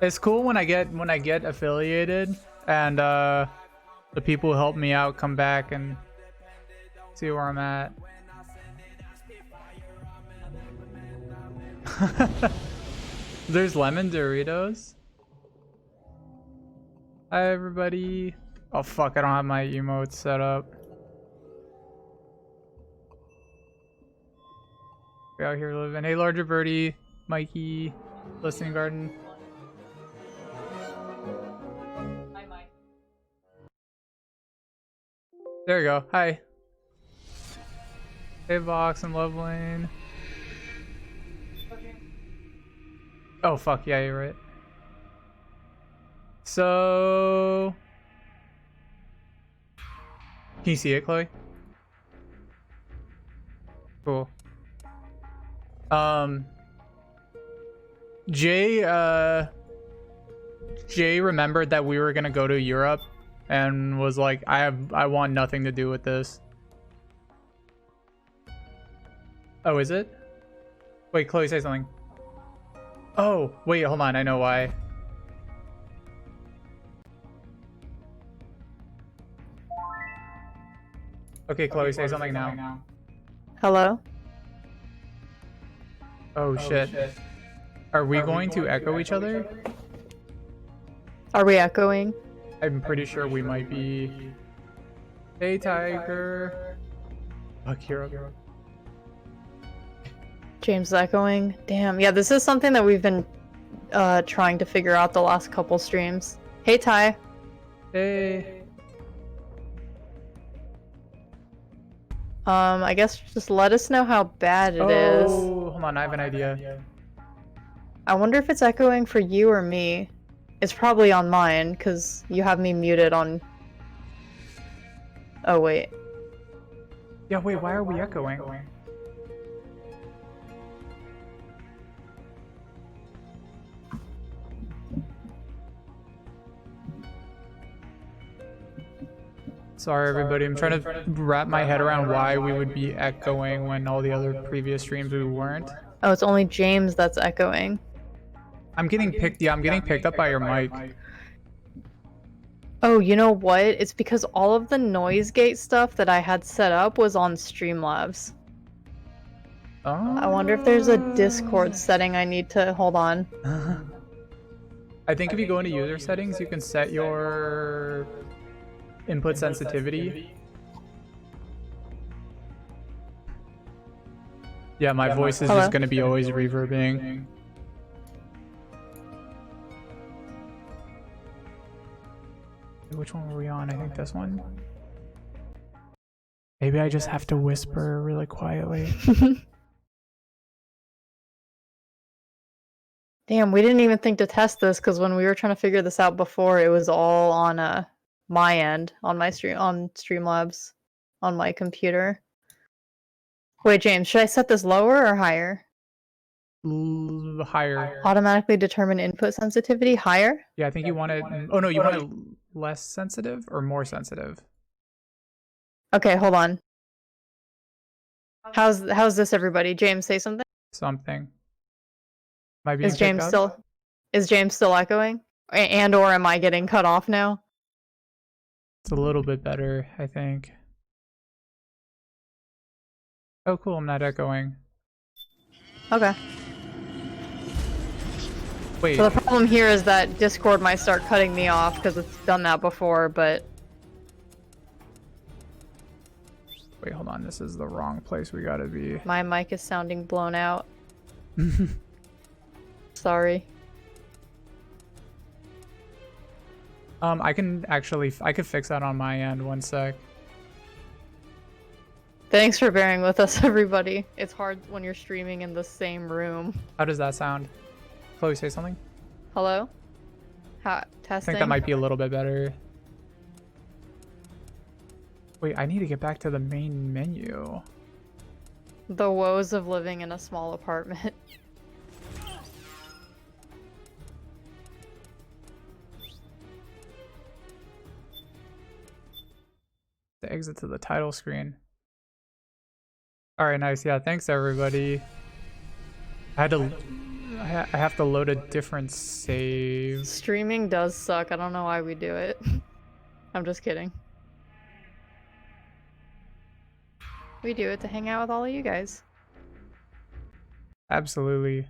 It's cool when I get affiliated and the people who help me out come back and see where I'm at. There's lemon Doritos. Hi everybody. Oh fuck, I don't have my emotes set up. We out here living. Hey larger birdie, Mikey, listening garden. Hi Mike. There you go. Hi. Hey Vox and Lovelane. Oh fuck, yeah, you're right. So can you see it, Chloe? Cool. Jay remembered that we were gonna go to Europe and was like, I want nothing to do with this. Oh, is it? Wait, Chloe, say something. Oh, wait, hold on, I know why. Okay, Chloe, say something now. Hello? Oh, shit. Are we going to echo each other? Are we echoing? I'm pretty sure we might be. Hey, Tiger. Fuck, hero. James echoing? Damn, yeah, this is something that we've been trying to figure out the last couple streams. Hey, Ty. Hey. I guess just let us know how bad it is. Oh, hold on, I have an idea. I wonder if it's echoing for you or me. It's probably on mine, because you have me muted on... Oh, wait. Yeah, wait, why are we echoing? Sorry everybody, I'm trying to wrap my head around why we would be echoing when all the other previous streams we weren't. Oh, it's only James that's echoing. I'm getting picked up by your mic. Oh, you know what? It's because all of the noise gate stuff that I had set up was on Streamlabs. Oh. I wonder if there's a Discord setting I need to... Hold on. I think if you go into user settings, you can set your input sensitivity. Yeah, my voice is just going to be always reverbing. Which one were we on? I think this one. Maybe I just have to whisper really quietly. Damn, we didn't even think to test this because when we were trying to figure this out before, it was all on my end, on my Streamlabs, on my computer. Wait, James, should I set this lower or higher? Higher. Automatically determine input sensitivity? Higher? Yeah, I think you want it... Oh no, you want it less sensitive or more sensitive? Okay, hold on. How's this, everybody? James, say something. Something. Might Is James still echoing? And or am I getting cut off now? It's a little bit better, I think. Oh cool, I'm not echoing. Okay. Wait. So the problem here is that Discord might start cutting me off because it's done that before, but... Wait, hold on. This is the wrong place we gotta be. My mic is sounding blown out. Sorry. I could fix that on my end. One sec. Thanks for bearing with us, everybody. It's hard when you're streaming in the same room. How does that sound? Chloe, say something. Hello? I Testing? think that might be a little bit better. Wait, I need to get back to the main menu. The woes of living in a small apartment. The exit to the title screen. Alright, nice. Yeah, thanks everybody. I had I have to load a different save. Streaming does suck. I don't know why we do it. I'm just kidding. We do it to hang out with all of you guys. Absolutely.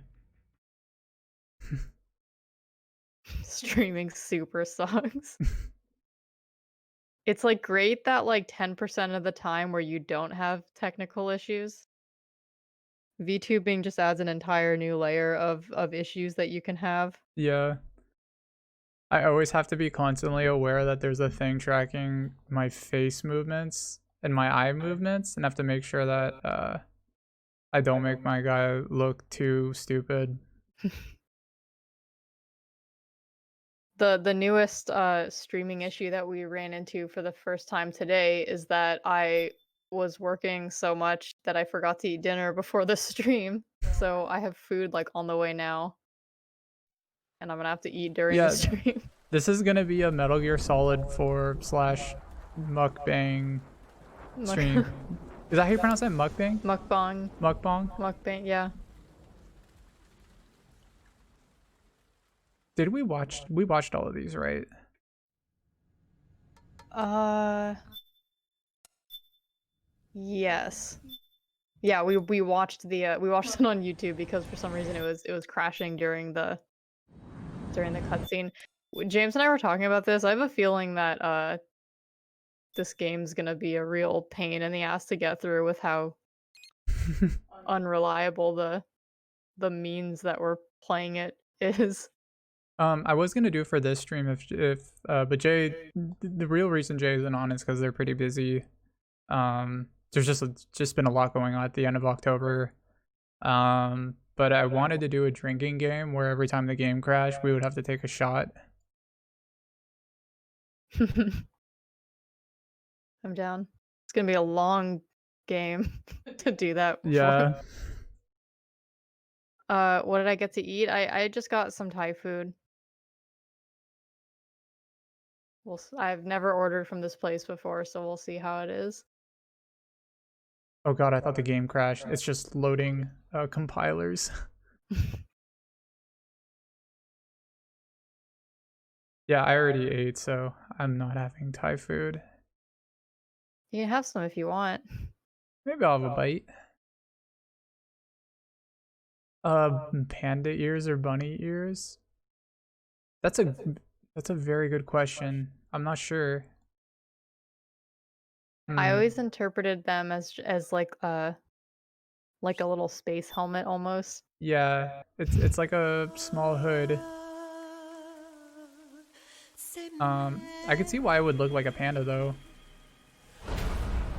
Streaming super sucks. It's like great that like 10% of the time where you don't have technical issues. VTubing just adds an entire new layer of issues that you can have. Yeah. I always have to be constantly aware that there's a thing tracking my face movements and my eye movements, and have to make sure that I don't make my guy look too stupid. The newest streaming issue that we ran into for the first time today is that I was working so much that I forgot to eat dinner before the stream. So I have food like on the way now. And I'm gonna have to eat during the Yeah, stream. this is gonna be a Metal Gear Solid 4 / mukbang stream. Is that how you pronounce it? Mukbang? Mukbang. Mukbang? Mukbang, yeah. Did we watched all of these, right? Yes. Yeah, we watched the we watched it on YouTube because for some reason it was crashing during the cutscene. James and I were talking about this. I have a feeling that this game's gonna be a real pain in the ass to get through with how unreliable the means that we're playing it is. I was gonna do it for this stream but Jay, the real reason Jay isn't on is because they're pretty busy. There's just been a lot going on at the end of October. But I wanted to do a drinking game where every time the game crashed, we would have to take a shot. I'm down. It's gonna be a long game to do that before. Yeah. What did I get to eat? I just got some Thai food. I've never ordered from this place before, so we'll see how it is. Oh god, I thought the game crashed. It's just loading compilers. Yeah, I already ate, so I'm not having Thai food. You can have some if you want. Maybe I'll have a bite. Panda ears or bunny ears? That's a very good question. I'm not sure. I always interpreted them as like a little space helmet almost. Yeah, it's like a small hood. I could see why it would look like a panda though.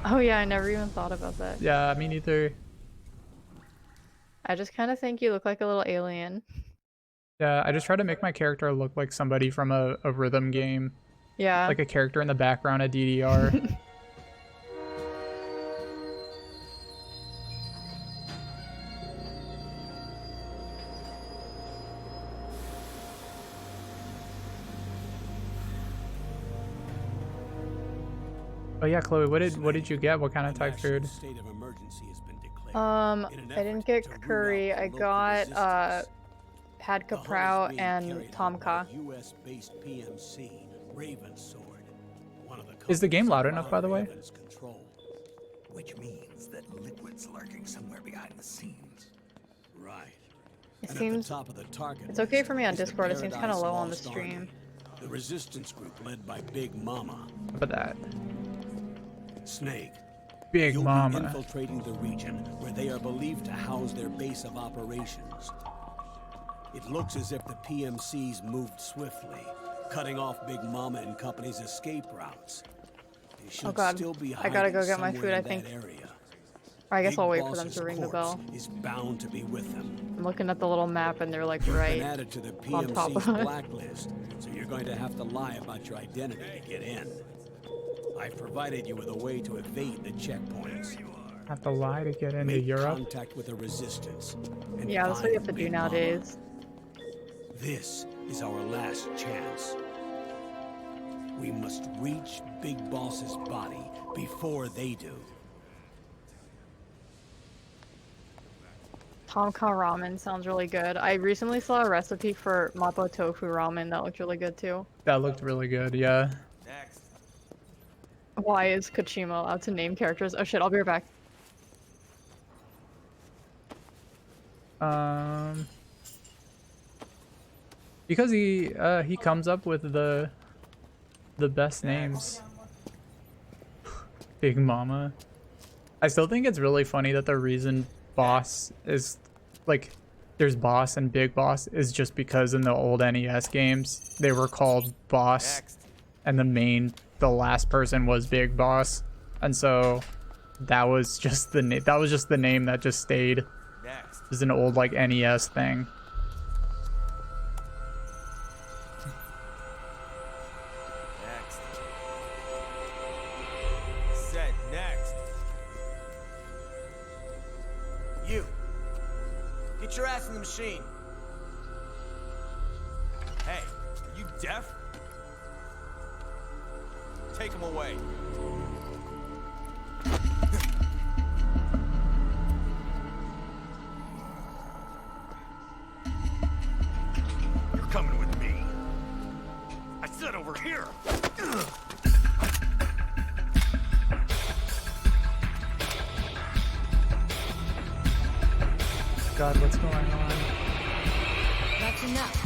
Oh yeah, I never even thought about that. Yeah, me neither. I just kind of think you look like a little alien. Yeah, I just try to make my character look like somebody from a rhythm game. Yeah. Like a character in the background of DDR. Oh yeah, Chloe, what did you get? What kind of Thai food? I didn't get curry. I got pad kaprao and tomka. Is the game loud enough, by the way? Which means that liquid's lurking somewhere behind the scenes. Right. It seems it's okay for me on Discord. It seems kind of low on the stream. The resistance group led by Big Mama. How about that? Snake. Big You'll Mama. be infiltrating the region where they are believed to house their base of operations. It looks as if the PMCs moved swiftly, cutting off Big Mama and company's escape routes. They should Oh god, still be I gotta go hiding get my somewhere food, I in think. that area. Or I guess Big I'll wait for them Boss's to ring the corpse bell. is bound to be with them. I'm looking at the little map and they're like You've right been added to the on top PMC's of it. blacklist, so you're going to have to lie about your identity to get in. I've provided you with a way to evade the checkpoints. Have to lie to get into Make Europe. contact with the resistance. And Yeah, that's what you have to find do Big nowadays. Mama. This is our last chance. We must reach Big Boss's body before they do. Tom Kha ramen sounds really good. I recently saw a recipe for mapo tofu ramen that looked really good too. That looked really good, yeah. Next. Why is Kojima allowed to name characters? Oh shit, I'll be right back. Because he comes up with the best names. Big Mama. I still think it's really funny that the reason boss is like there's boss and big boss is just because in the old NES games they were called boss Next. and the last person was big boss, and so that was just the name that just stayed. It Next. was an old like NES thing. Next. Said next. You. Get your ass in the machine. Hey, are you deaf? Take him away. You're coming with me. I said over here. God, what's going on? That's enough.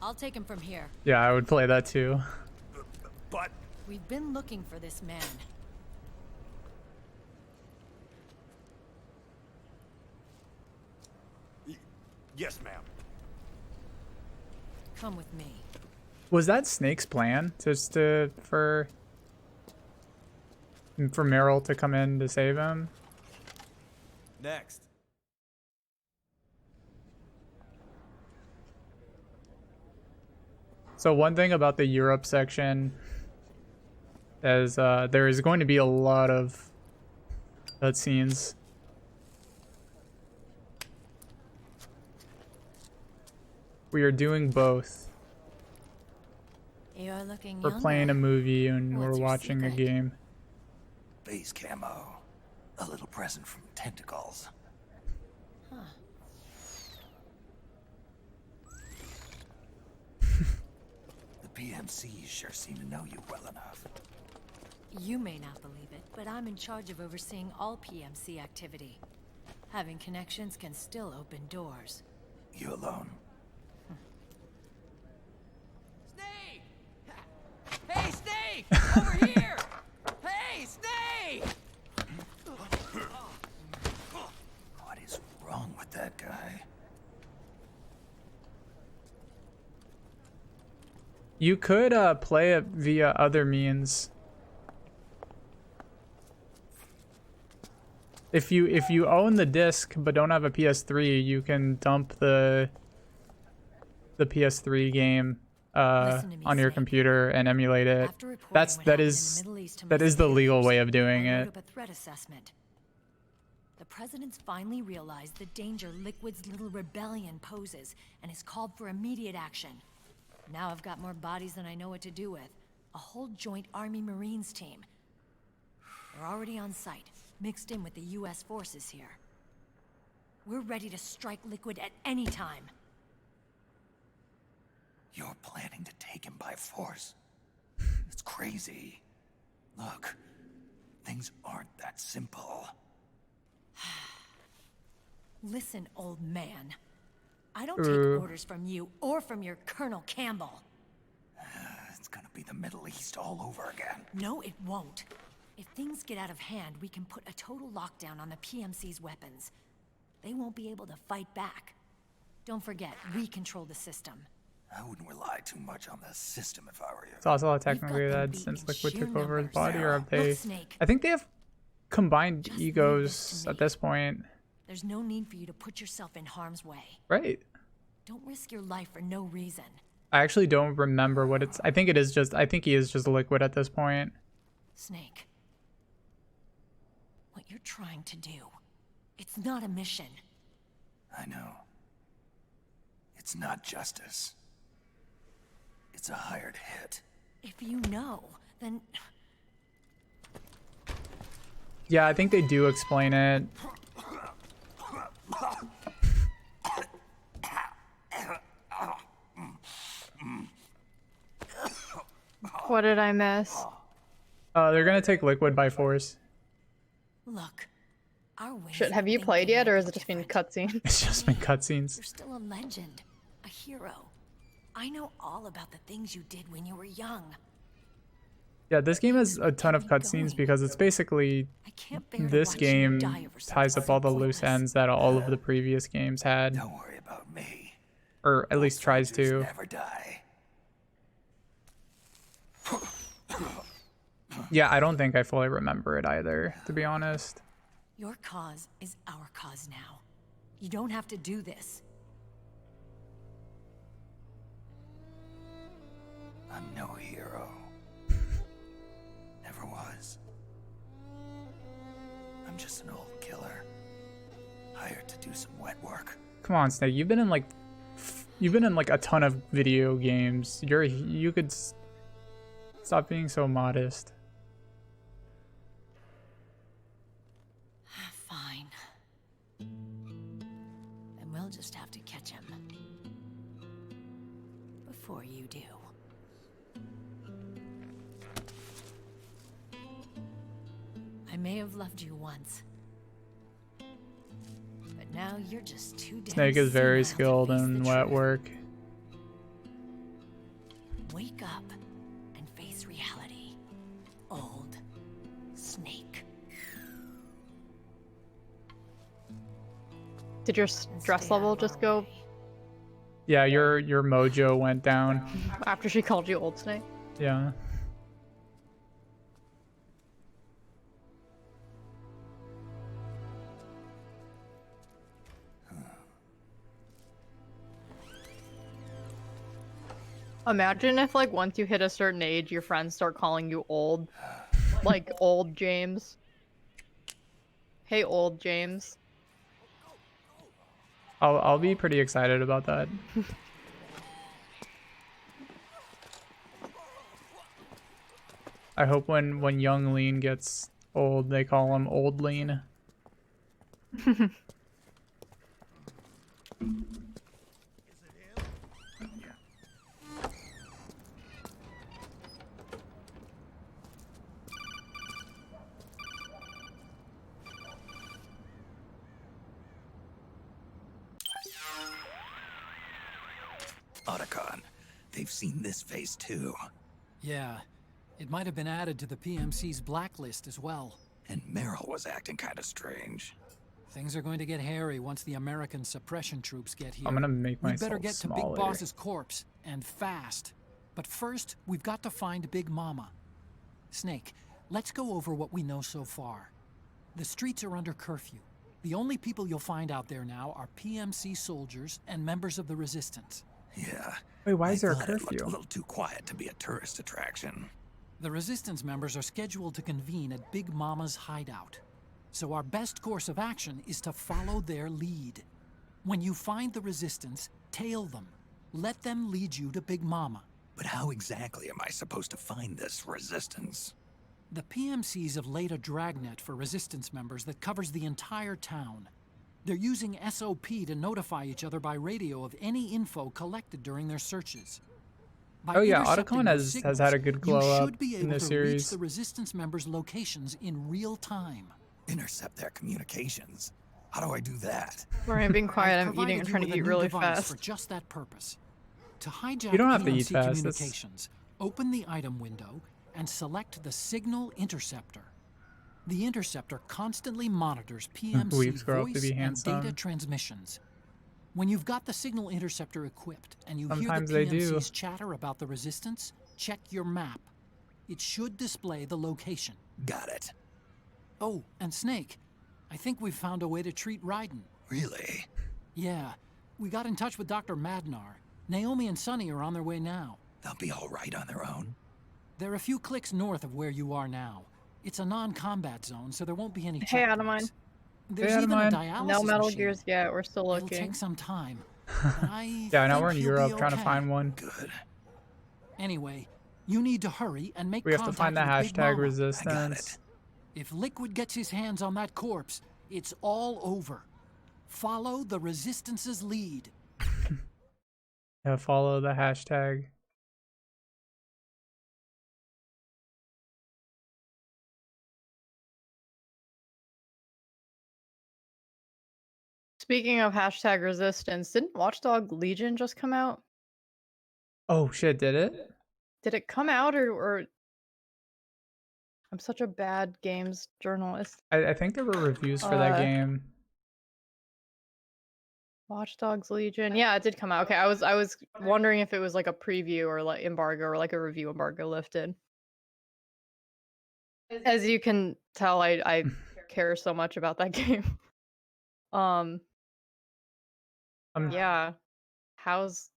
I'll take him from here. Yeah, I would play that too. But We've been looking for this man. yes, ma'am. Come with me. Was that Snake's plan for Meryl to come in to save him? Next. So one thing about the Europe section is there is going to be a lot of cutscenes. We are doing both. You're looking We're playing a movie and What's we're your watching a secret? game. Base camo. A little present from Tentacles. Huh. The PMCs sure seem to know you well enough. You may not believe it, but I'm in charge of overseeing all PMC activity. Having connections can still open doors. You alone? Snake! Hey, Snake! Over here! Hey, Snake! What is wrong with that guy? You could play it via other means. If you own the disc but don't have a PS3, you can dump the PS3 game Listen to me, on your Snake. computer and emulate it. After reporting That what happened in the Middle East to my is the legal superiors, way of doing I it. wrote up a threat assessment. The president's finally realized the danger Liquid's little rebellion poses and has called for immediate action. Now I've got more bodies than I know what to do with. A whole joint Army Marines team. We're already on site, mixed in with the US forces here. We're ready to strike Liquid at any time. You're planning to take him by force? It's crazy. Look, things aren't that simple. Listen, old man. I don't Ooh. take orders from you or from your Colonel Campbell. It's gonna be the Middle East all over again. No, it won't. If things get out of hand, we can put a total lockdown on the PMC's weapons. They won't be able to fight back. Don't forget, we control the system. I wouldn't rely too much on the system if I were you. It's also We've got technically them that beat since in Liquid sheer took over his numbers. body, or have Look, they? Snake. I think they have combined Just leave this egos to at me. this point, There's no need for you to put yourself in harm's way. right? Don't risk your life for no reason. I actually don't remember what it's. I think it is just. I think he is just Liquid at this point. Snake. What you're trying to do, it's not a mission. I know. It's not justice. It's a hired hit. If you know, then... Yeah, I think they do explain it. What did I miss? They're gonna take Liquid by force. Look, our ways Shit, have of you played thinking yet, are or has it just been different. cutscene? It's just been cutscenes. You're still a legend, a hero. I know all about the things you did when you were young. Yeah, this game has a ton of cutscenes because it's basically I can't bear to this watch you game die over ties something up all so the loose pointless. ends that all of the previous games had, Don't worry about me. or at least tries Soldiers to. never die. Yeah, I don't think I fully remember it either, to be honest. Your cause is our cause now. You don't have to do this. I'm no hero. Never was. I'm just an old killer. Hired to do some wet work. Come on, Snake. You've been in like a ton of video games. You could stop being so modest. Fine. Then we'll just have to catch him. Before you do. I may have loved you once. But now you're just too damn Snake is very senile to skilled face in the wet truth. work. Wake up and face reality. Old Snake. Did your And stress stay out level of just our go way. Yeah, your mojo went down. after she called you Old Snake? Yeah. Imagine if, like, once you hit a certain age, your friends start calling you old. Like, old James. Hey, old James. I'll be pretty excited about that. I hope when young Lean gets old, they call him Old Lean. Otacon, they've seen this face too. Yeah, it might have been added to the PMC's blacklist as well. And Meryl was acting kind of strange. Things are going to get hairy once the American suppression troops get here. I'm gonna make We myself better get to smaller. Big Boss's corpse, and fast. But first, we've got to find Big Mama. Snake, let's go over what we know so far. The streets are under curfew. The only people you'll find out there now are PMC soldiers and members of the Resistance. Yeah. Wait, why is there a thought it looked curfew? a little too quiet to be a tourist attraction. The Resistance members are scheduled to convene at Big Mama's hideout. So our best course of action is to follow their lead. When you find the Resistance, tail them. Let them lead you to Big Mama. But how exactly am I supposed to find this resistance? The PMCs have laid a dragnet for Resistance members that covers the entire town. They're using SOP to notify each other by radio of any info collected during their searches. By Oh yeah, intercepting Otacon those has had a good glow you up should be in able this to series. reach the Resistance members' locations in real time. Intercept their communications. How do I do that? Sorry, I'm being quiet. I'm Provided eating and you trying to with a eat new really device fast. For just that purpose. To hijack You don't have to eat PMC fast, that's- communications, open the item window and select the Signal Interceptor. The interceptor constantly monitors PMC Weeps grow up to voice be and handsome. data transmissions. When you've got the Signal Interceptor equipped and you Sometimes hear they the do. PMC's chatter about the Resistance, check your map. It should display the location. Got it. Oh, and Snake, I think we've found a way to treat Raiden. Really? Yeah, we got in touch with Dr. Madnar. Naomi and Sunny are on their way now. They'll be all right on their own. They're a few clicks north of where you are now. It's a non-combat zone, so there won't be any Hey, checkpoints. Adamine. There's Hey, even a Adamine. dialysis No Metal machine. Gears yet. We're still It'll looking. take some time. but I Yeah, I know think we're in you'll Europe be trying to okay. find one. Good. Anyway, you need to hurry and make We have to contact find the with Big hashtag Mama. resistance. If Liquid gets his hands on that corpse, it's all over. Follow the Resistance's lead. Yeah, follow the hashtag. Speaking of hashtag resistance, didn't Watchdog Legion just come out? Oh shit, did it? Did it come out or I'm such a bad games journalist. I think there were reviews for that game. Watch Dogs Legion. Yeah, it did come out. Okay, I was wondering if it was like a preview or like embargo or like a review embargo lifted. As you can tell, I care so much about that game. Yeah. How's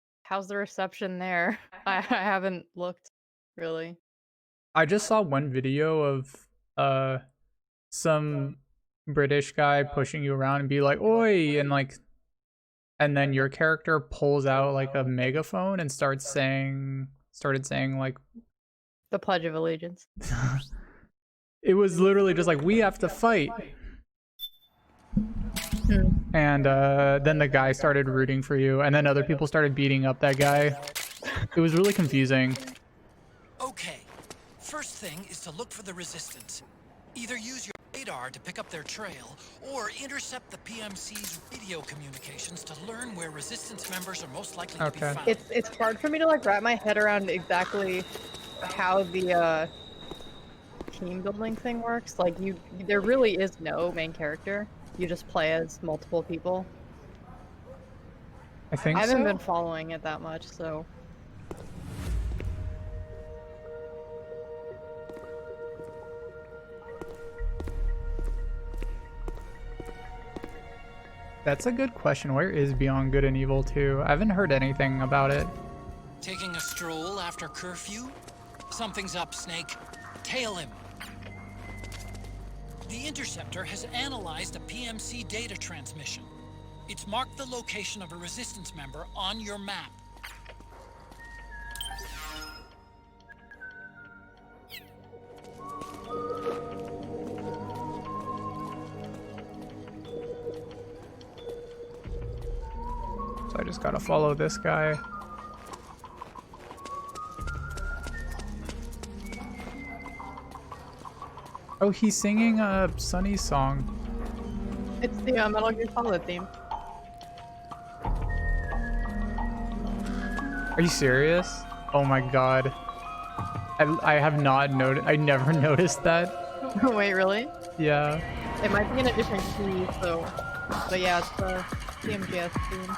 the reception there? I haven't looked really. I just saw one video of some British guy pushing you around and be like, "Oi," and then your character pulls out like a megaphone and started saying like the Pledge of Allegiance. It was literally just like, "We have to fight." And then the guy started rooting for you, and then other people started beating up that guy. It was really confusing. Okay, first thing is to look for the Resistance. Either use your radar to pick up their trail, or intercept the PMC's radio communications to learn where Resistance members are most likely to be found. It's hard for me to like wrap my head around exactly how the team building thing works. Like there really is no main character. You just play as multiple people. I think I haven't been following it that much, so. That's a good question. Where is Beyond Good and Evil 2? I haven't heard anything about it. Taking a stroll after curfew? Something's up, Snake. Tail him. The Interceptor has analyzed a PMC data transmission. It's marked the location of a Resistance member on your map. So I just gotta follow this guy. Oh, he's singing a Sunny song. It's the Metal Gear Solid theme. Are you serious? Oh my god. I have not noticed. I never noticed that. Wait, really? Yeah. It might be in a different key, so. But yeah, it's the CMGS theme.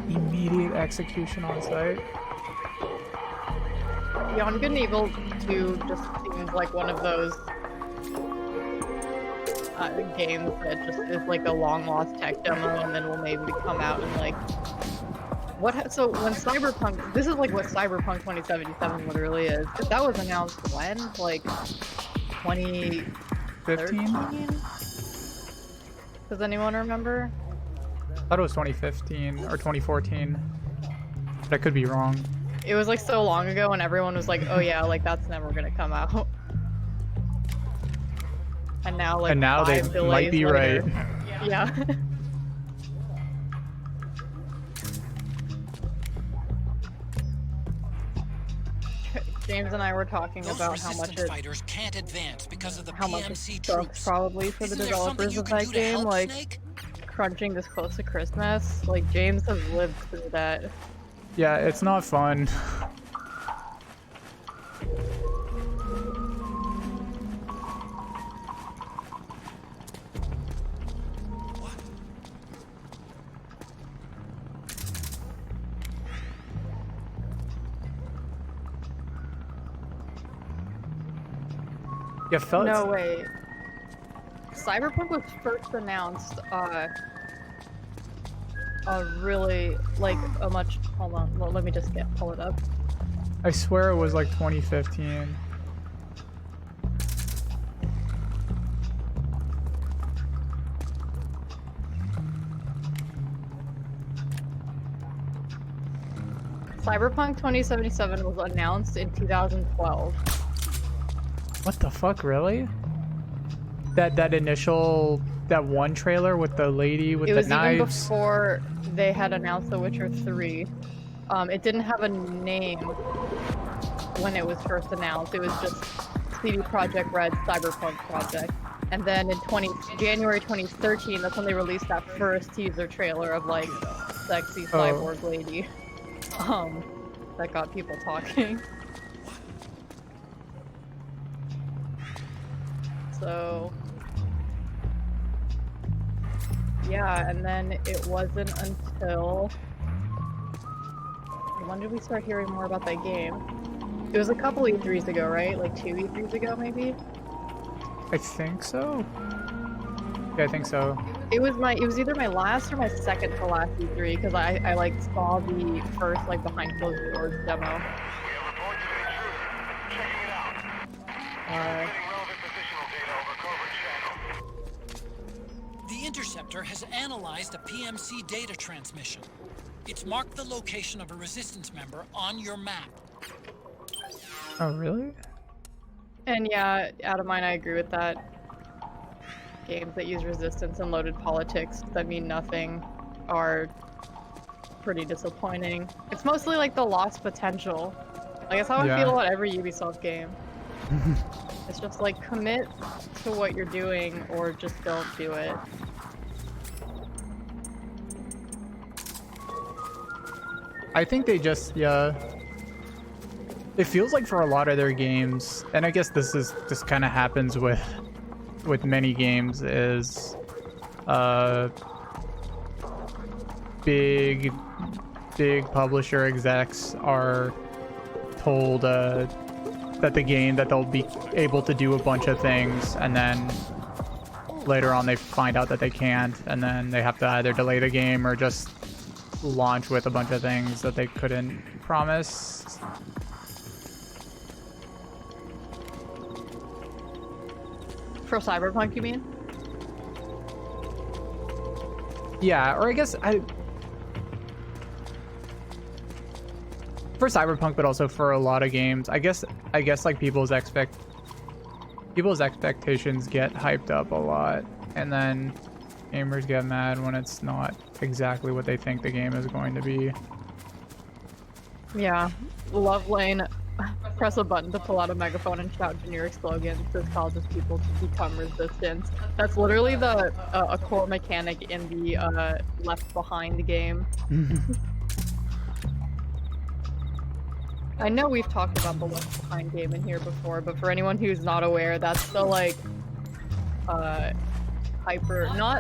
Immediate execution on site. Beyond Good and Evil 2 just seems like one of those games that just is like a long lost tech demo and then will maybe come out and like so when Cyberpunk, this is like what Cyberpunk 2077 literally is. If that was announced when? Like 2015? Does anyone remember? I thought it was 2015 or 2014. But I could be wrong. It was like so long ago and everyone was like, oh yeah, like that's never gonna come out. And now like they might be later, right. Yeah. James and I were talking about how much fighters can't advance because of the how much PMC it troops. sucks probably for the developers of that game, help, like Snake? crunching this close to Christmas. Like James has lived through that. Yeah, it's not fun. Yeah, No, wait. Cyberpunk was first announced, really, like, a much... Hold on, well, let me just pull it up. I swear it was like 2015. Cyberpunk 2077 was announced in 2012. What the fuck, really? That initial, that one trailer with the lady with It the was even knives. before they had announced The Witcher 3. It didn't have a name when it was first announced. It was just CD Projekt Red's Cyberpunk project. And then in January 2013, that's when they released that first teaser trailer of like sexy cyborg lady. That got people talking. So yeah, and then it wasn't until when did we start hearing more about that game? It was a couple E3s ago, right? Like 2 E3s ago, maybe? I think so. Yeah, I think so. It was either my last or my second to last E3 because I like saw the first like behind closed doors demo. We have reports of an intruder. Checking it out. Relevant positional data over covert channel. The Interceptor has analyzed a PMC data transmission. It's marked the location of a resistance member on your map. Oh, really? And yeah, out of mine, I agree with that. Games that use resistance and loaded politics that mean nothing are pretty disappointing. It's mostly like the lost potential. Like that's how I feel about every Ubisoft game. It's just like commit to what you're doing or just don't do it. I think they just, yeah. It feels like for a lot of their games, and I guess this kind of happens with many games, is big publisher execs are told that they'll be able to do a bunch of things, and then later on they find out that they can't, and then they have to either delay the game or just launch with a bunch of things that they couldn't promise. For Cyberpunk, you mean? Yeah, or I guess for Cyberpunk, but also for a lot of games. I guess like people's expectations get hyped up a lot, and then gamers get mad when it's not exactly what they think the game is going to be. Yeah. Love Lane, press a button to pull out a megaphone and shout generic slogans. This causes people to become resistant. That's literally a core mechanic in the Left Behind game. I know we've talked about the Left Behind game in here before, but for anyone who's not aware, that's the like not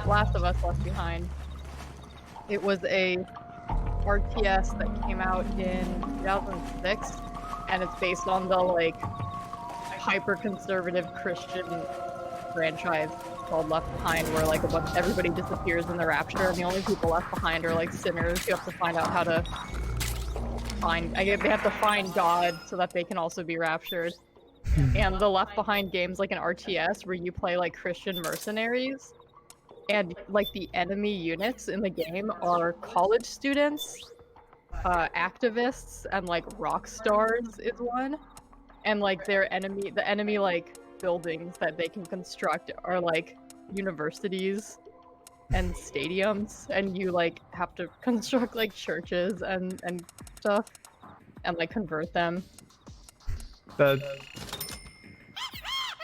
Last of Us Left Behind. It was a RTS that came out in 2006, and it's based on the like hyper-conservative Christian franchise called Left Behind, where like everybody disappears in the rapture, and the only people left behind are like sinners who have to find out how to they have to find God so that they can also be raptured. And the Left Behind game's like an RTS where you play like Christian mercenaries, and like the enemy units in the game are college students, activists, and like rock stars is one. And like the enemy like buildings that they can construct are like universities and stadiums, and you like have to construct like churches and stuff and like convert them.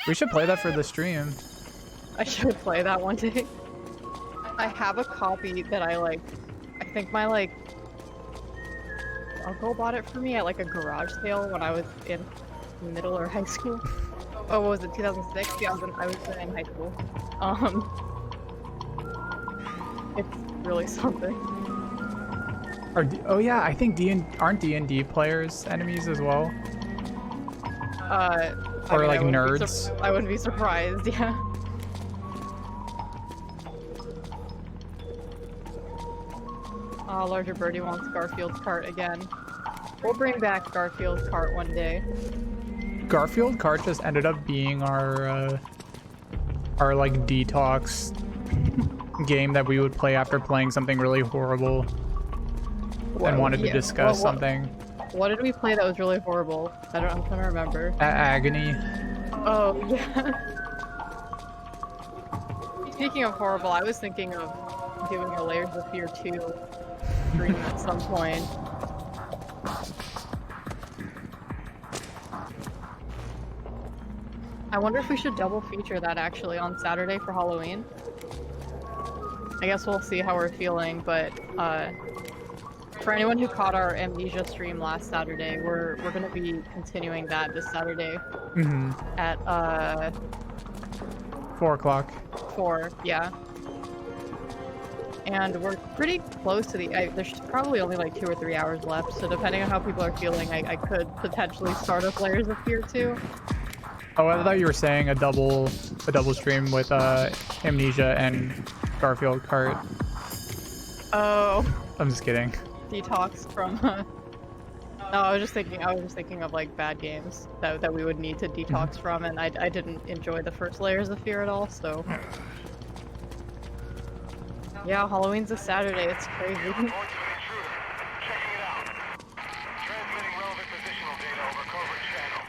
We should play that for the stream. I should play that one day. I have a copy that I think my like uncle bought it for me at like a garage sale when I was in middle or high school. Oh, what was it, 2006? Yeah, I was in high school. It's really something. Oh yeah, I think aren't D&D players enemies as well? Or like nerds? I wouldn't be surprised, yeah. Larger Birdie wants Garfield's cart again. We'll bring back Garfield's cart one day. Garfield cart just ended up being our like detox game that we would play after playing something really horrible and wanted to discuss something. What did we play that was really horrible? I'm trying to remember. Agony. Oh, yeah. Speaking of horrible, I was thinking of doing a Layers of Fear 2 stream at some point. I wonder if we should double feature that actually on Saturday for Halloween. I guess we'll see how we're feeling, but for anyone who caught our Amnesia stream last Saturday, we're gonna be continuing that this Saturday at 4 o'clock. 4, yeah. And we're pretty close to the. There's probably only like 2 or 3 hours left, so depending on how people are feeling, I could potentially start up Layers of Fear 2. Oh, I thought you were saying a double stream with Amnesia and Garfield Kart. Oh. I'm just kidding. Detox from. No, I was just thinking of like bad games that we would need to detox from, and I didn't enjoy the first Layers of Fear at all, so. Yeah, Halloween's a Saturday. It's crazy. Checking it out. Transmitting relevant positional data over covert channel.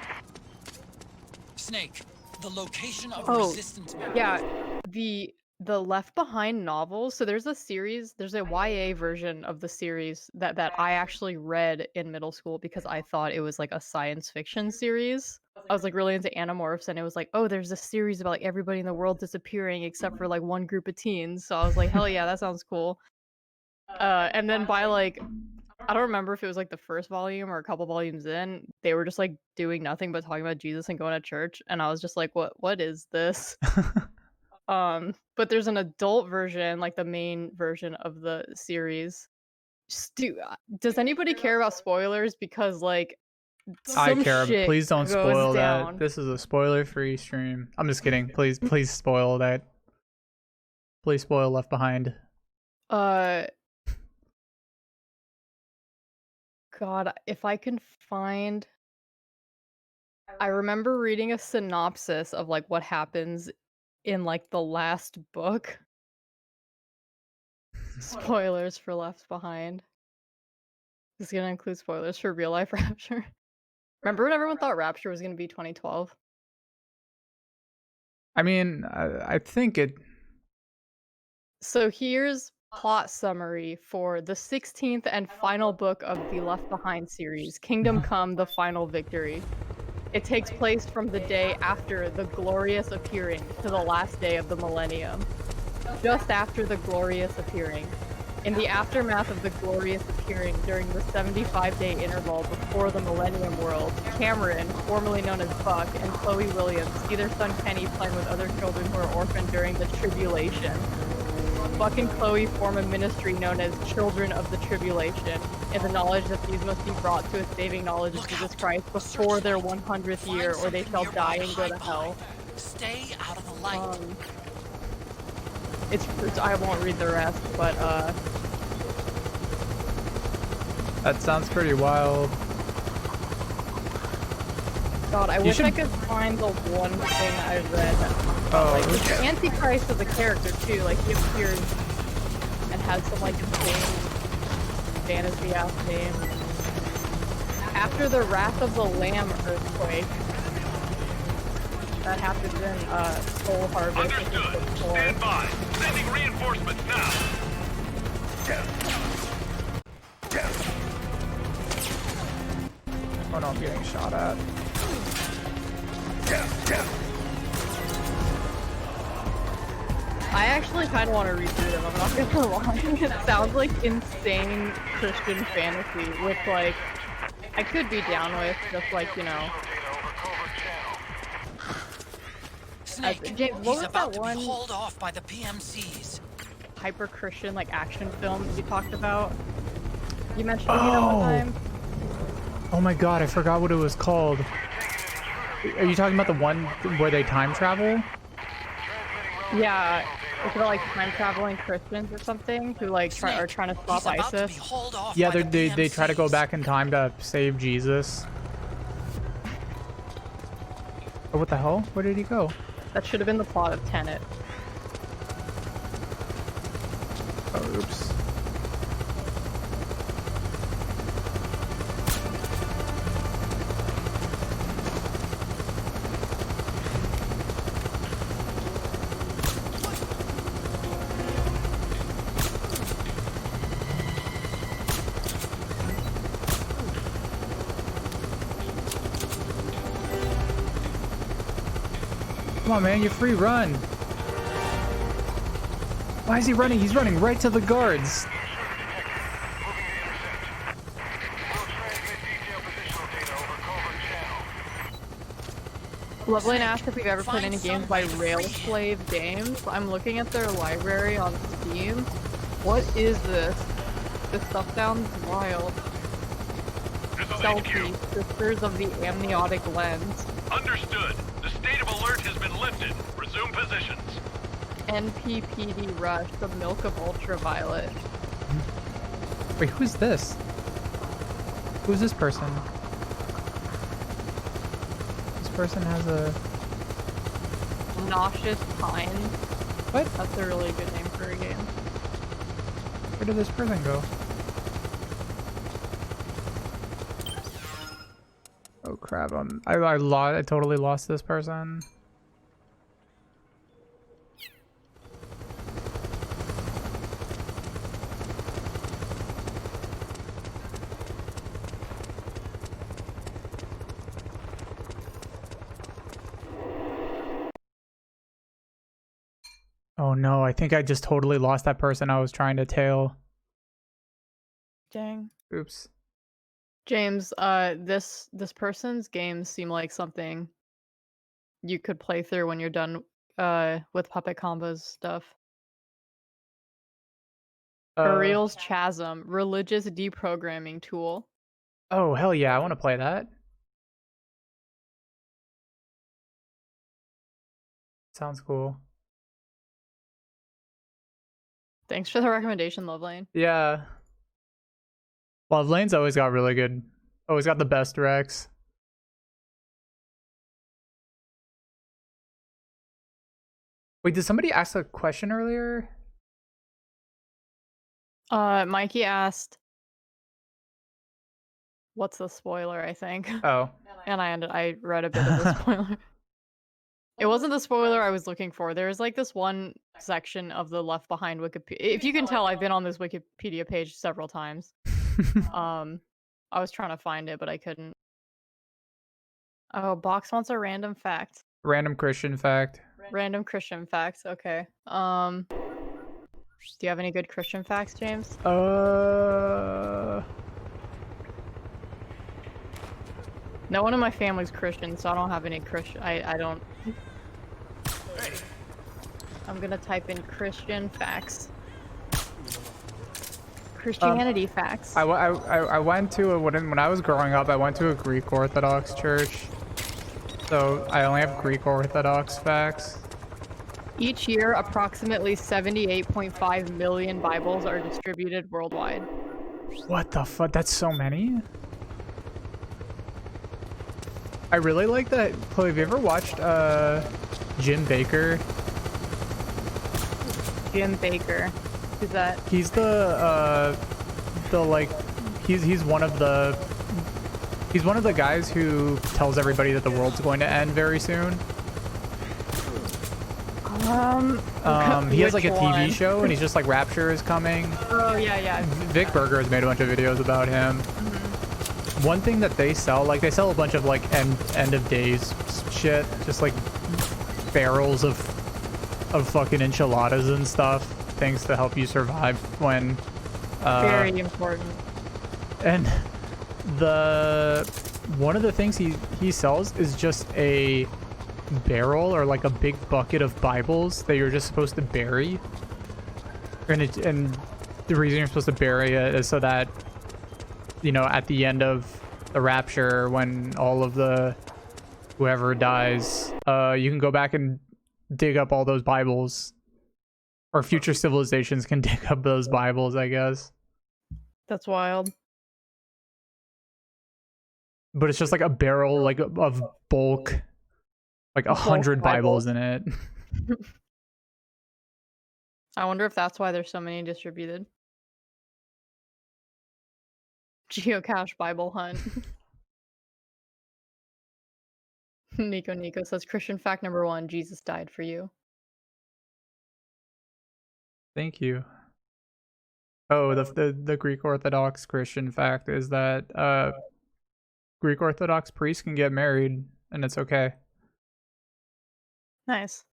Snake, the location of Oh, resistance. yeah, the Left Behind novels. So there's a YA version of the series that I actually read in middle school because I thought it was like a science fiction series. I was like really into Animorphs, and it was like, oh, there's a series about like everybody in the world disappearing except for like one group of teens. So I was like, hell yeah, that sounds cool. And then by like, I don't remember if it was like the first volume or a couple volumes in, they were just like doing nothing but talking about Jesus and going to church, and I was just like, what is this? But there's an adult version, like the main version of the series. Does anybody care about spoilers? Because like, I care. shit Please don't goes spoil down. that. This is a spoiler-free stream. I'm just kidding. Please spoil that. Please spoil Left Behind. God, if I can find. I remember reading a synopsis of like what happens in like the last book. Spoilers for Left Behind. This is gonna include spoilers for Real Life Rapture. Remember when everyone thought Rapture was gonna be 2012? I mean, I think it. So here's plot summary for the 16th and final book of the Left Behind series, Kingdom Come: The Final Victory. It takes place from the day after the glorious appearing to the last day of the millennium. Just after the glorious appearing. In the aftermath of the glorious appearing during the 75-day interval before the Millennium World, Cameron, formerly known as Buck, and Chloe Williams see their son Kenny playing with other children who are orphaned during the Tribulation. Buck and Chloe form a ministry known as Children of the Tribulation, in the knowledge that these must be brought to a saving knowledge of Jesus Christ before their 100th year, or they shall die and go to hell. Stay out of the light. It's I won't read the rest, but That sounds pretty wild. God, I wish I could find the one thing I read. Like, the Antichrist is a character too. Like, he appears and has some like insane fantasy ass name. After the Wrath of the Lamb earthquake that happens in Soul Harvest. Understood. Stand by. Sending reinforcements now. Oh no, I'm getting shot at. I actually kind of want to read through them, I'm not gonna lie. It sounds like insane Christian fantasy, which, like, I could be down with, just like, you know. Snake, James, what was about that one to be hauled off by the PMCs. hyper-Christian, like, action film you talked about? You mentioned it one time. Oh my god, I forgot what it was called. Are you talking about the one where they time travel? Yeah, it's about like time traveling Christians or something who like are trying to stop ISIS. Yeah, they try to go back in time to save Jesus. Oh, what the hell? Where did he go? That should have been the plot of Tenet. Oh, oops. Come on, man, you're free, run. Why is he running? He's running right to the guards. Loveline asked if we've ever played any games by Railslave Games. I'm looking at their library on Steam. What is this? This stuff sounds wild. Selfie, Sisters of the Amniotic Lens. Understood. The state of alert has been lifted. Resume positions. NPPD Rush, the Milk of Ultraviolet. Wait, who's this? Who's this person? This person has a... Nauseous Pine. What? That's a really good name for a game. Where did this person go? Oh crap! I totally lost this person. Oh no! I think I just totally lost that person I was trying to tail. Dang. Oops. James, this person's games seem like something you could play through when you're done with Puppet Combo's stuff. Ariel's Chasm, religious deprogramming tool. Oh hell yeah! I want to play that. Sounds cool. Thanks for the recommendation, Lovelane. Yeah. Well, Lane's always got really good, always got the best Rex. Wait, did somebody ask a question earlier? Mikey asked, "What's the spoiler?" I think. Oh. And I read a bit of the spoiler. It wasn't the spoiler I was looking for. There's like this one section of the Left Behind Wikipedia. If you can tell, I've been on this Wikipedia page several times. I was trying to find it, but I couldn't. Oh, Box wants a random fact. Random Christian fact. Random Christian facts. Okay. Do you have any good Christian facts, James? No one in my family's Christian, so I don't have any Christian. I don't. I'm gonna type in Christian facts. Christianity facts. I went to when I was growing up, I went to a Greek Orthodox church. So I only have Greek Orthodox facts. Each year, approximately 78.5 million Bibles are distributed worldwide. What the fuck? That's so many? I really like that. Chloe, have you ever watched Jim Baker? Jim Baker. Who's that? He's the like he's one of the guys who tells everybody that the world's going to end very soon. He has like a TV show and he's just like Rapture is coming. Oh yeah. Vic Berger has made a bunch of videos about him. One thing that they sell, like they sell a bunch of like end of days shit, just like barrels of fucking enchiladas and stuff, things to help you survive when very important. And one of the things he sells is just a barrel or like a big bucket of Bibles that you're just supposed to bury, and the reason you're supposed to bury it is so that, you know, at the end of the rapture, when all of whoever dies, you can go back and dig up all those Bibles, or future civilizations can dig up those Bibles, I guess. That's wild. But it's just like a barrel, like of bulk, like 100 Bibles in it. I wonder if that's why there's so many distributed. Geocache Bible hunt. Nico says Christian fact number 1: Jesus died for you. Thank you. Oh, the Greek Orthodox Christian fact is that Greek Orthodox priests can get married and it's okay. Nice.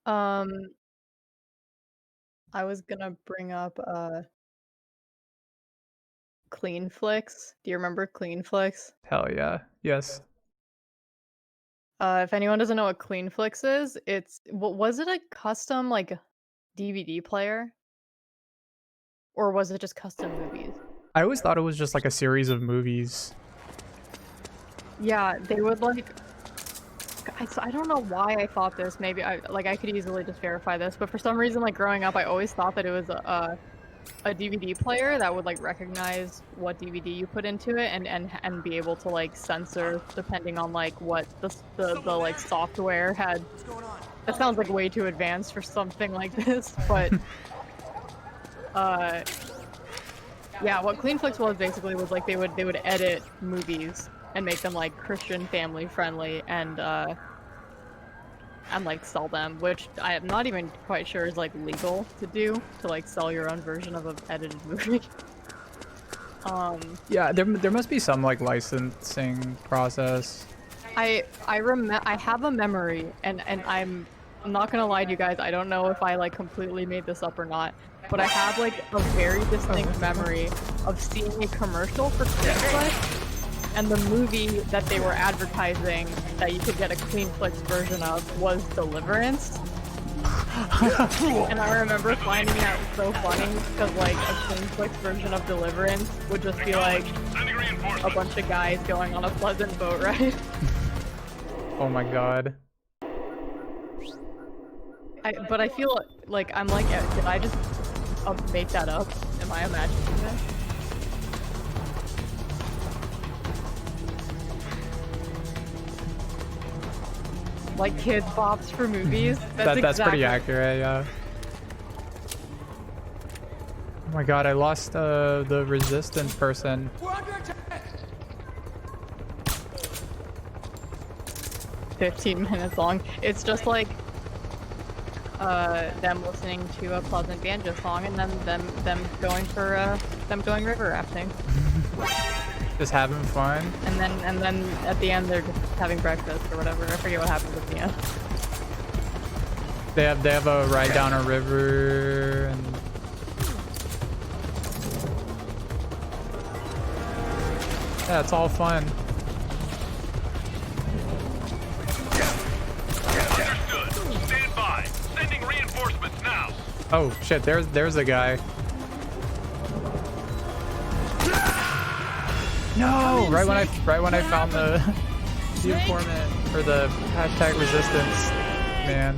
Um, I was gonna bring up Clean Flicks. Do you remember Clean Flicks? Hell yeah. Yes. If anyone doesn't know what Clean Flicks is, was it a custom like DVD player? Or was it just custom movies? I always thought it was just like a series of movies. Yeah, they would like I don't know why I thought this. Maybe I could easily just verify this, but for some reason, like growing up, I always thought that it was a DVD player that would like recognize what DVD you put into it and be able to like censor depending on like what the like software had. What's going on? That sounds like way too advanced for something like this, but yeah, what CleanFlix was basically was like they would edit movies and make them like Christian family friendly and like sell them, which I am not even quite sure is like legal to do, to like sell your own version of an edited movie. Yeah, there must be some like licensing process. I have a memory, and I'm not gonna lie to you guys, I don't know if I like completely made this up or not, but I have like a very distinct memory of seeing a commercial for CleanFlix, and the movie that they were advertising that you could get a CleanFlix version of was Deliverance. And I remember finding that so funny because like a CleanFlix version of Deliverance would just be like a bunch of guys going on a pleasant boat ride. Oh my god. But I feel like I'm like, did I just make that up? Am I imagining that? Like kids bops for movies? That's pretty accurate, yeah. Oh my god, I lost the resistance person. We're under attack! 15 minutes long. It's just like them listening to a pleasant banjo song and then them going river rafting. Just having fun. And then at the end they're just having breakfast or whatever. I forget what happens at the end. They have a ride down a river and yeah, it's all fun. Understood. Stand by. Sending reinforcements now. Oh shit, there's a guy. No! Right when I found the informant or the hashtag resistance, man.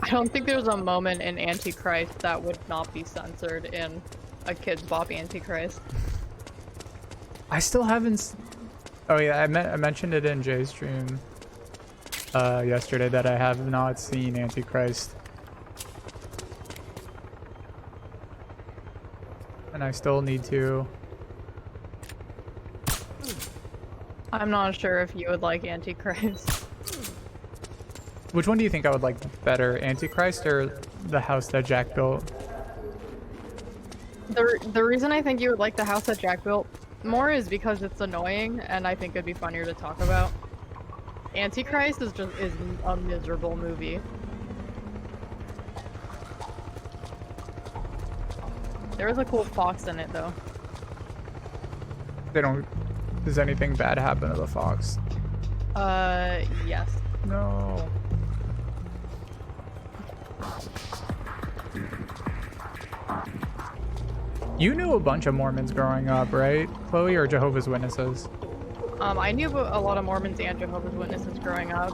I don't think there's a moment in Antichrist that would not be censored in a Kids Bop Antichrist. I still haven't. Oh yeah, I mentioned it in Jay's stream yesterday that I have not seen Antichrist, and I still need to. I'm not sure if you would like Antichrist. Which one do you think I would like better, Antichrist or the house that Jack built? The reason I think you would like the house that Jack built more is because it's annoying, and I think it'd be funnier to talk about. Antichrist is a miserable movie. There was a cool fox in it though. Does anything bad happen to the fox? Yes. No. You knew a bunch of Mormons growing up, right, Chloe, or Jehovah's Witnesses? I knew a lot of Mormons and Jehovah's Witnesses growing up.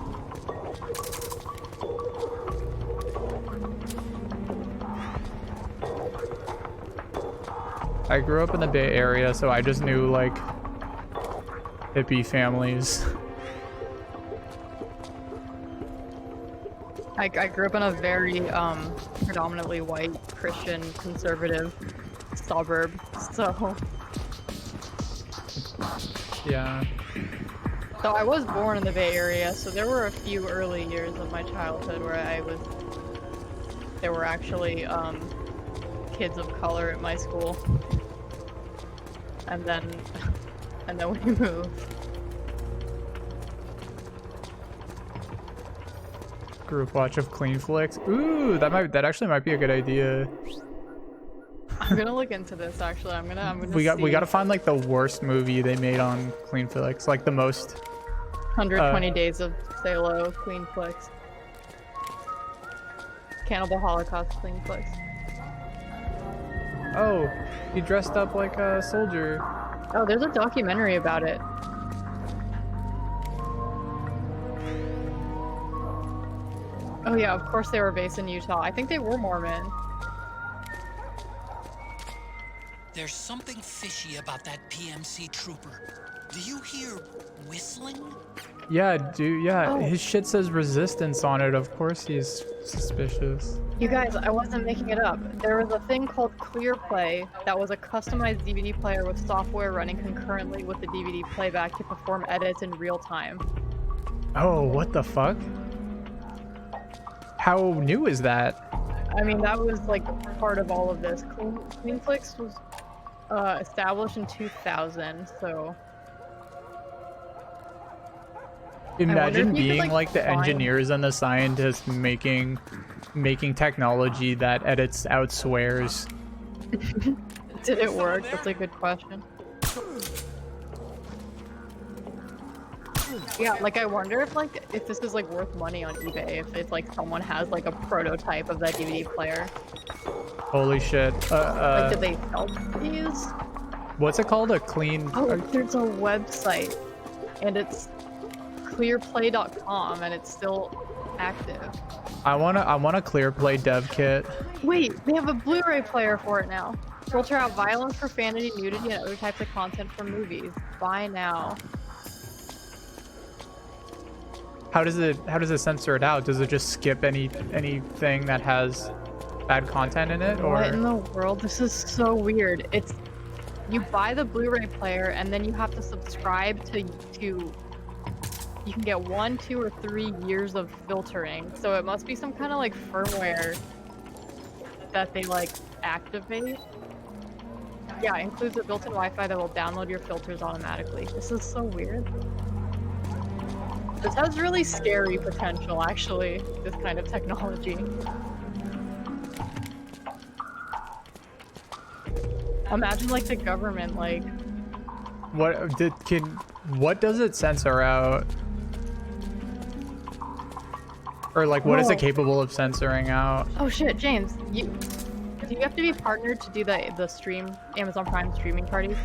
I grew up in the Bay Area, so I just knew, like, hippie families. I grew up in a very predominantly white Christian conservative suburb, so Yeah. So I was born in the Bay Area, so there were a few early years of my childhood where there were actually kids of color at my school, and then we moved. Group watch of clean flicks. Ooh, that actually might be a good idea. I'm gonna look into this actually. I'm gonna We see gotta find like the worst movie they made on clean flicks, like the most 120 days of Salo clean flicks. Cannibal Holocaust clean flicks. Oh, he dressed up like a soldier. Oh, there's a documentary about it. Oh yeah, of course they were based in Utah. I think they were Mormon. There's something fishy about that PMC trooper. Do you hear whistling? Yeah, dude, yeah, Oh. his shit says resistance on it. Of course he's suspicious. You guys, I wasn't making it up. There was a thing called ClearPlay that was a customized DVD player with software running concurrently with the DVD playback to perform edits in real time. Oh, what the fuck? How new is that? I mean, that was like part of all of this. CleanFlix was established in 2000, so... Imagine if you could, being like the find- engineers and the scientists making technology that edits out swears. Did it work? That's a good question. Yeah, like I wonder if this is like worth money on eBay, if it's like someone has like a prototype of that DVD player. Holy shit. Like, did they sell these? What's it called? A clean... Oh, there's a website, and it's clearplay.com, and it's still active. I want a ClearPlay dev kit. Wait, they have a Blu-ray player for it now. Filter out violence, profanity, nudity, and other types of content from movies. Buy now. How does it censor it out? Does it just skip anything that has bad content in it, or What in the world? This is so weird. It's you buy the Blu-ray player and then you have to subscribe to you can get 1, 2, or 3 years of filtering. So it must be some kind of like firmware that they like activate. Yeah, it includes a built-in Wi-Fi that will download your filters automatically. This is so weird. This has really scary potential, actually, this kind of technology. Imagine like the government, like... what does it censor out? Or like what is it capable of censoring out? Oh shit, James, do you have to be partnered to do the stream, Amazon Prime streaming parties?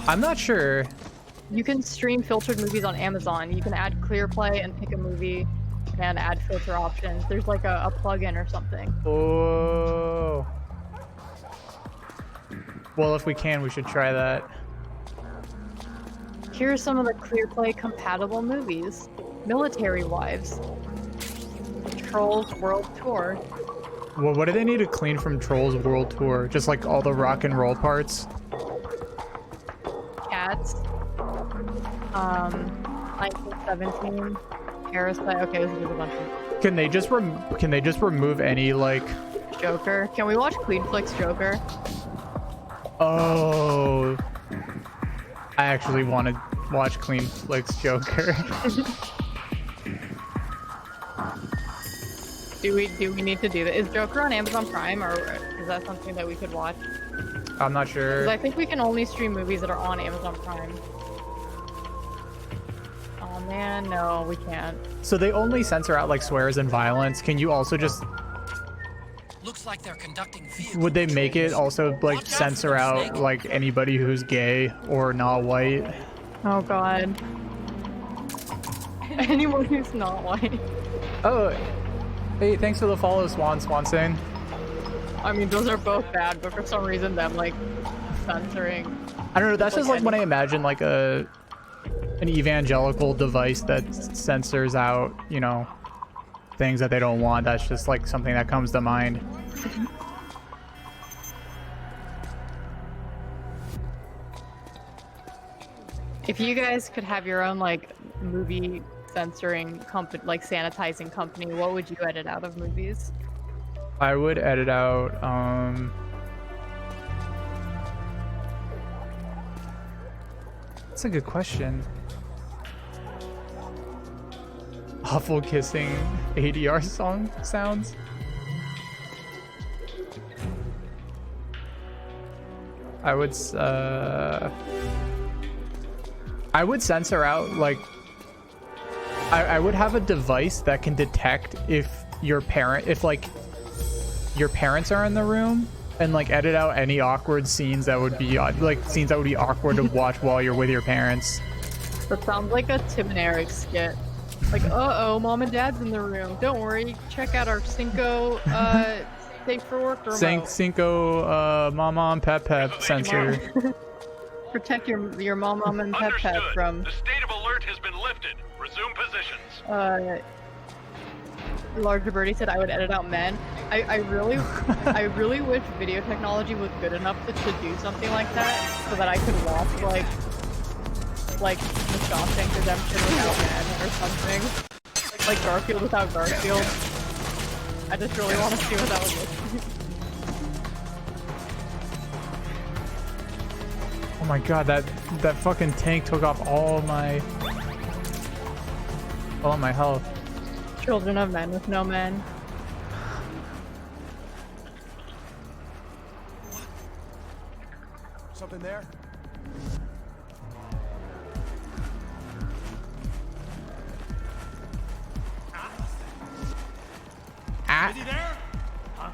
I'm not sure. You can stream filtered movies on Amazon. You can add ClearPlay and pick a movie and add filter options. There's like a plugin or something. Oh. Well, if we can, we should try that. Here are some of the ClearPlay compatible movies. Military Wives. Trolls World Tour. Well, what do they need to clean from Trolls World Tour? Just like all the rock and roll parts? Cats. 1917. Parasite. Okay, this is just a bunch of... Can they just remove any like... Joker. Can we watch CleanFlix Joker? Oh, I actually want to watch CleanFlix Joker. Do we need to do that? Is Joker on Amazon Prime, or is that something that we could watch? I'm not sure. 'Cause I think we can only stream movies that are on Amazon Prime. Oh man, no, we can't. So they only censor out like swears and violence. Can you also just... Looks like they're conducting vehicle Would they make it patrols. also like Watch out for censor them, out Snake. like anybody who's gay or not white? Oh god. Anyone who's not white. Oh, hey, thanks for the follow, Swanson. I mean, those are both bad, but for some reason them like censoring. I don't know. That's just like when I imagine like an evangelical device that censors out, you know, things that they don't want. That's just like something that comes to mind. If you guys could have your own like movie censoring company, like sanitizing company, what would you edit out of movies? I would edit out that's a good question. Awful kissing ADR song sounds. I would censor out like I would have a device that can detect if your parents are in the room and like edit out any awkward scenes that would be like scenes that would be awkward to watch while you're with your parents. That sounds like a Tim and Eric skit. Like, uh-oh, mom and dad's in the room. Don't worry, check out our Cinco safe for work remote. Cinco mama and pep sensor. Protect your mom and pep from... The state of alert has been lifted. Resume positions. Larger Birdie said I would edit out men. I really wish video technology was good enough to do something like that, so that I could watch like the Shawshank Redemption without men or something. Like Garfield without Garfield. I just really want to see what that would look like. Oh my god, that fucking tank took off all my health. Children of men with no men. Something there? Is he there? Huh?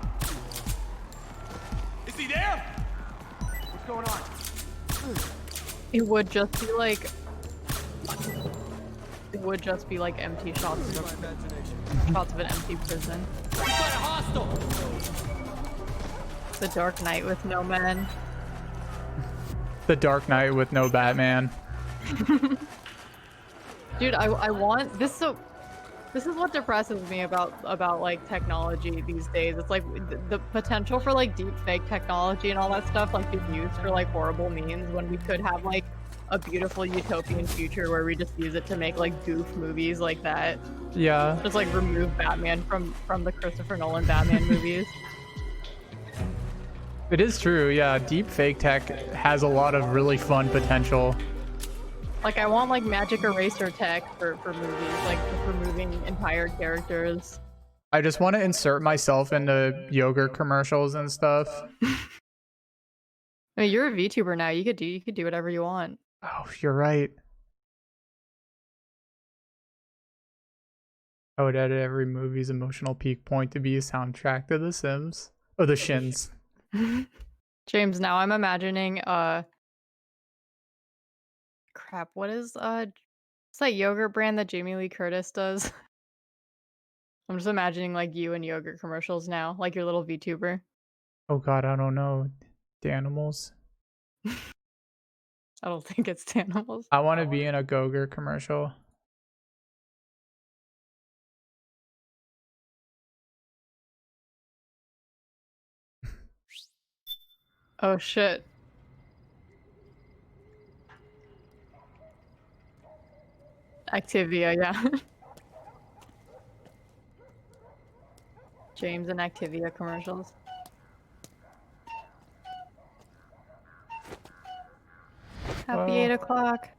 Is he there? What's going on? It would just be like empty shots of an empty prison. The Dark Knight with no men. The Dark Knight with no Batman. Dude, I want this. So this is what depresses me about like technology these days. It's like the potential for like deep fake technology and all that stuff like is used for like horrible means, when we could have like a beautiful utopian future where we just use it to make like goof movies like that. Yeah. Just like remove Batman from the Christopher Nolan Batman movies. It is true, yeah. Deep fake tech has a lot of really fun potential. Like I want like magic eraser tech for movies, like just removing entire characters. I just want to insert myself into yogurt commercials and stuff. I mean, you're a VTuber now. You could do whatever you want. Oh, you're right. I would edit every movie's emotional peak point to be a soundtrack to The Sims. Or The Shins. James, now I'm imagining crap, what is what's that yogurt brand that Jamie Lee Curtis does? I'm just imagining like you in yogurt commercials now, like your little VTuber. Oh god, I don't know. Danimals. I don't think it's Danimals. I want to be in a Go-Gurt commercial. Oh shit. Activia, yeah. James and Activia commercials. Happy 8 o'clock.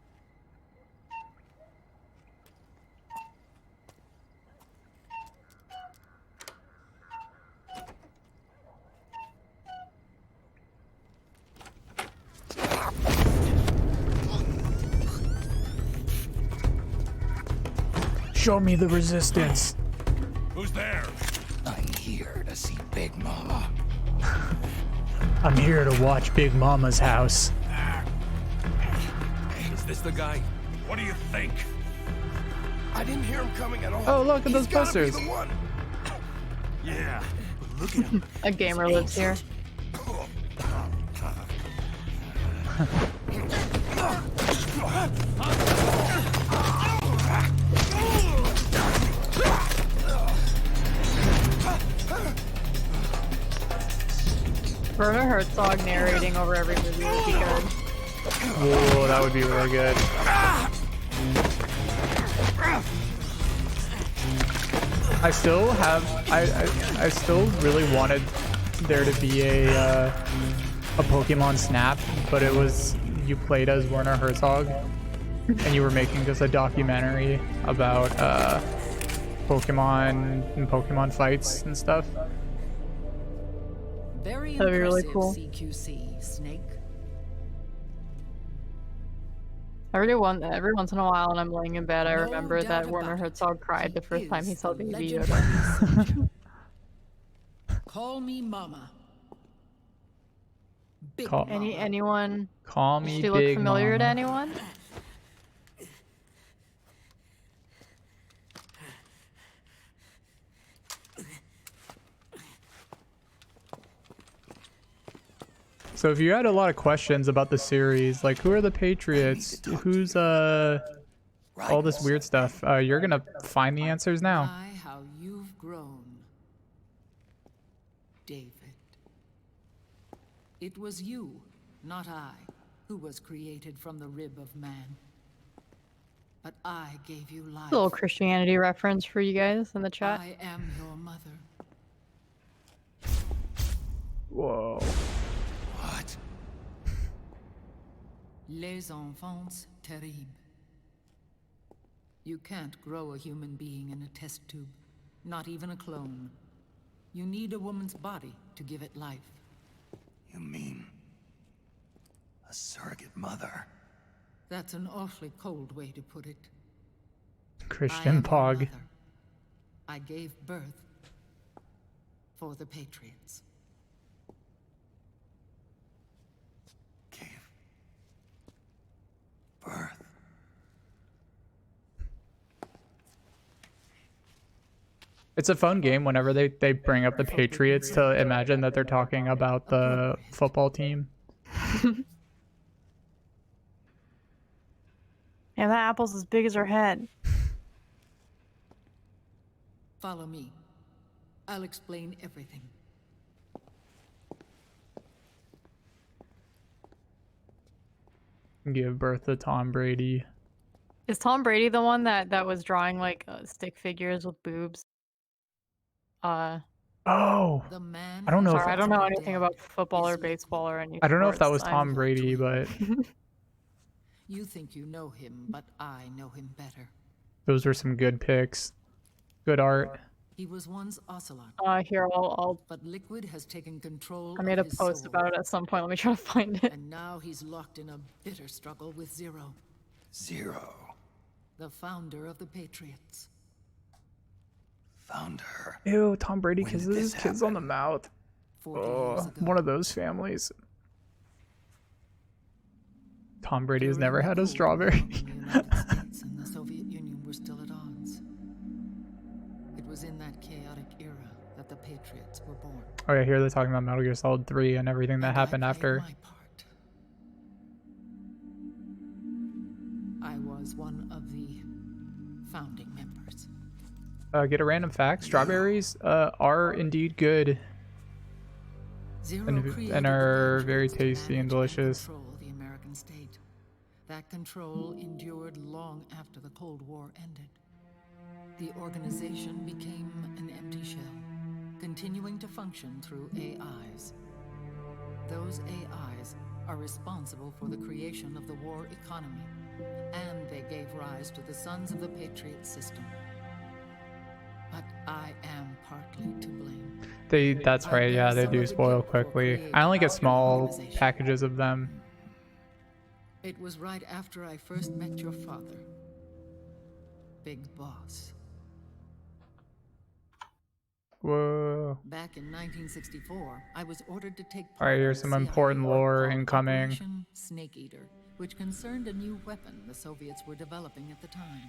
Show me the resistance. Who's there? I'm here to see Big Mama. I'm here to watch Big Mama's house. Is this the guy? What do you think? I didn't hear him coming at all. Oh, look at those He's gotta be posters. the one. Yeah, but look at him. A gamer lives here. Werner Herzog narrating over every movie would be good. Whoa, that would be really good. I still have, I still really wanted there to be a Pokemon Snap, but it was, you played as Werner Herzog, and you were making just a documentary about Pokemon and Pokemon fights and stuff. Very That'd be really impressive, cool. CQC, Snake. I really want that every once in a while when I'm laying in bed. I No remember doubt that Werner about it. Herzog cried the He first time he is saw the Baby legendary Yoda. soldier. Call me Mama. Big Call- Mama. Anyone? Call Does me she look Big familiar to Mama. anyone? So if you had a lot of questions about the series, like who are the Patriots, who's all this weird stuff, you're gonna find the answers now. My, how you've grown, David. It was you, not I, who was created from the rib of man. But I gave you life. A little Christianity reference for you guys in the chat. I am your mother. Whoa. What? Les enfants terribles. You can't grow a human being in a test tube, not even a clone. You need a woman's body to give it life. You mean a surrogate mother? That's an awfully cold way to put it. I Christian am your Pog. mother. I gave birth for the Patriots. Gave birth. It's a fun game whenever they bring up the Patriots to imagine that they're talking about the football team. Yeah, that apple's as big as her head. Follow me. I'll explain everything. Give birth to Tom Brady. Is Tom Brady the one that was drawing like stick figures with boobs? Oh, The man I don't know who's if- Sorry, I don't know already anything dead about football is or baseball or any I don't know if that was sports. Tom I'm- Brady, but You think you know him, but I know him better. those were some good picks. Good art. He was once Ocelot, Here, I'll but Liquid has taken control I made a of his post soul. about it at some point. Let me try to find it. And now he's locked in a bitter struggle with Zero, Zero. the founder of the Patriots. Found her. Ew, Tom Brady When kisses did his this kids on the happen? mouth. 40 years ago. One of those families. Tom Brady has During never the had a Cold strawberry. War, when the United States and the Soviet Union were still at odds. It was in that chaotic era that the Patriots were born. Oh yeah, here they're talking about Metal Gear Solid 3 and everything that And I happened played after. my part. I was one of the founding members. Get a random fact. Strawberries are indeed good. Zero And created are the very Patriots to tasty and manage delicious. Control the American state. That control endured long after the Cold War ended. The organization became an empty shell, continuing to function through AIs. Those AIs are responsible for the creation of the war economy, and they gave rise to the Sons of the Patriot system. But I am partly to blame. That's right, yeah, they do spoil quickly. I only get small packages of them. It was right after I first met your father, Big Boss. Whoa. Back in 1964, I was ordered to take part Alright, here's in some CIA important lore called incoming. Operation Snake Eater, which concerned a new weapon the Soviets were developing at the time.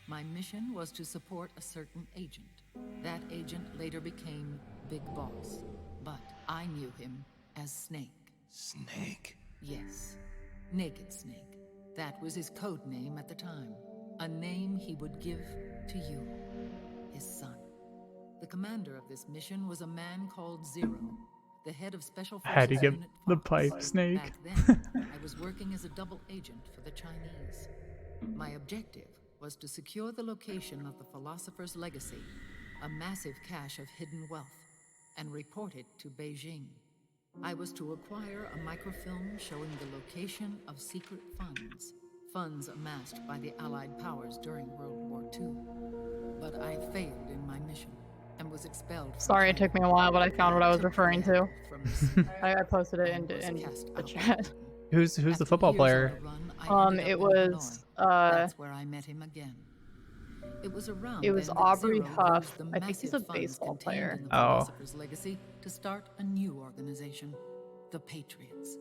My mission was to support a certain agent. That agent later became Big Boss, but I knew him as Snake. Snake. Yes, Naked Snake. That was his code name at the time. A name he would give to you, his son. The commander of this mission was a man called Zero, the head of Special I had to Forces get Unit the Fox. pipe, Snake. Back then, I was working as a double agent for the Chinese. My objective was to secure the location of the Philosopher's Legacy, a massive cache of hidden wealth, and report it to Beijing. I was to acquire a microfilm showing the location of secret funds amassed by the Allied powers during World War II. But I failed in my mission and was expelled from Sorry it China. took me a while, but I found what I was Took the referring to. head from the sea I posted it and was in cast the out. chat. Who's the After football years player? on the run, I ended It up in was Hanoi. That's where I met him again. It was around it was then that Aubrey Zero Huff. used the I think he's a massive funds baseball contained player. in the Oh. Philosopher's Legacy to start a new organization, the Patriots,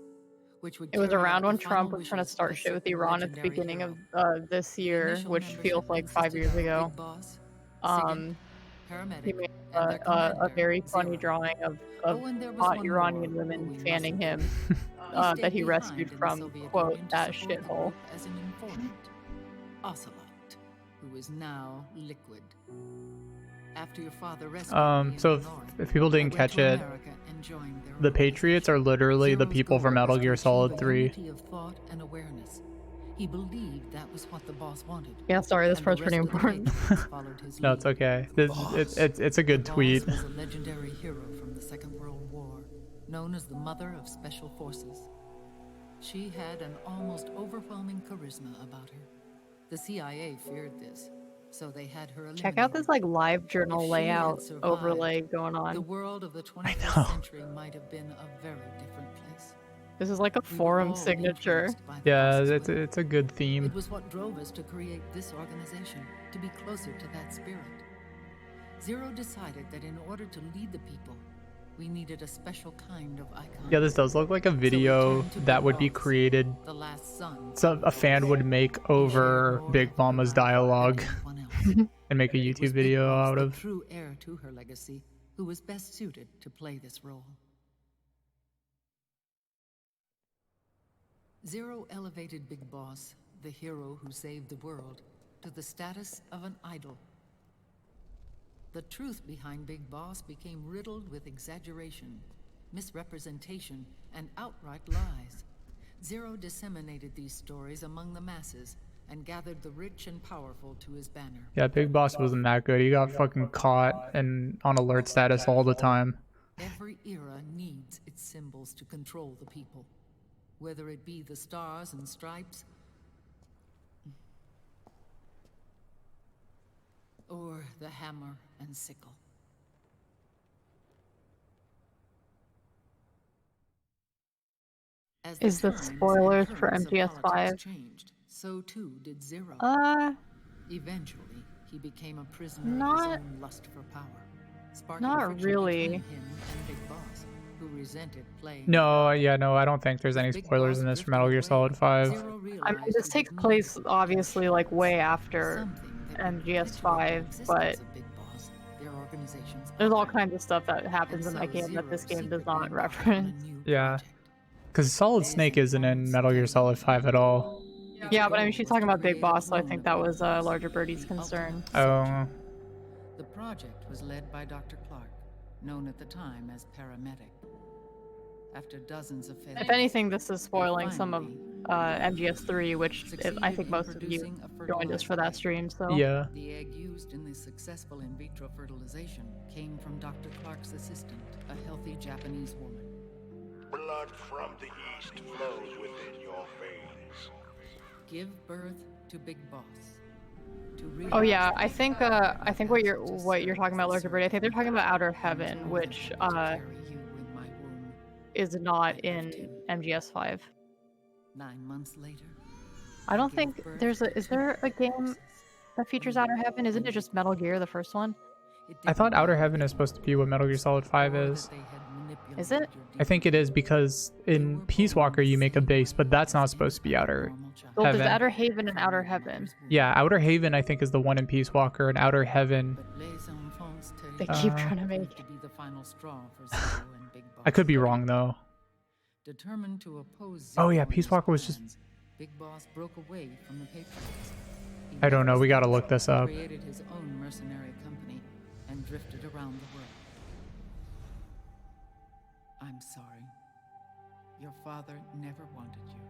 which would It was carry out around when the Trump final was trying to wishes start of a shit with certain Iran at the legendary beginning hero. of this The year, initial which membership feels like 5 consisted years of ago. Big Boss, Um, paramedic, he made and their a commander, very funny Zero. drawing of Oh, and there was hot one Iranian more who women we fanning mustn't him forget. He that he stayed rescued behind in the from, Soviet quote, Union to that support the shithole. group as an informant. Ocelot, who is now Liquid. After your father rescued me in So Hanoi, if people I didn't went catch to it, America and joined their the Patriots are literally the Zero's people from goal Metal was to Gear achieve Solid a 3. unity of thought and awareness. He believed that was what the boss wanted. Yeah, sorry, this and part's the pretty rest of the important. Patriots followed his No, it's lead. okay. It's a good The tweet. boss was a legendary hero from the Second World War, known as the Mother of Special Forces. She had an almost overwhelming charisma about her. The CIA feared this, so they had her eliminated. Check out this like live journal If she had layout survived, overlay going The on. world of the know. 21st century might have been a very different place. This is like a We were forum all signature. influenced by the Yeah, boss's way. it's a good theme. It was what drove us to create this organization, to be closer to that spirit. Zero decided that in order to lead the people, we needed a special kind of icon. Yeah, this does look like a So we video turned to that Big would be Boss, created. the last son. So a fan would make over Big Mama's dialogue and make a It was YouTube Big video Boss, out the of. true heir to her legacy, who was best suited to play this role. Zero elevated Big Boss, the hero who saved the world, to the status of an idol. The truth behind Big Boss became riddled with exaggeration, misrepresentation, and outright lies. Zero disseminated these stories among the masses and gathered the rich and powerful to his banner. Yeah, Big Boss wasn't that good. He got fucking caught and on alert status all the time. Every era needs its symbols to control the people, whether it be the stars and stripes, or the hammer and sickle. As Is the times and spoilers for currents of MGS5? politics changed, so too did Zero. Eventually, he became a prisoner of Not- his own lust for power, sparking not friction really. between him and Big Boss, who resented playing. No, yeah, no, I don't think there's any Big spoilers Boss in this for drifted Metal Gear away. Solid 5. Zero I mean, realized this he takes was place needed. obviously like way after Something that would MGS5, perpetuate the but existence of Big Boss, their organization's there's all icon. kinds of stuff that happens in And that so game that this Zero game does secretly not embarked on a reference. new Yeah. project. Because Solid Snake isn't in Metal Gear Solid 5 at all. Yeah, but I mean, she's talking about Big Create a Boss, so I clone think of that Big was Boss, Larger Birdie's the concern. ultimate Oh, subject. The project was led by Dr. Clark, known at the time as Paramedic. After dozens of failures, If anything, this is spoiling some of finally MGS3, which I think succeeded in most of you producing a joined us for that fertilized stream. So yeah. The egg used in the successful in vitro fertilization came from Dr. Clark's assistant, a healthy Japanese woman. Blood from the east flows within your veins. Give birth to Big Boss. To Oh yeah, realize I think what you're talking about, Larger Birdie, I think they're talking about Outer Heaven, which to carry you in my womb. is not in MGS5. 9 months later, I don't gave think birth is to there a game forces. that features Outer Heaven? Isn't it just Metal Gear, the first one? It I thought didn't Outer matter Heaven is supposed to be what Metal Gear Solid 5 or is. that they had Is manipulated it? your I think it is because in Peace Walker you make a base, but that's not supposed to be Outer. Well, there's Heaven. Outer Haven and Outer Heaven. Yeah, Outer Haven I think is the one in Peace Walker, and Outer Heaven. They keep Uh, trying to make. To be the final straw for Zero and Big I could be Boss. wrong though. Determined to oppose Oh, Zero yeah, and Peace his Walker was just- plans, Big Boss broke away from the Patriots. He I don't know, we gotta look this up. created his own mercenary company and drifted around the world. I'm sorry. Your father never wanted you.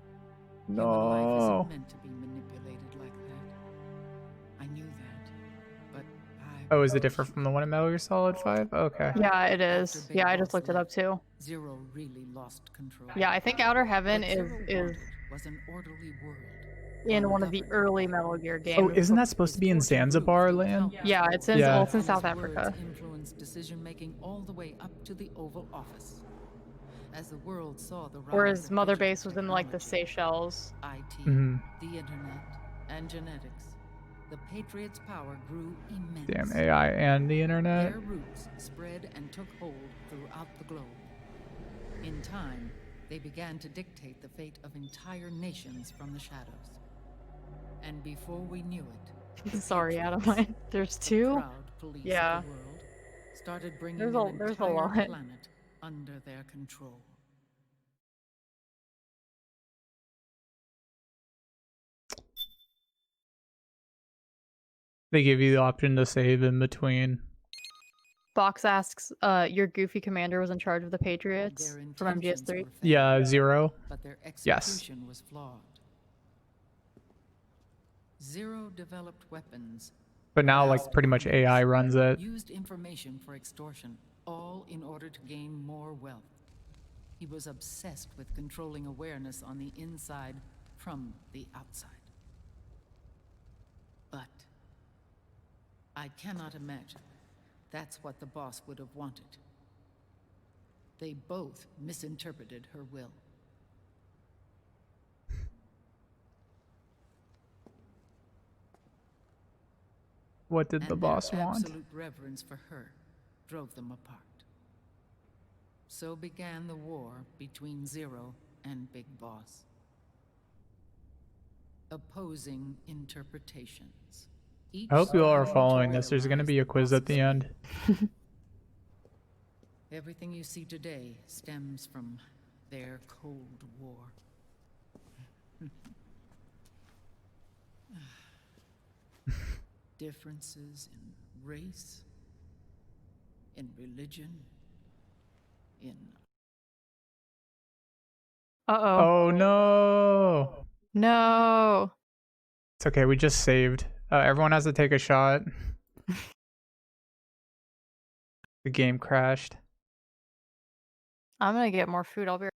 Human life No. isn't meant to be manipulated like that. I knew that, but I... Oh, is it different from the one in Metal Gear Solid 5? Okay. Yeah, it After is. Big Yeah, I just Boss looked it up left, too. Zero really lost control. Yeah, I think Outer Heaven What is Zero wanted was an orderly world. in one of the ungoverned early by Metal Gear Oh, games. isn't that supposed to be in His fortune Zanzibar grew through land? countless Yeah, it's in, Yeah. well, it's in and South his Africa. words influenced decision-making all the way up to the Oval Office. As the world saw the rise Whereas of Mother digital Base was in like the technology, Seychelles. IT, Mhm. the internet, and genetics, the Patriots' power grew immense. Damn AI and the internet. Their roots spread and took hold throughout the globe. In time, they began to dictate the fate of entire nations from the shadows. And before we knew it, the Sorry, Patriots, Adam. There's the two. proud police Yeah. of the world, started bringing There's an a entire lot. planet under their control. They give you the option to save in between. Box asks, your goofy commander was in charge of the Patriots Their from intentions MGS3. were fair, Yeah, Zero. but their Yes. execution was flawed. Zero developed weapons, But now, like, vast pretty much armies, AI runs it. used information for extortion, all in order to gain more wealth. He was obsessed with controlling awareness on the inside from the outside. But I cannot imagine that's what the boss would have wanted. They both misinterpreted her will. What did the And boss their want? absolute reverence for her drove them apart. So began the war between Zero and Big Boss. Opposing interpretations. Each I hope you all are striving to following this. There's going to realize be a the quiz at boss's the end. Everything you see today stems from their Cold War. Differences in race, in religion, in... Uh-oh. Oh no! No. It's okay, we just saved. Everyone has to take a shot. The game crashed. I'm gonna get more food. I'll be right.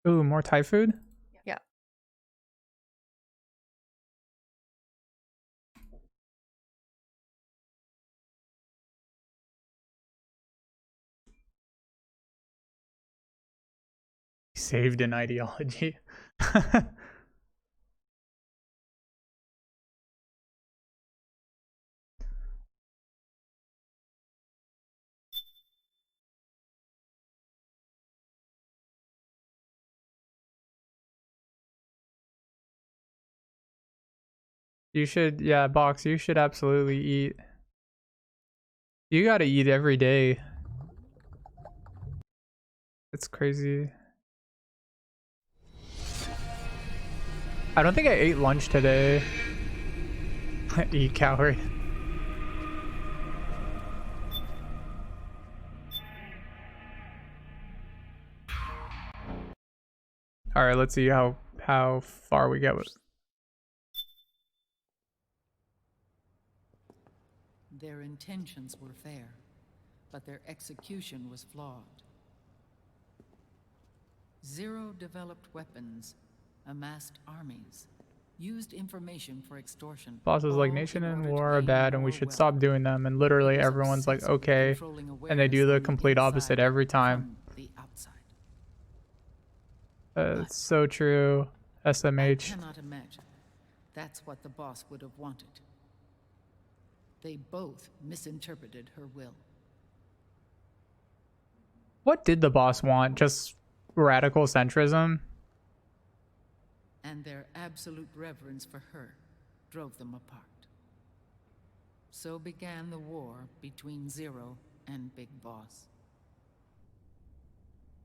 Ooh, more Thai food? Yeah. Saved an ideology. You should, yeah, Box, you should absolutely eat. You gotta eat every day. It's crazy. I don't think I ate lunch today. Eat, coward. Alright, let's see how far we get with. Their intentions were fair, but their execution was flawed. Zero developed weapons, amassed armies, used information for extortion. Bosses like all Nation in and order to War are gain bad and we more should wealth. stop doing them, and literally He was everyone's like, obsessed with okay, controlling and they do awareness the on complete opposite inside every time. from the outside. It's so true. I SMH. cannot imagine that's what the boss would have wanted. They both misinterpreted her will. What did the boss want? Just radical centrism? And their absolute reverence for her drove them apart. So began the war between Zero and Big Boss.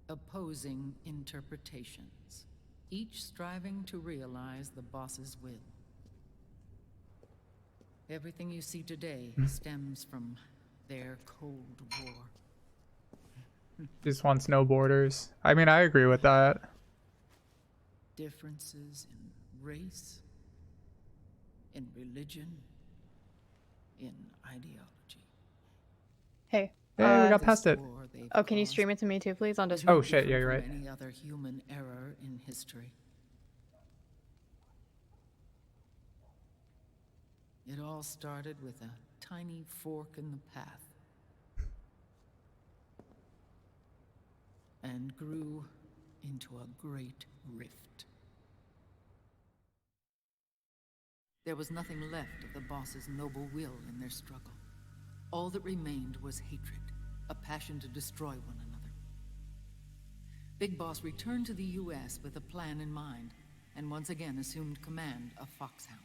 Opposing interpretations, each striving to realize the boss's will. Everything you see today stems from their Cold War. Just wants no borders. I mean, I agree with that. Differences in race, in religion, in ideology. Hey. Hey, we got past it. Oh, can you stream it to me too, please, on Discord? Oh shit, yeah, you're right. Any other human error in history. It all started with a tiny fork in the path. And grew into a great rift. There was nothing left of the boss's noble will in their struggle. All that remained was hatred, a passion to destroy one another. Big Boss returned to the US with a plan in mind, and once again assumed command of Foxhound.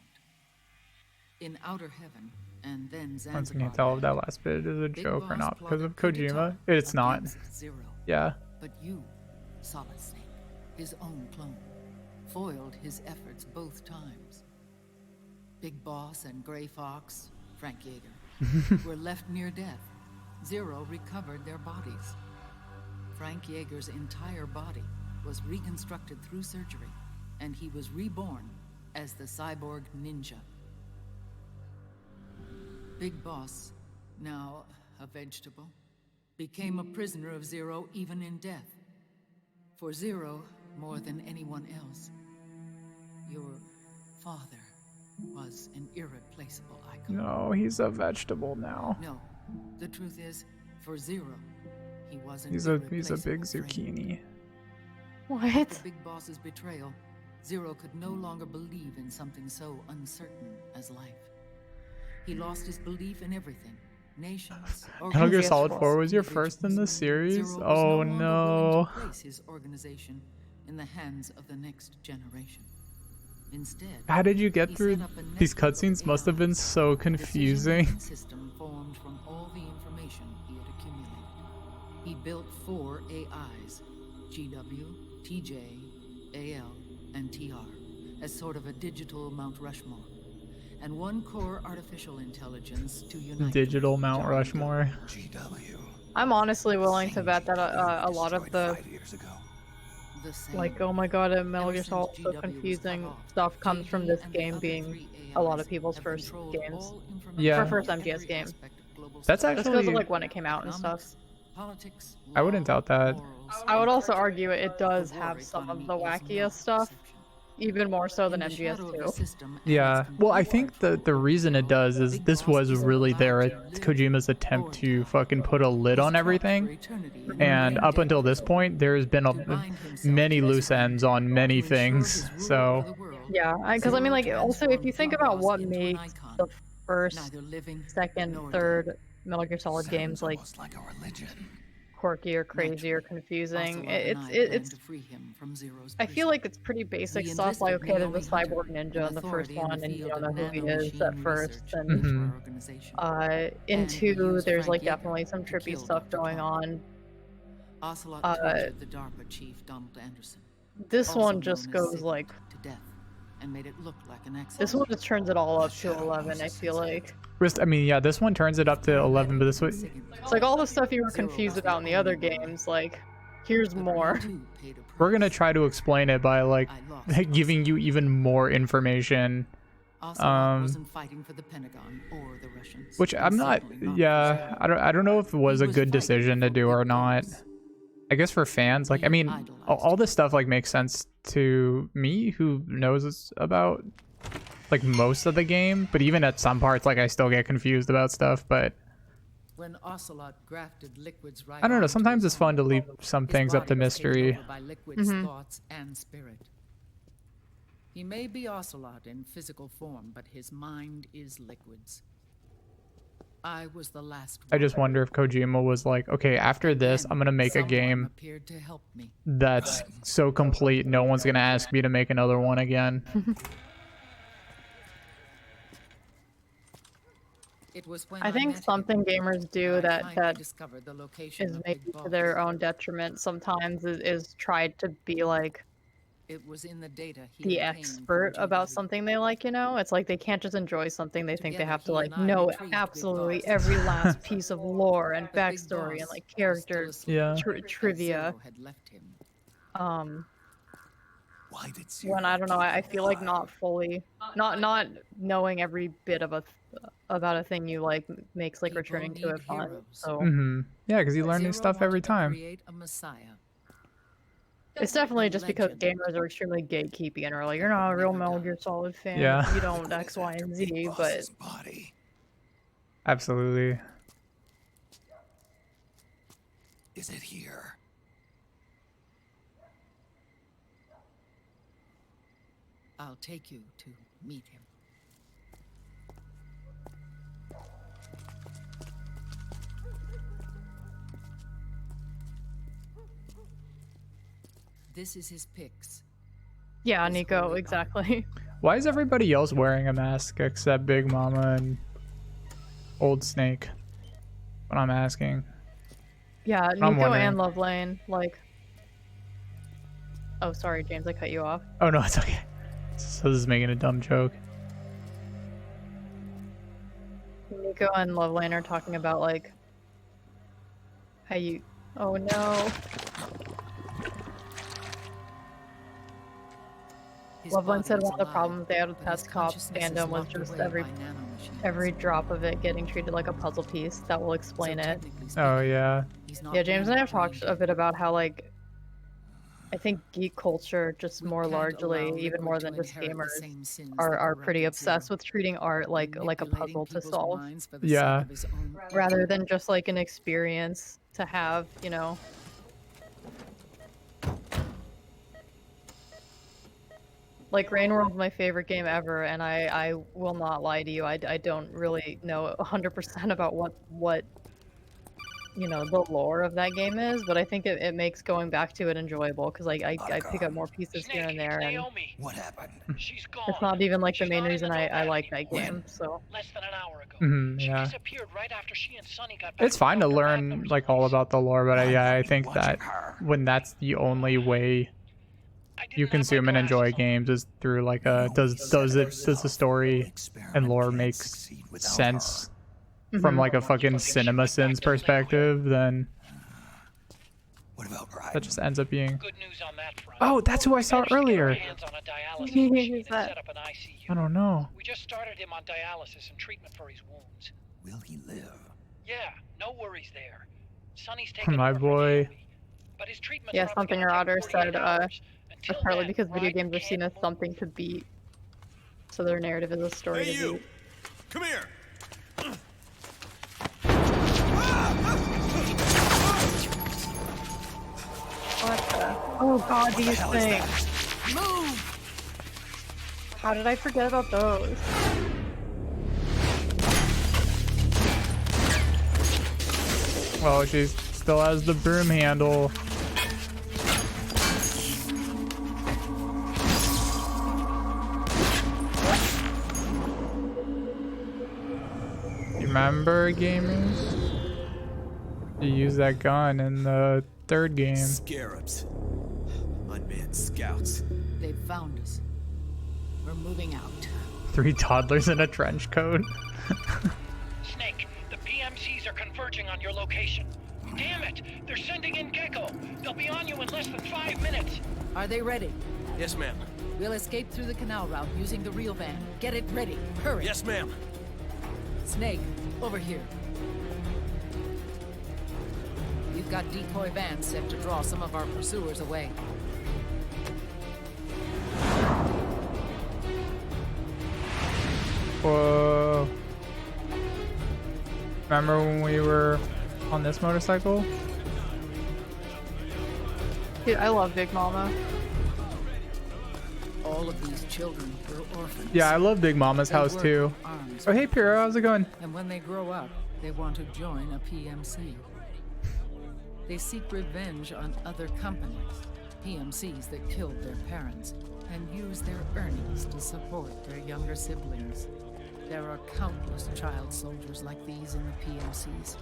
In Outer Heaven, and then Zanzibar. Once again, tell if that last bit is a joke or not because of Kojima. It's not. Zero. Yeah. But you, Solid Snake, his own clone, foiled his efforts both times. Big Boss and Gray Fox, Frank Yeager, were left near death. Zero recovered their bodies. Frank Yeager's entire body was reconstructed through surgery, and he was reborn as the cyborg ninja. Big Boss, now a vegetable, became a prisoner of Zero even in death. For Zero, more than anyone else, your father was an irreplaceable icon. No, he's a vegetable now. No, the truth is, for Zero, he wasn't. He's a big zucchini. What? After Big Boss's betrayal, Zero could no longer believe in something so uncertain as life. He lost his belief in everything. Nations. Metal Gear Solid 4 was your first in the series? Oh no. Place his organization in the hands of the next generation. Instead, How did you get through these cutscenes? Must have been so confusing. System formed from all the information he had accumulated. He built 4 AIs: GW, TJ, AL, and TR, as sort of a digital Mount Rushmore, and 1 core artificial intelligence to unite. Digital Mount Rushmore. GW. I'm honestly willing to bet that a lot of the, 5 years ago. like, oh my god, Metal Gear Solid so confusing stuff comes from this game being a lot of people's first games. Yeah. For first MGS game. That's Just because actually... of like when it came out and stuff. I wouldn't doubt that. I would also argue it does have some of the wackiest stuff. Even more so than MGS2. Yeah, well, I think the reason it does is this was really Kojima's attempt to fucking put a lid on everything, and up until this point, there's been many loose ends on many things. So yeah, because I mean, like, also if you think about what makes the first, second, third Metal Gear Solid games like quirky or crazy or confusing, it's I feel like it's pretty basic stuff, like, okay, there's a cyborg ninja in the first one and you don't know who he is at first, and in 2 there's like definitely some trippy stuff going on. The DARPA chief Donald Anderson. This one just goes like to death and made it look like an accident. This one just turns it all up to 11, I feel like. I mean, yeah, this one turns it up to 11, but this one... It's like all the stuff you were confused about in the other games, like, here's more. We're gonna try to explain it by, like, giving you even more information. Which I'm not... Yeah, I don't know if it was a good decision to do or not. I guess for fans, like, I mean, all this stuff, like, makes sense to me, who knows about... like most of the game, but even at some parts, like, I still get confused about stuff. But when Ocelot grafted Liquid's right, I don't know, sometimes it's fun to leave some things up to mystery. By Liquid's thoughts and spirit. He may be Ocelot in physical form, but his mind is Liquid's. I was the last I just wonder if Kojima was like, okay, after this, I'm gonna make a game that's so complete, no one's gonna ask me to make another one again. I think something gamers do that is maybe to their own detriment sometimes is try to be like, It was in the data he the obtained expert from about JW. something they like, you know? It's like they can't just enjoy something, they think they Together, have to he like and I know retrieved Big absolutely Boss. every last piece of lore and But Big backstory and Boss like was character still asleep, Yeah. as trivia. Zero had left him. Why did Zero When I don't know, keep I him feel like alive? not fully, not knowing every bit of about a thing you like makes like People returning to need it fun. heroes. So Yeah, because you learn new Zero stuff every wanted to time. create a messiah. it's definitely A just because legend. gamers are extremely gatekeepy and are like, you're not a real Never Metal died. Gear Solid fan Yeah. if you don't Liquid X, is Y, after and Big Z, but Boss's body. Absolutely. Is it here? I'll take you to meet him. This is his pics. yeah, His Nico, holy exactly. Why is everybody else wearing a mask except Big Mama and Old Snake? What I'm asking. Yeah, I'm Nico wondering. and Lovelane, like. Oh, sorry, James, I cut you off. Oh no, it's okay. So this is making a dumb joke. Nico and Lovelane are talking about like how you. Oh no. His Lovelane body said is one of the alive, problems they had with but his Pest Cop consciousness is fandom was locked just away every by nanomachines. every drop of it getting treated like a puzzle piece. That will explain So it. technically Oh speaking, yeah. he's not Yeah, James and I really have talked drained a bit yet. about how like I think geek culture, just We more can't largely, allow even Liquid more to than just inherit the gamers, same sins are that pretty corrupted obsessed Zero. with treating art like a Manipulating puzzle to people's solve, minds for the Yeah. sake of his own rather than just like an experience to have, you know. Like Rain World's my favorite game ever, and I will not lie to you. I don't really know 100% about what you know the lore of that game is, but I think it makes going back to it enjoyable because I pick up more pieces here and there, and Naomi. What happened? She's gone. it's not even like the She's main not in the reason I Nomad like that anymore. game. So Less than an hour ago. She Yeah. disappeared right after she and Sonny got back. It's fine to Dr. learn Magnum's like all place. about the lore, but yeah, I think Watching that her. when that's the only way I didn't you have my consume and enjoy glasses on. games is through like a does the story and lore makes sense from like a fucking cinema sins perspective, then What about that Ryden? just ends up being. Good news on that front. Oh, that's who I saw Managed to get our earlier. hands on a dialysis Who's machine and that? set up an ICU. I don't know. We just started him on dialysis and treatment for his wounds. Will he live? Yeah, no worries there. Sonny's taking My over for boy. Naomi, but his treatment's yeah, probably something gonna or take other 48 said hours. it's Until partly then, because video Ryden games are seen as can't move. something to beat, so their narrative is a story Hey, to you! beat. Come here! What the? Oh god, these things. How did I forget about those? Oh, she still has the broom handle. You remember, gamers? You use that gun in the third game. Scarabs. Unmanned scouts. They've found us. We're moving out. 3 toddlers in a trench coat. Snake, the PMCs are converging on your location. Damn it! They're sending in Gecko. They'll be on you in less than 5 minutes. Are they ready? Yes, ma'am. We'll escape through the canal route using the real van. Get it ready. Hurry. Yes, ma'am. Snake, over here. We've got decoy vans set to draw some of our pursuers away. Whoa. Remember when we were on this motorcycle? Dude, I love Big Mama. All of these children were orphans. Yeah, I love Big Mama's They house work too. with arms. Oh, hey, Piro, how's it going? And when they grow up, they want to join a PMC. They seek revenge on other companies, PMCs that killed their parents, and use their earnings to support their younger siblings. There are countless child soldiers like these in the PMCs.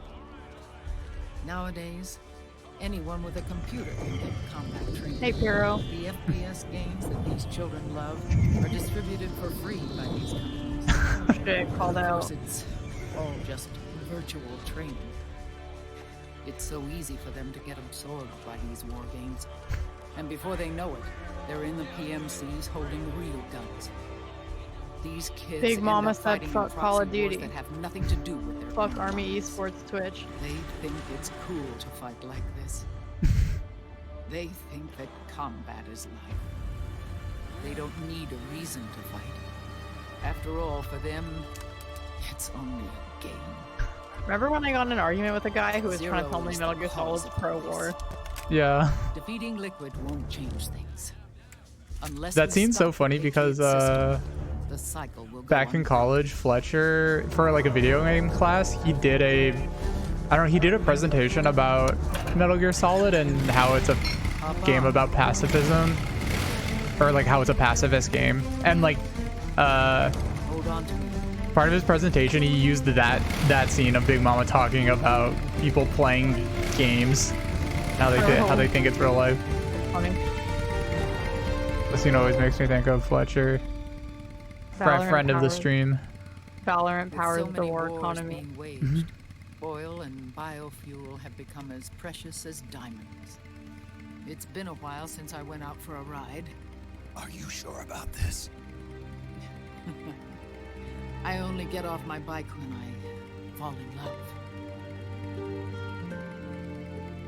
Nowadays, Anyone with a computer can get combat training. Hey, Piro. The FPS games that these children love are distributed for free by these companies. Shit, called Of out. course, it's all just virtual training. It's so easy for them to get absorbed by these war games. And before they know it, they're in the PMCs holding real guns. These kids Big end Mama up said fighting in fuck proxy Call of wars Duty. that have nothing to do with their Fuck own Army lives. Esports Twitch. They think it's cool to fight like this. They think that combat is life. They don't need a reason to fight. After all, for them, it's only a game. Remember when I got in an argument with a guy who was trying to Zero tell me is Metal the Gear cause Solid's of pro all this. war? Yeah. Defeating Liquid won't change things. Unless That we scene's so stop funny the because system, the cycle will go back on in college, Fletcher, for like a video game class, he did a presentation about Metal Gear Solid and how it's a game about pacifism, or like how it's a pacifist game. And like Hold on to me. part of his presentation, he used that scene of Big Mama talking about people playing games, how they think it's real life. Funny. This scene always makes me think of Fletcher, friend of the stream. Valorant With powers so the many war wars economy. being waged, oil and biofuel have become as precious as diamonds. It's been a while since I went out for a ride. Are you sure about this? I only get off my bike when I fall in love.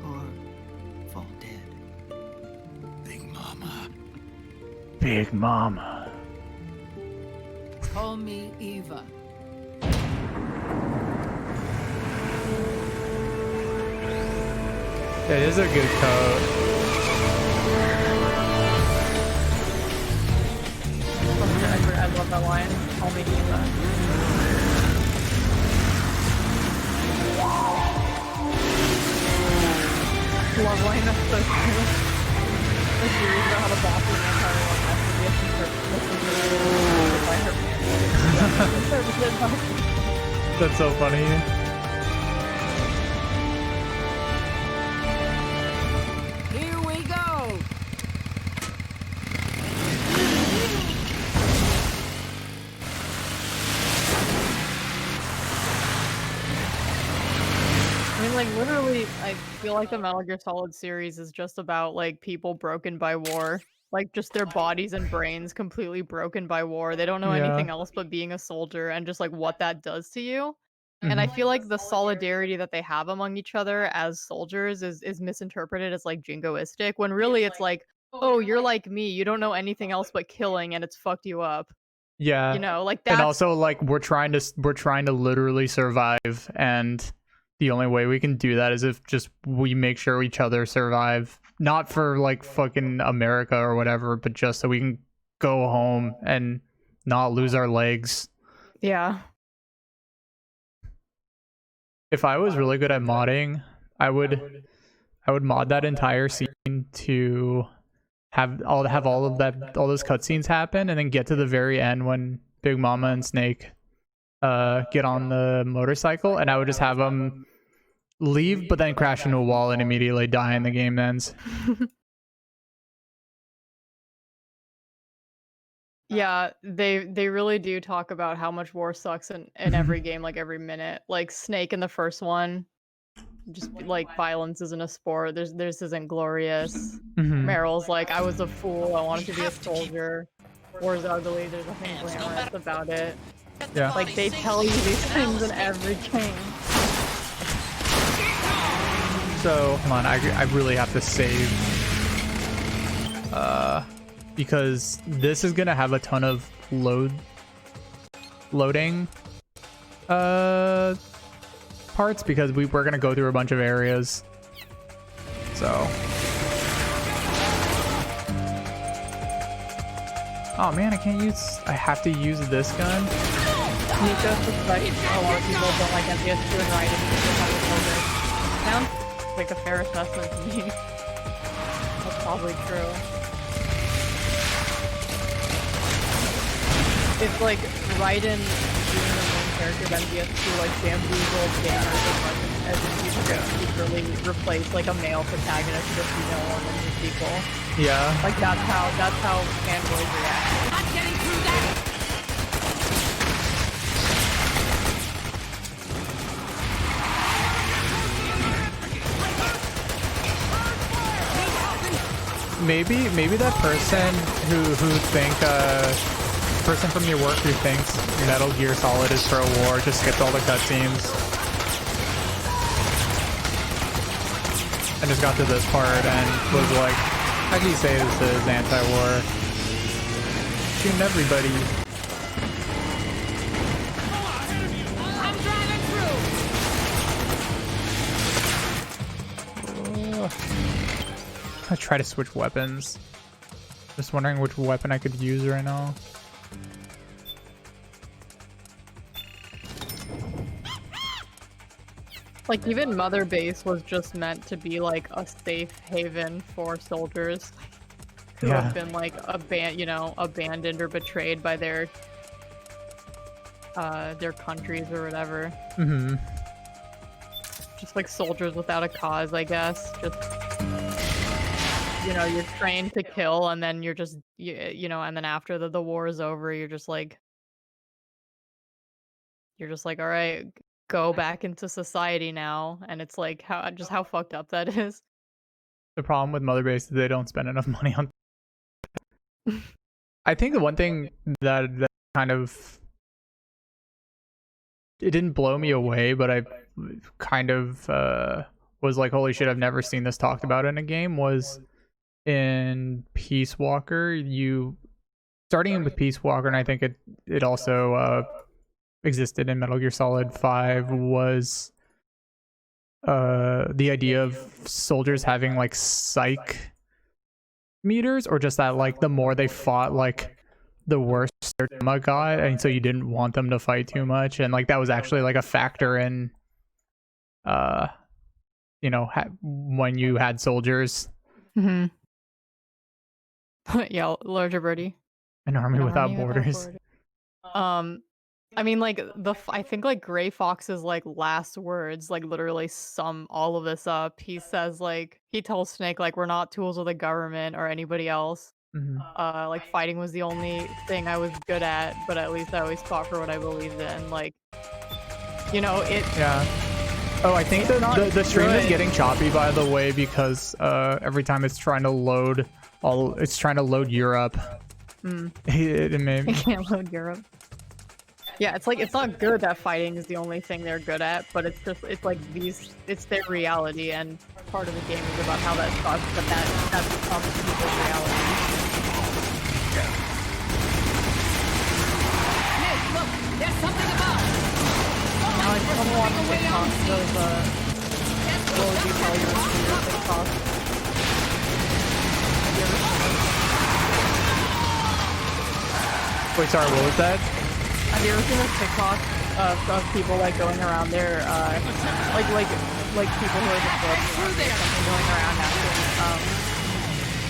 Or fall dead. Big Mama. Big Mama. Call me Eva. It is a good code. I love that line. Call me Eva. Love line, that's so cool. The series about how the boss is an entire one has to be a secret by her family. That's so funny. Here we go! I mean, like, literally, I feel like the Metal Gear Solid series is just about, like, people broken by war. Like, just their bodies and brains completely broken by war. They don't know Yeah. anything else but being a soldier and just, like, what that does to you. And I feel like the solidarity that they have among each other as soldiers is misinterpreted as, like, jingoistic, when really it's like, oh, you're like me, you don't know anything else but killing, and it's fucked you up. Yeah. You know, like, that's... And also, like, we're trying to literally survive, and the only way we can do that is if just we make sure each other survive. Not for like fucking America or whatever, but just so we can go home and not lose our legs. Yeah. If I was really good at modding, I would mod that entire scene to have all of those cutscenes happen, and then get to the very end when Big Mama and Snake get on the motorcycle, and I would just have them leave, but then crash into a wall and immediately die, and the game ends. Yeah, they really do talk about how much war sucks in every game, like every minute. Like Snake in the first one, just like violence isn't a sport. This isn't glorious. Meryl's like, I was a fool. I wanted to be a soldier. War's ugly. There's nothing glamorous about it. Yeah. Like they tell you these things in every game. So, come on, I really have to save. Because this is gonna have a ton of loading parts, because we're gonna go through a bunch of areas. So. Oh man, I have to use this gun? Nico suspects a lot of people don't like MGS2 and Raiden because they have a soldier. Sounds like a fair assessment to me. That's probably true. If like Raiden doing the character of MGS2, like JamsVirtual banners as in you could secretly replace like a male protagonist with a female one in the sequel. Yeah. Like that's how fanboys react. Not getting through that! Maybe that person who think person from your work who thinks Metal Gear Solid is for a war just skipped all the cutscenes and just got to this part and was like, how do you say this is anti-war? Shooting everybody. I'm driving through! I try to switch weapons. Just wondering which weapon I could use right now. Like even Mother Base was just meant to be like a safe haven for soldiers who have been like abandoned or betrayed by their countries or whatever. Mm-hmm. Just like soldiers without a cause, I guess. Just you're trained to kill, and then you're just and then after the war is over, you're just like, all right, go back into society now. And it's like how fucked up that is. The problem with Mother Base is they don't spend enough money on. I think the one thing that kind of it didn't blow me away, but I kind of was like, holy shit, I've never seen this talked about in a game, was in Peace Walker. You starting with Peace Walker, and I think it also existed in Metal Gear Solid 5, was the idea of soldiers having like psych meters, or just that like the more they fought, like the worse their trauma got, and so you didn't want them to fight too much, and like that was actually like a factor in when you had soldiers. Mm-hmm. Yeah, larger birdie. An army without borders. I mean, like I think like Gray Fox's like last words like literally sum all of this up. He says like he tells Snake like, we're not tools of the government or anybody else. Mm-hmm. Like fighting was the only thing I was good at, but at least I always fought for what I believed in. Like, it. Yeah. Oh, I think the stream is getting choppy, by the way, because every time it's trying to load Europe. It can't load Europe. Yeah, it's like it's not good that fighting is the only thing they're good at, but it's their reality, and part of the game is about how that sucks, but that becomes people's reality. Hey, look, there's something about. Now I just want to watch TikToks of what would you tell your TikToks? Wait, sorry, what was that? Have you ever seen those TikToks of people like going around there, like people who are just something going around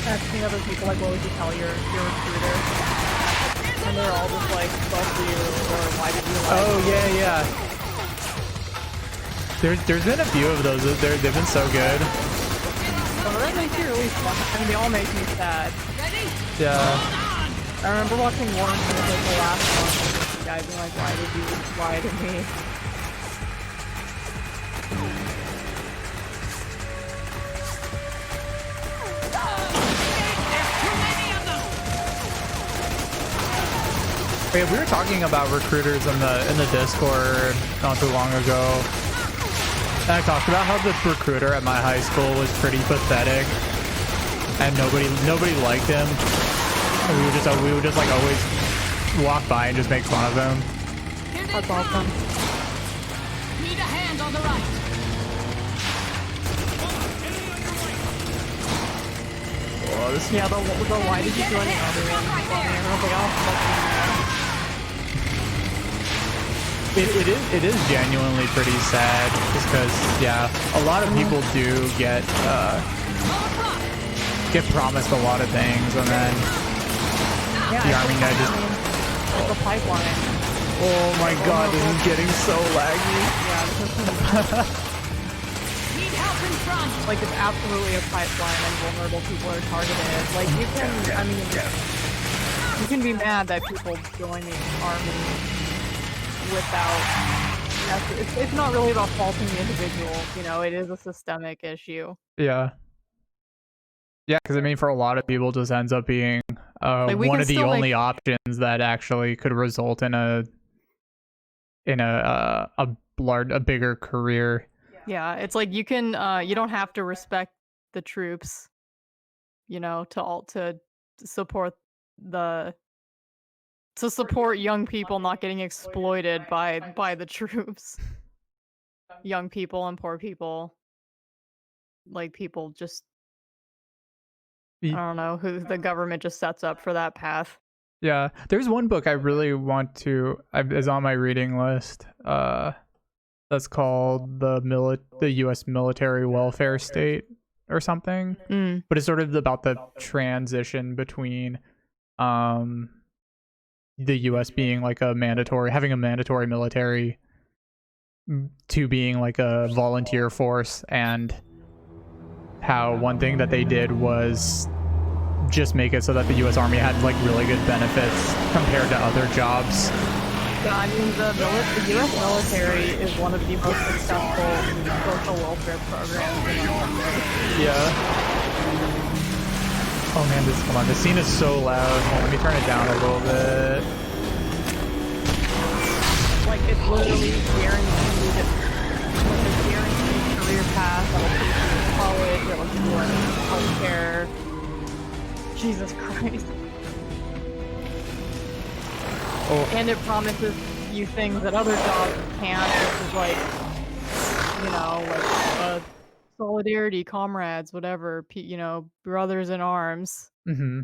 asking other people like, what would you tell your recruiter? And they're all just like, fuck you, or why did you lie? Oh yeah. There's been a few of those. They've been so good. Some of them make you really fun. I mean, they all make me sad. Yeah. I remember watching one, and it was like the last one. The guy being like, why did you lie to me? Yeah, we were talking about recruiters in the Discord not too long ago. And I talked about how the recruiter at my high school was pretty pathetic, and nobody liked him. And we would just like always walk by and just make fun of him. That's awesome. Need a hand on the right. Oh, this Yeah, the why did you do any other one? I was like, oh, It is genuinely pretty sad, just because, yeah, a lot of people do get promised a lot of things, and then the army just it's a pipeline. Oh my god, this is getting so laggy. Yeah, Need help in front! like it's absolutely a pipeline and vulnerable people are targeted. Like you can, I mean, you can be mad that people join the army without. It's not really about faulting the individual, you know. It is a systemic issue. Yeah. Yeah, because I mean, for a lot of people, it just ends up being Like, we one can of the still only make- options that actually could result in a bigger career. Yeah, it's like you can, you don't have to respect the troops, you know, to support young people not getting exploited by the troops. Young people and poor people, like people just, I don't know, who the government just sets up for that path. Yeah, there's one book I really want to is on my reading list. That's called the U.S. Military Welfare State or something. But it's sort of about the transition between the U.S. being like having a mandatory military to being like a volunteer force, and how one thing that they did was just make it so that the U.S. Army had like really good benefits compared to other jobs. Yeah, I mean, the U.S. military is one of the most successful social welfare programs in the world. Yeah. Oh man, hold on. This scene is so loud. Hold on, let me turn it down a little bit. Like, it's literally guaranteed, like a guaranteed career path that'll take you to college, that'll give you healthcare. Jesus Christ. Oh. And it promises you things that other jobs can't, which is like, you know, like solidarity, comrades, whatever, you know, brothers in arms. Mm-hmm.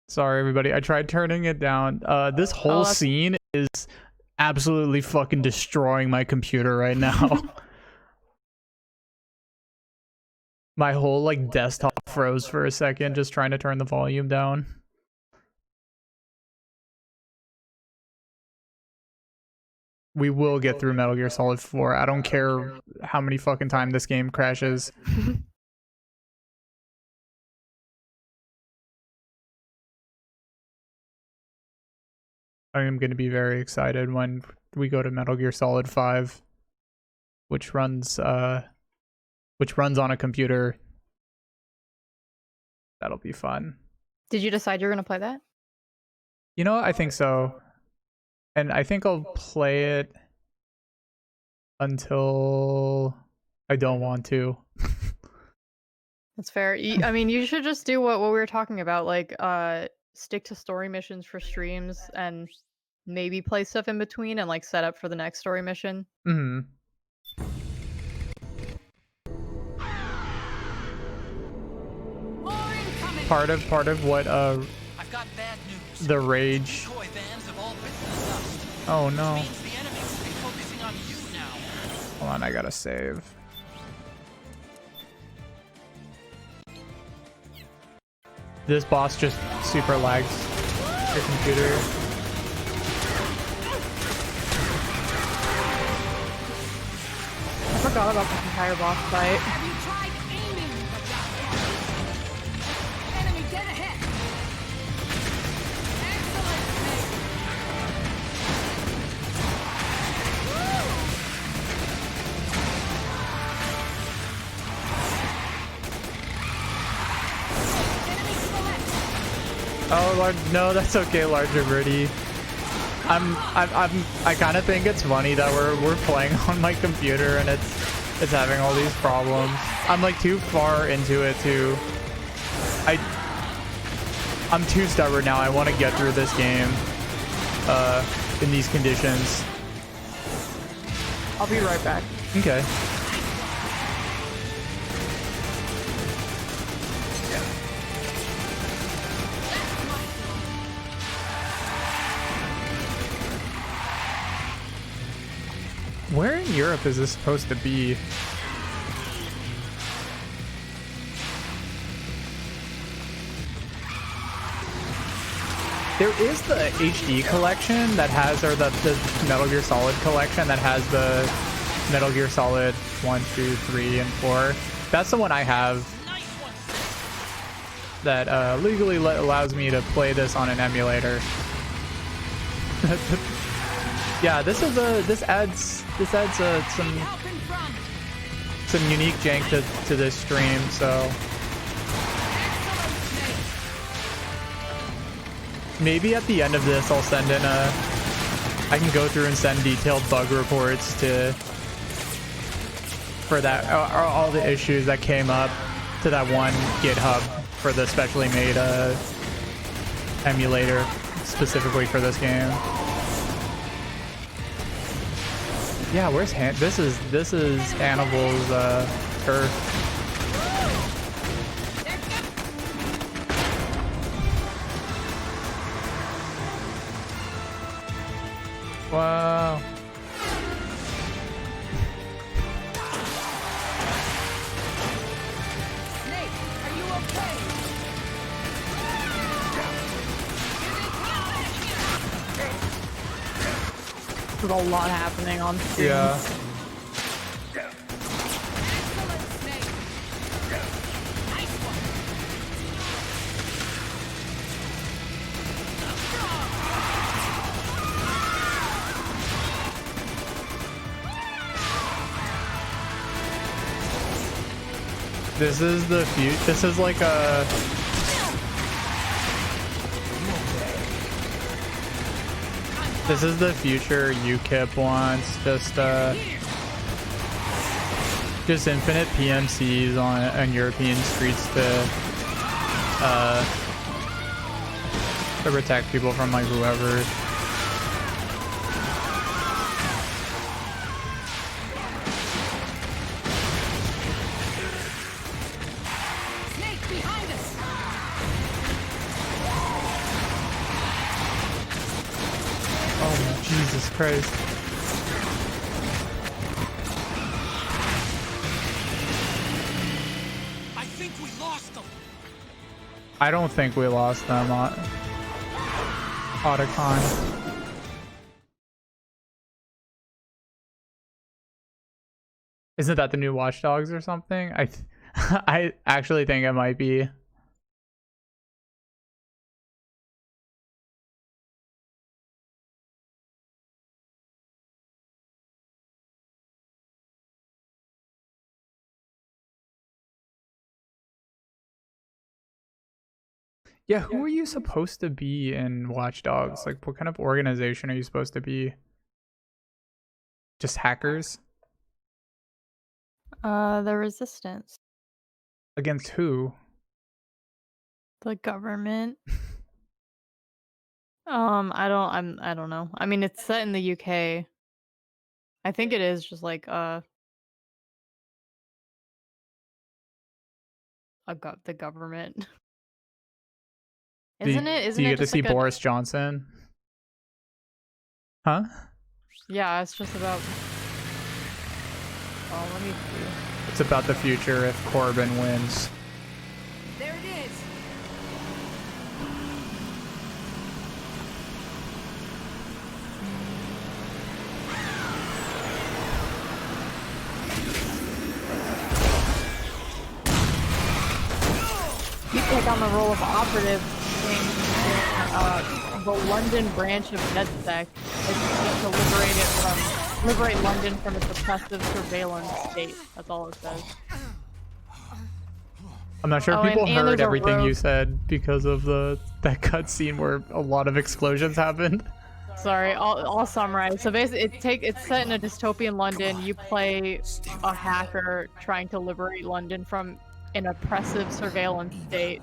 Sorry, everybody. I tried turning it down. This whole scene is absolutely fucking destroying my computer right now. My whole like desktop froze for a second just trying to turn the volume down. We will get through Metal Gear Solid 4. I don't care how many fucking times this game crashes. I am going to be very excited when we go to Metal Gear Solid 5, which runs on a computer. That'll be fun. Did you decide you're gonna play that? You know what? I think so. And I think I'll play it until I don't want to. That's fair. I mean, you should just do what we were talking about, like stick to story missions for streams and maybe play stuff in between and like set up for the next story mission. Mm-hmm. Part of what I've got bad news. the rage. Decoy vans have all witnessed us. Oh no. Which means the enemy will be focusing on you now. Hold on, I gotta save. This boss just super lags your computer. I forgot about this entire boss fight. Have you tried aiming? Enemy dead ahead. Excellent, Oh, no, that's okay, Larger Birdie. I kind of think it's funny that we're playing on my computer and it's having all these problems. I'm like too far into it to. I'm too stubborn now. I want to get through this game in these conditions. I'll be right back. Okay. Where in Europe is this supposed to be? There is the HD collection that has, or the Metal Gear Solid collection that has the Metal Gear Solid 1, 2, 3, and 4. That's the one I have that legally allows me to play this on an emulator. Yeah, this adds some unique jank to this stream, so maybe at the end of this I'll send in I can go through and send detailed bug reports for that, all the issues that came up to that one GitHub for the specially made emulator specifically for this game. Yeah, where's this is Hannibal's turf. Wow. Snake, are you okay? There's a lot happening on screen. Yeah. This is the future. This is like a. This is the future UKIP wants. Just infinite PMCs on European streets to protect people from like whoever. Jesus Christ. I think we lost them. I don't think we lost them, Otacon. Isn't that the new Watch Dogs or something? I actually think it might be. Yeah, who are you supposed to be in Watch Dogs? Like, what kind of organization are you supposed to be? Just hackers? The resistance. Against who? The government. I don't know. I mean, it's set in the UK. I think it is just like the government. Isn't it? Isn't do you it get to just see like Boris Johnson? Huh? Yeah, it's just about. Oh, let me see. It's about the future if Corbyn wins. There it is. You take on the role of operative in the London branch of NetSec. It's to liberate London from its oppressive surveillance state. That's all it says. I'm not sure if people heard everything you said because of that cutscene where a lot of explosions happened. Sorry, I'll summarize. So basically, it's set in a dystopian London. You play a hacker trying to liberate London from an oppressive surveillance state.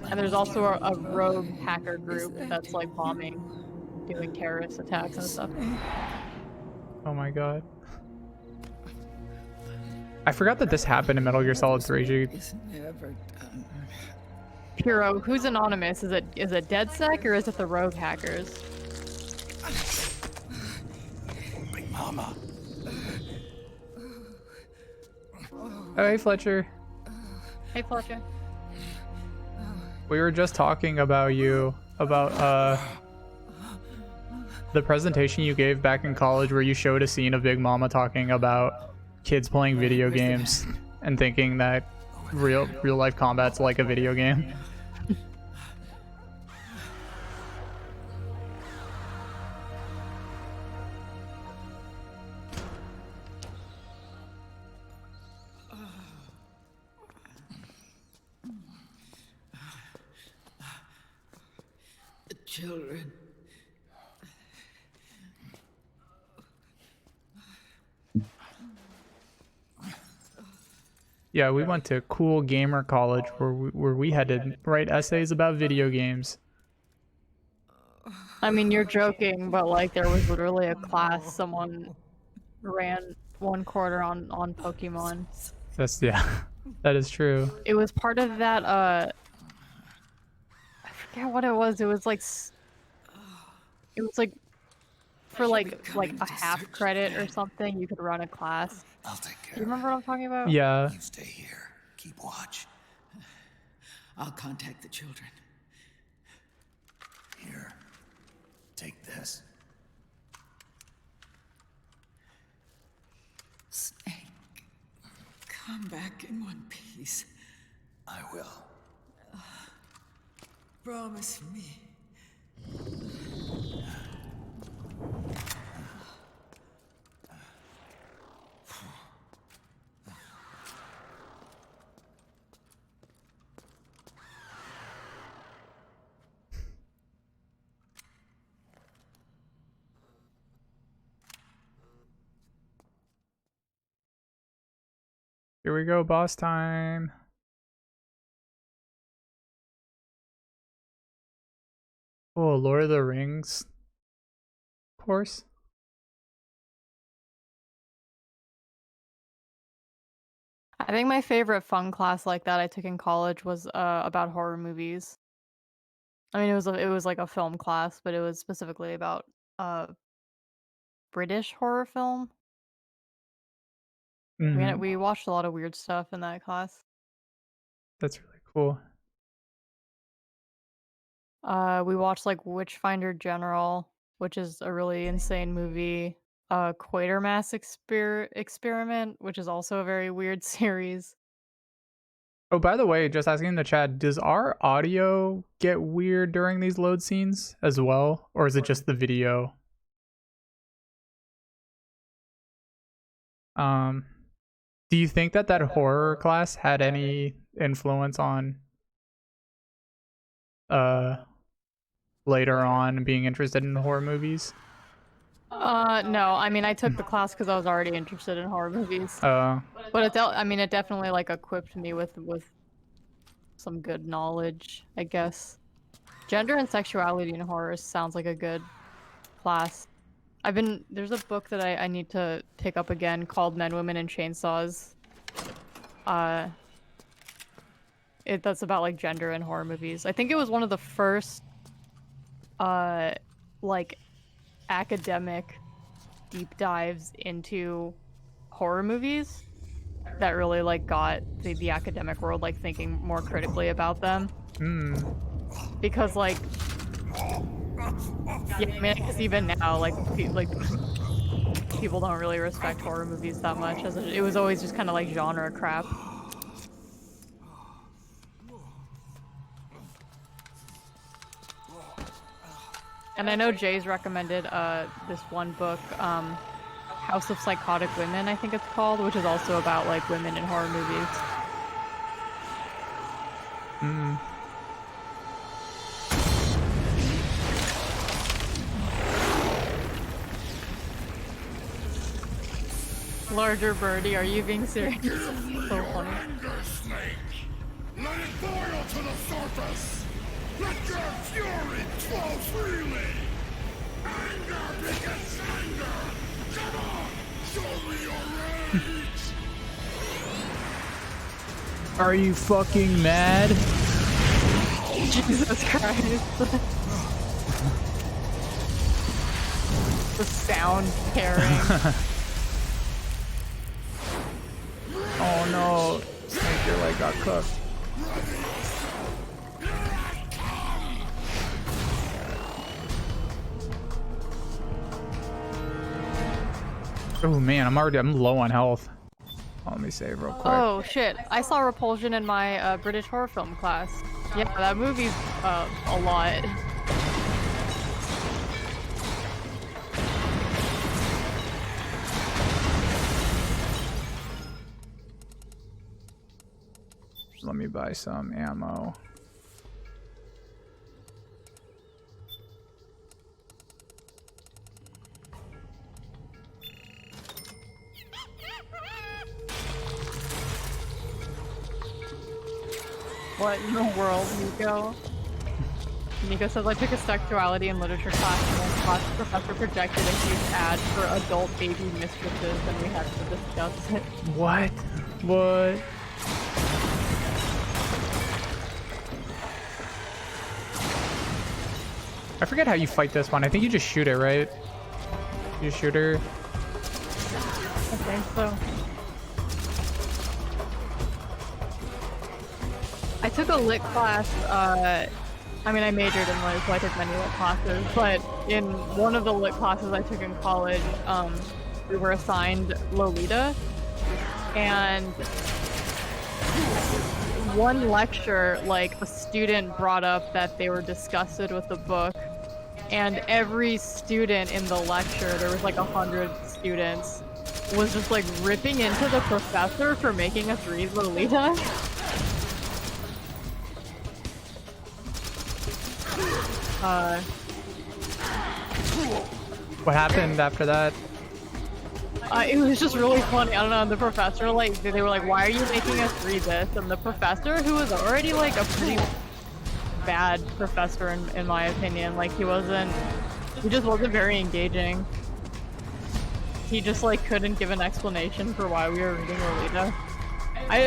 And there's also a rogue hacker group that's like bombing, doing terrorist attacks and stuff. Oh my god. I forgot that this happened in Metal Gear Solid 3. Hero, who's anonymous? Is it DedSec or is it the rogue hackers? Big Mama. Oh, hey Fletcher. Hey Fletcher. We were just talking about you, about the presentation you gave back in college where you showed a scene of Big Mama talking about kids playing video games and thinking that real life combat's like a video game. The children. Yeah, we went to cool gamer college where we had to write essays about video games. I mean, you're joking, but like there was literally a class someone ran one quarter on Pokemon. That's yeah, that is true. It was part of that I forget what it was. It was like for like a half credit or something you could run a class. I'll take care. Do you remember what I'm talking about? Yeah. You stay here. Keep watch. I'll contact the children. Here. Take this. Snake, come back in one piece. I will. Promise me. Here we go, boss time. Oh, Lord of the Rings course. I think my favorite fun class like that I took in college was about horror movies. I mean, it was like a film class, but it was specifically about British horror film. Mhm. We watched a lot of weird stuff in that class. That's really cool. We watched like Witchfinder General, which is a really insane movie. Quatermass Experiment, which is also a very weird series. Oh, by the way, just asking in the chat, does our audio get weird during these load scenes as well? Or is it just the video? Do you think that horror class had any influence on later on being interested in horror movies? No, I mean I took the class because I was already interested in horror movies. Oh. But it definitely like equipped me with some good knowledge, I guess. Gender and sexuality in horror sounds like a good class. There's a book that I need to pick up again called Men, Women, and Chainsaws. That's about like gender in horror movies. I think it was one of the first like academic deep dives into horror movies that really like got the academic world like thinking more critically about them. Because like yeah, I mean, I guess even now, like people don't really respect horror movies that much. As it was always just kind of like genre crap. And I know Jay's recommended this one book, House of Psychotic Women, I think it's called, which is also about like women in horror movies. Larger birdie, are you being serious? So funny. Let it boil to the surface! Let your fury flow freely! Anger begets anger! Come on! Show me your rage! Are you fucking mad? Jesus Christ. The sound pairing. Oh no, Snake, your leg got cooked. Oh man, I'm low on health. Let me save real quick. Oh shit! I saw Repulsion in my British horror film class. Yeah, that movie's a lot. Let me buy some ammo. What in the world, Nico? Nico says, I took a sexuality and literature class and the class professor projected a huge ad for adult baby mistresses and we had to discuss it. What? What? I forget how you fight this one. I think you just shoot it, right? You shoot her. I think so. I took a lit class, I mean I majored in lit, so I took many lit classes, but in one of the lit classes I took in college, we were assigned Lolita, and one lecture, like, a student brought up that they were disgusted with the book, and every student in the lecture, there was like 100 students, was just like ripping into the professor for making us read Lolita. What happened after that? It was just really funny. I don't know. The professor, like, they were like, "Why are you making us read this?" And the professor, who was already like a pretty bad professor in my opinion, like he just wasn't very engaging. He just like couldn't give an explanation for why we were reading Lolita.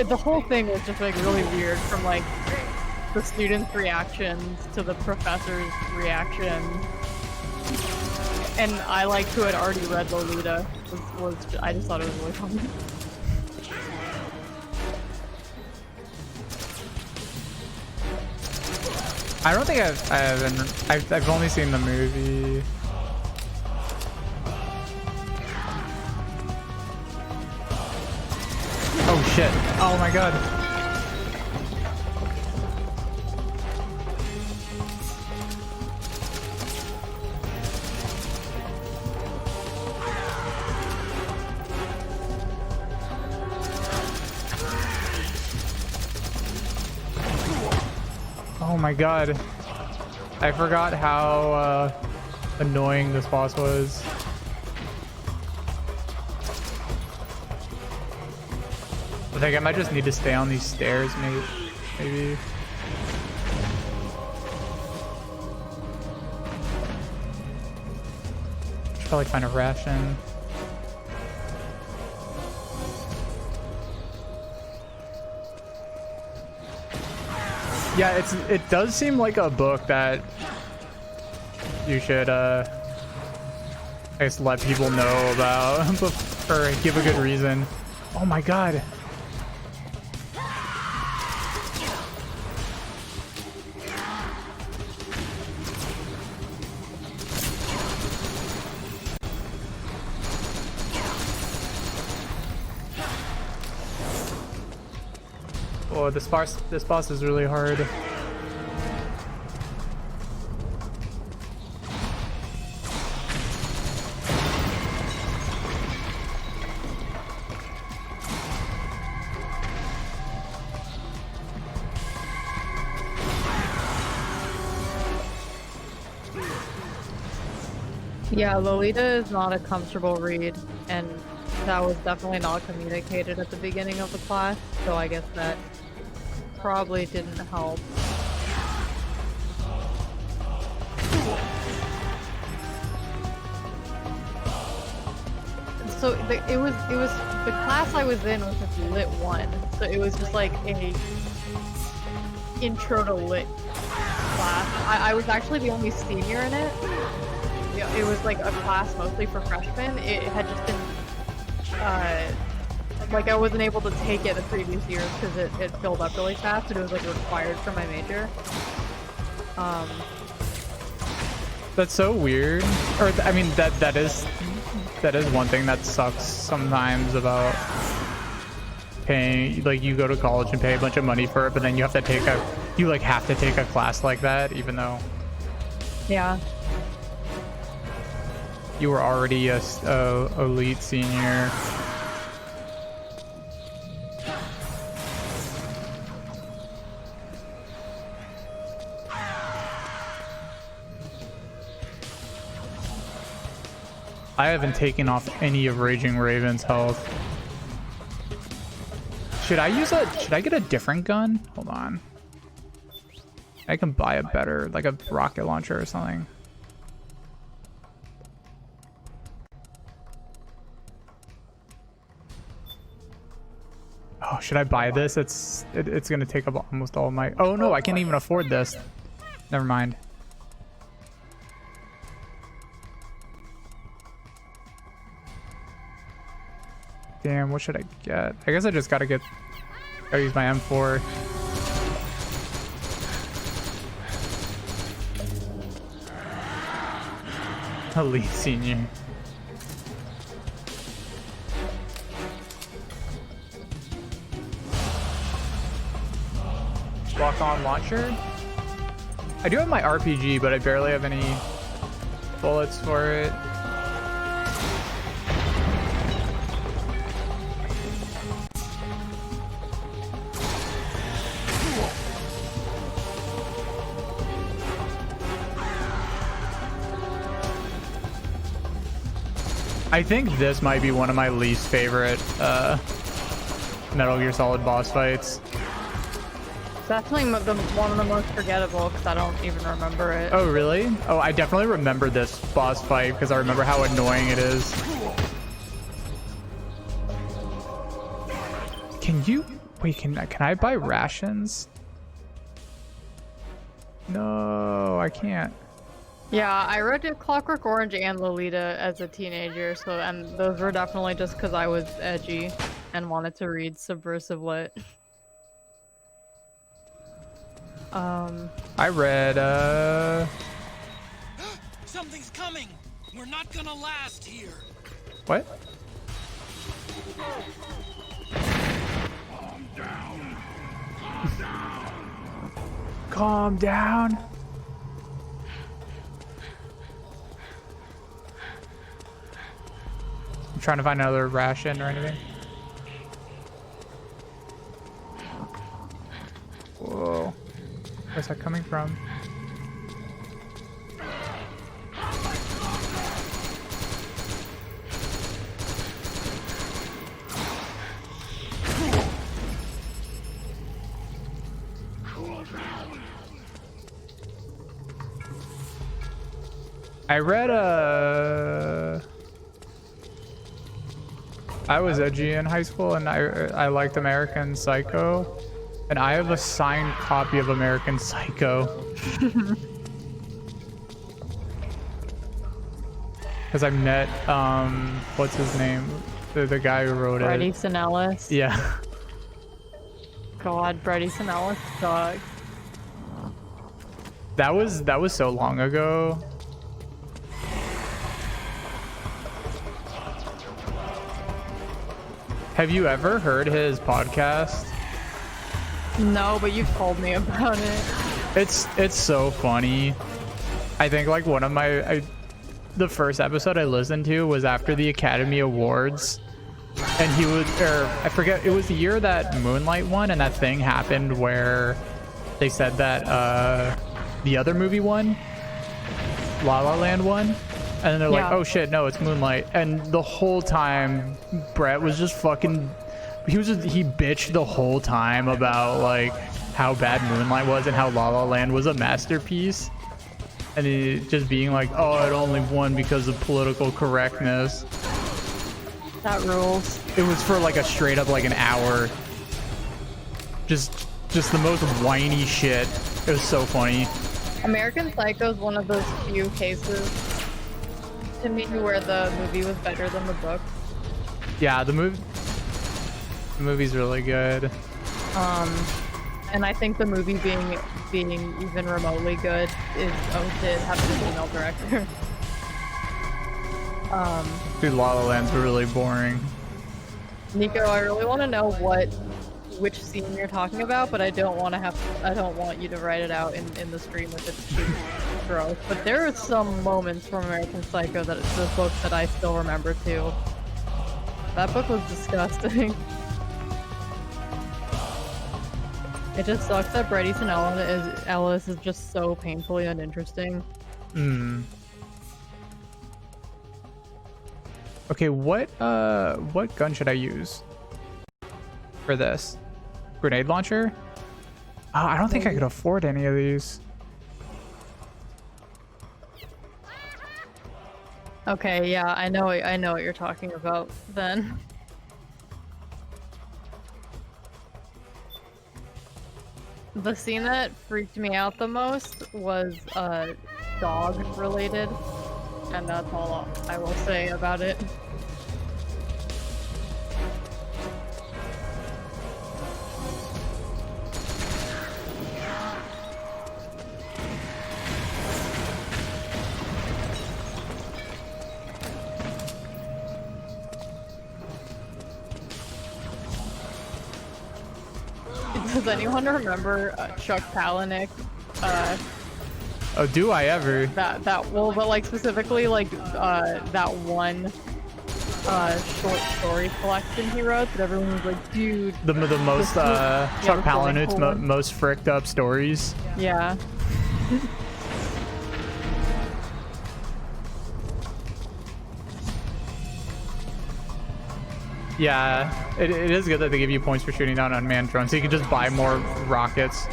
The whole thing was just like really weird, from like the students' reactions to the professor's reaction. And I, like, who had already read Lolita, I just thought it was really funny. I don't think I've only seen the movie. Oh shit. Oh my god. Oh my god. I forgot how annoying this boss was. I think I might just need to stay on these stairs, maybe. Should probably find a ration. Yeah, it does seem like a book that you should I guess let people know about or give a good reason. Oh my god. Oh, this boss is really hard. Yeah, Lolita is not a comfortable read, and that was definitely not communicated at the beginning of the class, so I guess that probably didn't help. So it was the class I was in was just Lit 1, so it was just like a intro to Lit class. I was actually the only senior in it. It was like a class mostly for freshmen. It had just been like I wasn't able to take it the previous years because it filled up really fast, and it was like required for my major. That's so weird. Or I mean that that is one thing that sucks sometimes about paying. Like, you go to college and pay a bunch of money for it, but then you have to take a class like that, even though Yeah. you were already a elite senior. I haven't taken off any of Raging Raven's health. Should I get a different gun? Hold on. I can buy a better, like a rocket launcher or something. Oh, should I buy this? It's gonna take up almost all of my... Oh no, I can't even afford this. Never mind. Damn, what should I get? I guess I just gotta use my M4. Elite senior. Lock on launcher. I do have my RPG, but I barely have any bullets for it. I think this might be one of my least favorite Metal Gear Solid boss fights. Definitely one of the most forgettable because I don't even remember it. Oh, really? Oh, I definitely remember this boss fight because I remember how annoying it is. Can you... Wait, can I buy rations? No, I can't. Yeah, I read Clockwork Orange and Lolita as a teenager, and those were definitely just because I was edgy and wanted to read subversive lit. I read Something's coming. We're not gonna last here. What? Calm down. Calm down. Calm down. I'm trying to find another ration or anything. Whoa. Where's that coming from? I read I was edgy in high school and I liked American Psycho, and I have a signed copy of American Psycho. Because I met what's his name? The guy who wrote it. Bret Easton Ellis. Yeah. God, Bret Easton Ellis sucks. That was so long ago. Have you ever heard his podcast? No, but you've told me about it. It's so funny. I think like one of the first episode I listened to was after the Academy Awards, and he would, or I forget, it was the year that Moonlight won, and that thing happened where they said that the other movie won, La La Land won. And then they're like, oh shit, no, it's Moonlight. And the whole time, Brett was just fucking... he bitched the whole time about, like, how bad Moonlight was and how La La Land was a masterpiece. And he just being like, oh, it only won because of political correctness. That rules. It was for, like, a straight up, like, an hour. Just the most whiny shit. It was so funny. American Psycho is one of those few cases to me where the movie was better than the book. Yeah, the movie's really good. And I think the movie being even remotely good is owed to having a female director. Dude, La La Land's really boring. Nico, I really want to know which scene you're talking about, but I don't want you to write it out in the stream if it's too gross. But there are some moments from American Psycho that it's the book that I still remember too. That book was disgusting. It just sucks that Bret Easton Ellis is just so painfully uninteresting. Okay, what gun should I use for this? Grenade launcher? I don't think I could afford any of these. Okay, yeah, I know what you're talking about then. The scene that freaked me out the most was dog related, and that's all I will say about it. Does anyone remember Chuck Palahniuk? Oh, do I ever? But like specifically like that one short story collection he wrote that everyone was like, dude. The most Chuck Palahniuk's most fricked up stories. Yeah. Yeah, it is good that they give you points for shooting down unmanned drones, so you can just buy more rockets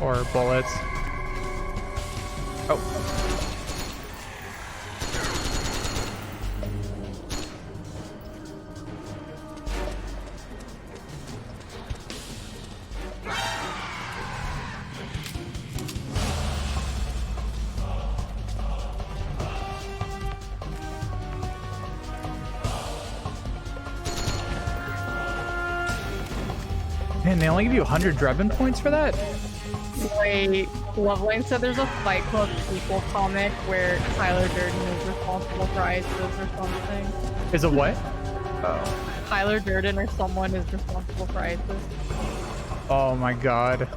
or bullets. Oh. Man, they only give you 100 Drebin points for that? Wait, Loveline said there's a Fight Club sequel comic where Tyler Durden is responsible for ISIS or something. Is it what? Oh. Tyler Durden or someone is responsible for ISIS. Oh my god.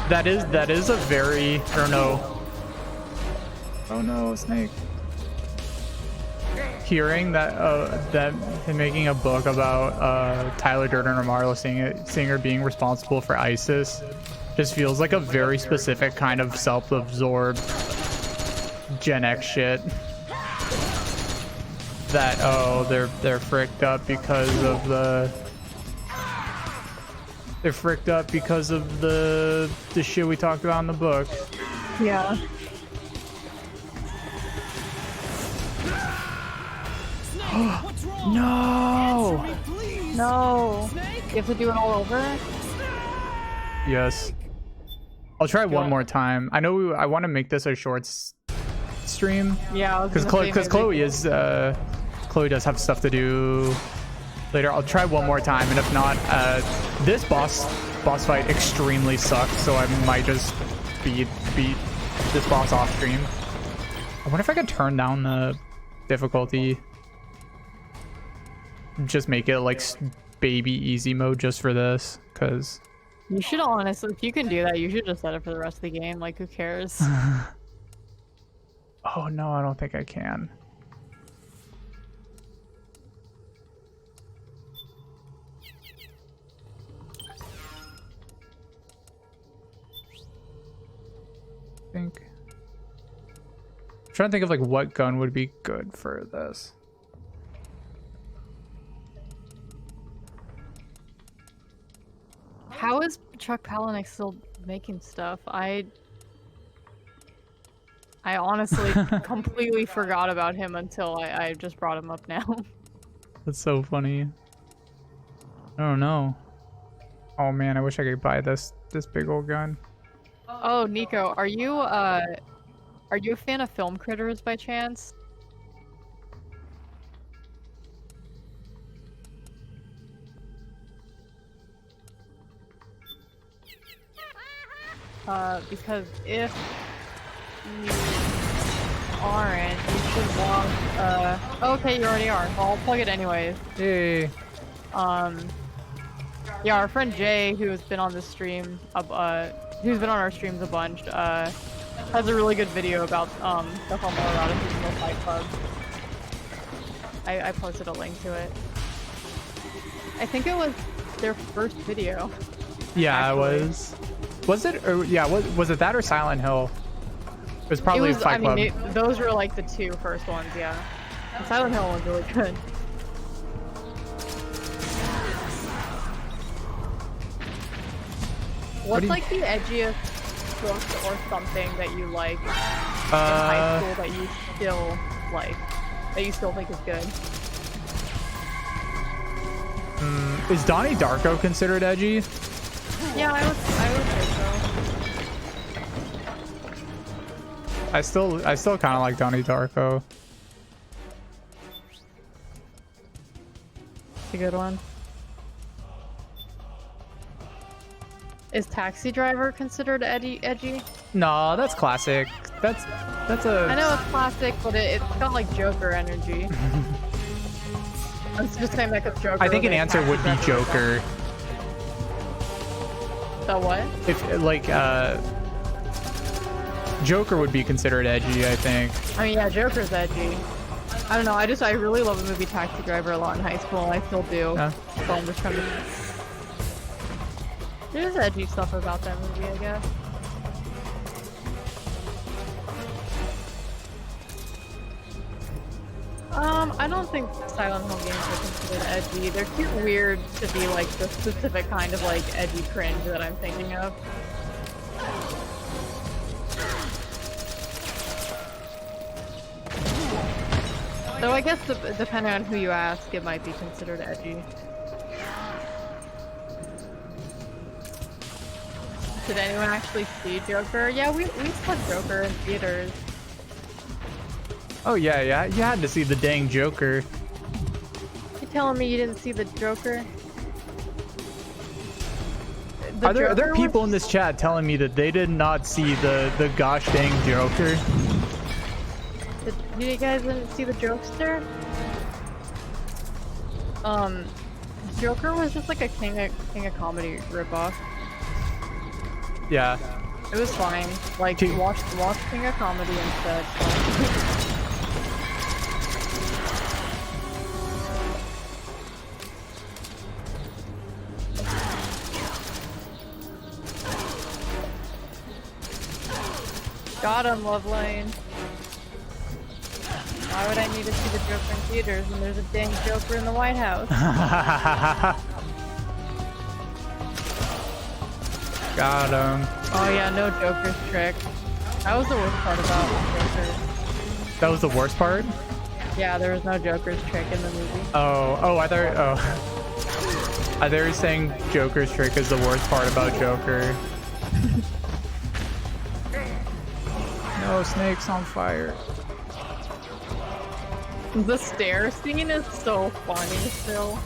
That is a very, or no. Oh no, Snake. Hearing that that him making a book about Tyler Durden or Marla Singer being responsible for ISIS just feels like a very specific kind of self-absorbed Gen X shit. That they're fricked up because of the shit we talked about in the book. Yeah. No! No! You have to do it all over? Yes. I'll try one more time. I know I want to make this a short stream. Yeah, because Chloe does have stuff to do later. I'll try one more time, and if not, this boss fight extremely sucks, so I might just beat this boss off stream. I wonder if I could turn down the difficulty. Just make it like baby easy mode just for this, because you should honestly, if you can do that, you should just set it for the rest of the game. Like, who cares? Oh no, I don't think I can. I'm trying to think of like what gun would be good for this. How is Chuck Palahniuk still making stuff? I honestly completely forgot about him until I just brought him up now. That's so funny. I don't know. Oh man, I wish I could buy this big old gun. Oh, Nico, are you a fan of Film Critters by chance? Because if you aren't, you should watch, okay, you already are. Well, I'll plug it anyways. Hey. Yeah, our friend Jay, who has been on the stream, who's been on our streams a bunch, has a really good video about, stuff on Colorado Seasonal Fight Club. I posted a link to it. I think it was their first video. Yeah, actually. it was. Was it? Or, yeah, was it that or Silent Hill? It was probably Fight Club. I mean, those were like the two first ones, yeah. And Silent Hill was really good. What's like the edgiest book or something that you like in high school that you still like, that you still think is good? Is Donnie Darko considered edgy? Yeah, I would say so. I still kind of like Donnie Darko. It's a good one. Is Taxi Driver considered edgy? No, that's classic. That's a. I know it's classic, but it's got like Joker energy. I was just saying that because Joker. I think an answer would be Joker. The what? If like Joker would be considered edgy, I think. I mean, yeah, Joker's edgy. I don't know. I really love the movie Taxi Driver a lot in high school. I still do. Yeah. So I'm just trying to. There's edgy stuff about that movie, I guess. I don't think Silent Hill games are considered edgy. They're too weird to be like the specific kind of like edgy cringe that I'm thinking of. So I guess depending on who you ask, it might be considered edgy. Did anyone actually see Joker? Yeah, we saw Joker in theaters. Oh yeah, you had to see the dang Joker. You telling me you didn't see the Joker? Are there people in this chat telling me that they did not see the gosh dang Joker? You guys didn't see the Jokester? Joker was just like a King of Comedy ripoff. Yeah. It was fine. Like, watch King of Comedy instead. Got him, Lovelane. Why would I need to see the Joker in theaters when there's a dang Joker in the White House? Got him. Oh yeah, no Joker's trick. That was the worst part about Joker. That was the worst part? Yeah, there was no Joker's trick in the movie. I thought you were saying Joker's trick is the worst part about Joker. No, Snake's on fire. The stair scene is so funny still.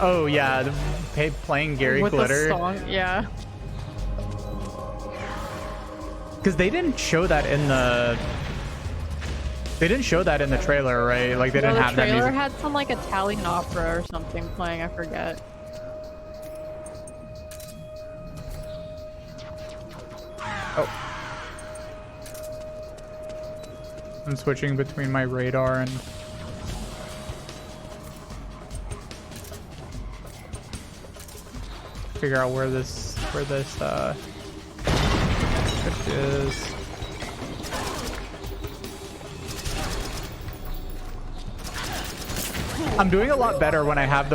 Oh yeah, playing Gary With Glitter. the song, yeah. Because they didn't show that in the. They didn't show that in the trailer, right? Like they didn't have that music. The trailer had some like Italian opera or something playing. I forget. Oh. I'm switching between my radar and. Figure out where this shift is. I'm doing a lot better when I have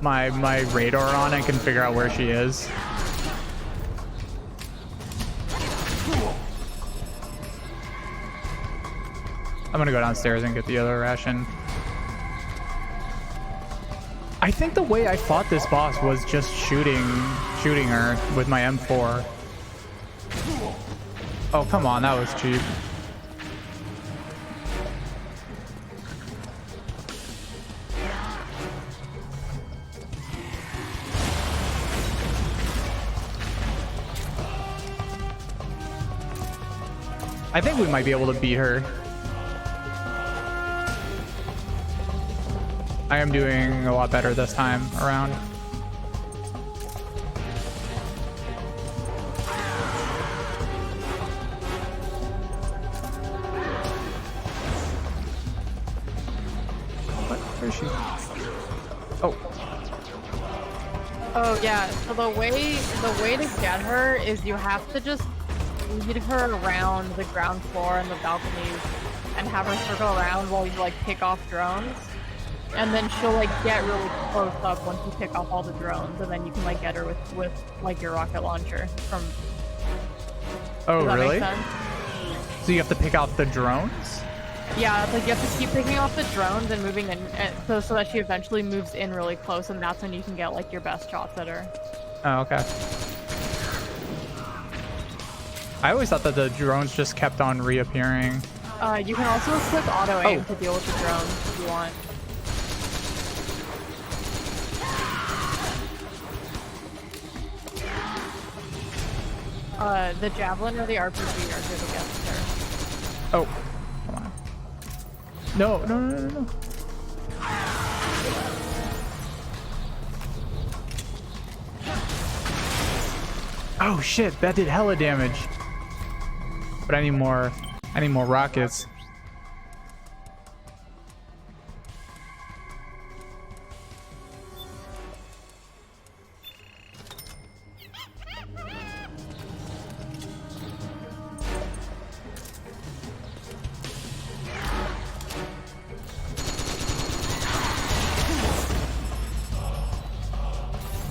my radar on and can figure out where she is. I'm gonna go downstairs and get the other ration. I think the way I fought this boss was just shooting her with my M4. Oh, come on, that was cheap. I think we might be able to beat her. I am doing a lot better this time around. What? Where is she? Oh. Oh yeah, so the way to get her is you have to just lead her around the ground floor and the balconies and have her circle around while you like pick off drones. And then she'll like get really close up once you pick off all the drones, and then you can like get her with like your rocket launcher from. Oh, Does that really? make sense? So you have to pick off the drones? Yeah, it's like you have to keep picking off the drones and moving in, so that she eventually moves in really close, and that's when you can get like your best shots at her. Oh, okay. I always thought that the drones just kept on reappearing. You can also click auto aim to deal with the drones if you want. The javelin or the RPG are good against her. Oh, come on. No. Oh shit, that did hella damage. But I need more rockets.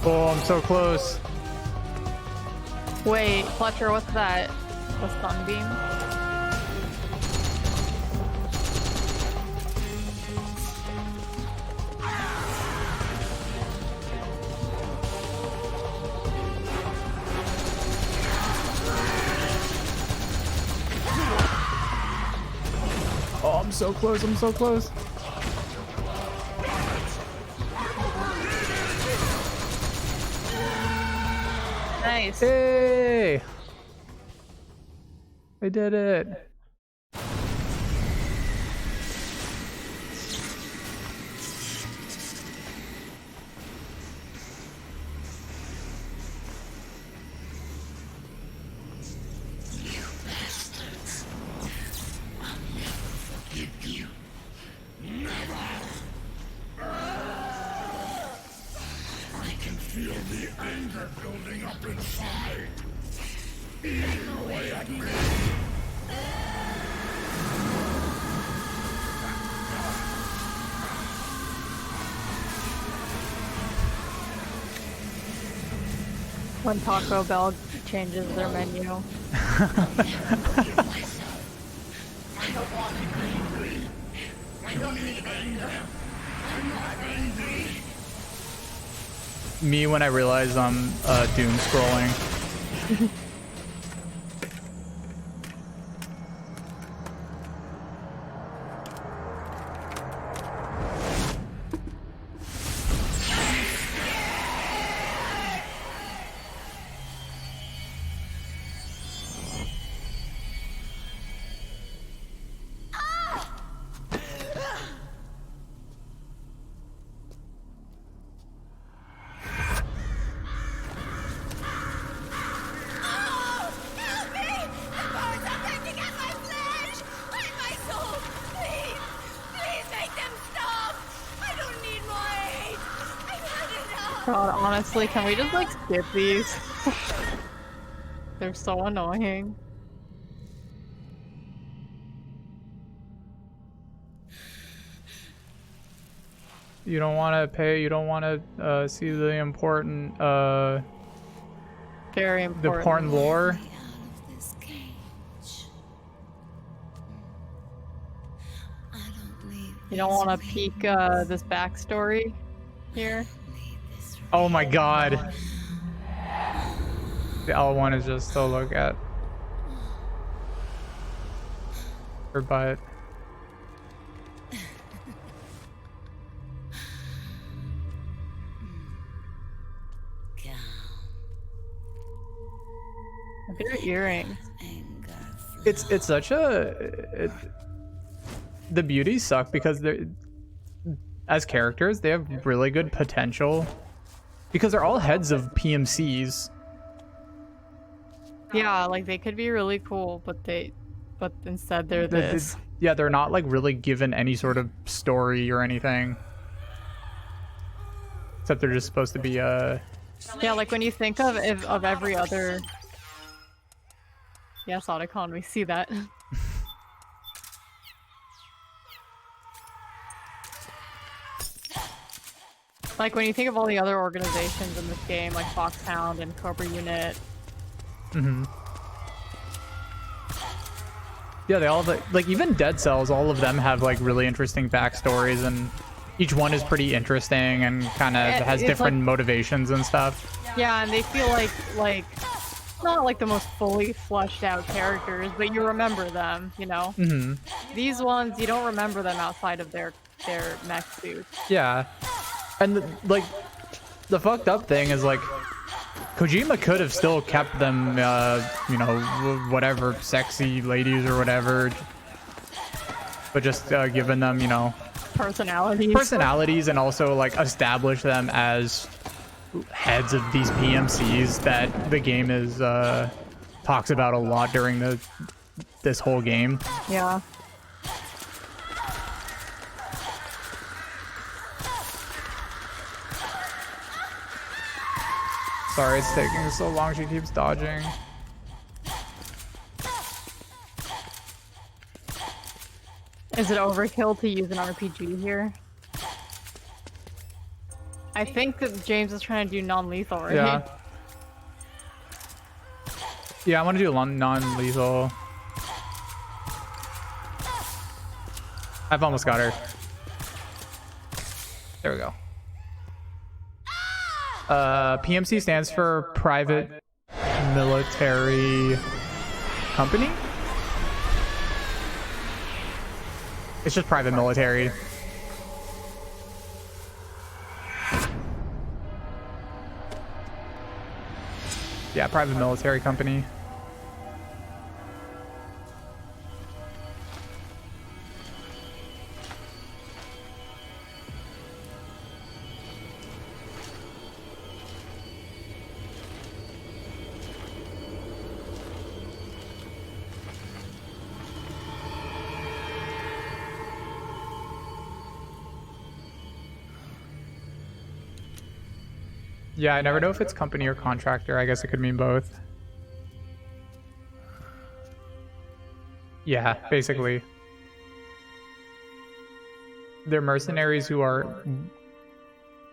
Oh, I'm so close. Wait, Fletcher, what's that? The sunbeam? Oh, I'm so close. I'm so close. Nice. Hey! I did it. When Taco Bell changes their menu. Me when I realize I'm doom scrolling. God, honestly, can we just like skip these? They're so annoying. You don't want to pay. You don't want to see the important, Very important. the important lore. You don't want to peek this backstory here. Oh my god. The L1 is just to look at her butt. Look at her earrings. It's such a the beauties suck because they're as characters they have really good potential because they're all heads of PMCs. Yeah, like they could be really cool, but instead they're this. Yeah, they're not like really given any sort of story or anything, except they're just supposed to be Yeah, like when you think of every other. Yes, Otacon, we see that. Like when you think of all the other organizations in this game, like Foxhound and Cobra Unit. Yeah, they all have, like even Dead Cells, all of them have like really interesting backstories, and each one is pretty interesting and kind of has different motivations and stuff. Yeah, and they feel like not like the most fully fleshed out characters, but you remember them, you know? These ones, you don't remember them outside of their mech suits. Yeah. And like the fucked up thing is like Kojima could have still kept them you know, whatever, sexy ladies or whatever, but just given them, you know, personalities and also like establish them as heads of these PMCs that the game is talks about a lot during this whole game. Yeah. Sorry it's taking so long, she keeps dodging. Is it overkill to use an RPG here? I think that James is trying to do non-lethal, right? Yeah. Yeah, I want to do non-lethal. I've almost got her. There we go. PMC stands for Private Military Company? It's just private military. Yeah, private military company. Yeah, I never know if it's company or contractor. I guess it could mean both. Yeah, basically. They're mercenaries who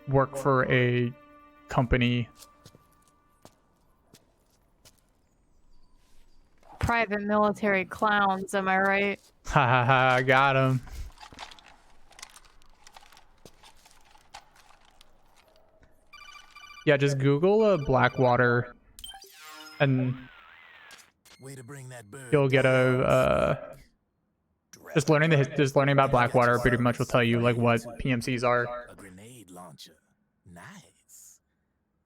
work for a company. Private military clowns, am I right? Ha ha ha, got him. Yeah, just Google Blackwater and you'll get a just learning about Blackwater pretty much will tell you like what PMCs are. A grenade launcher. Nice.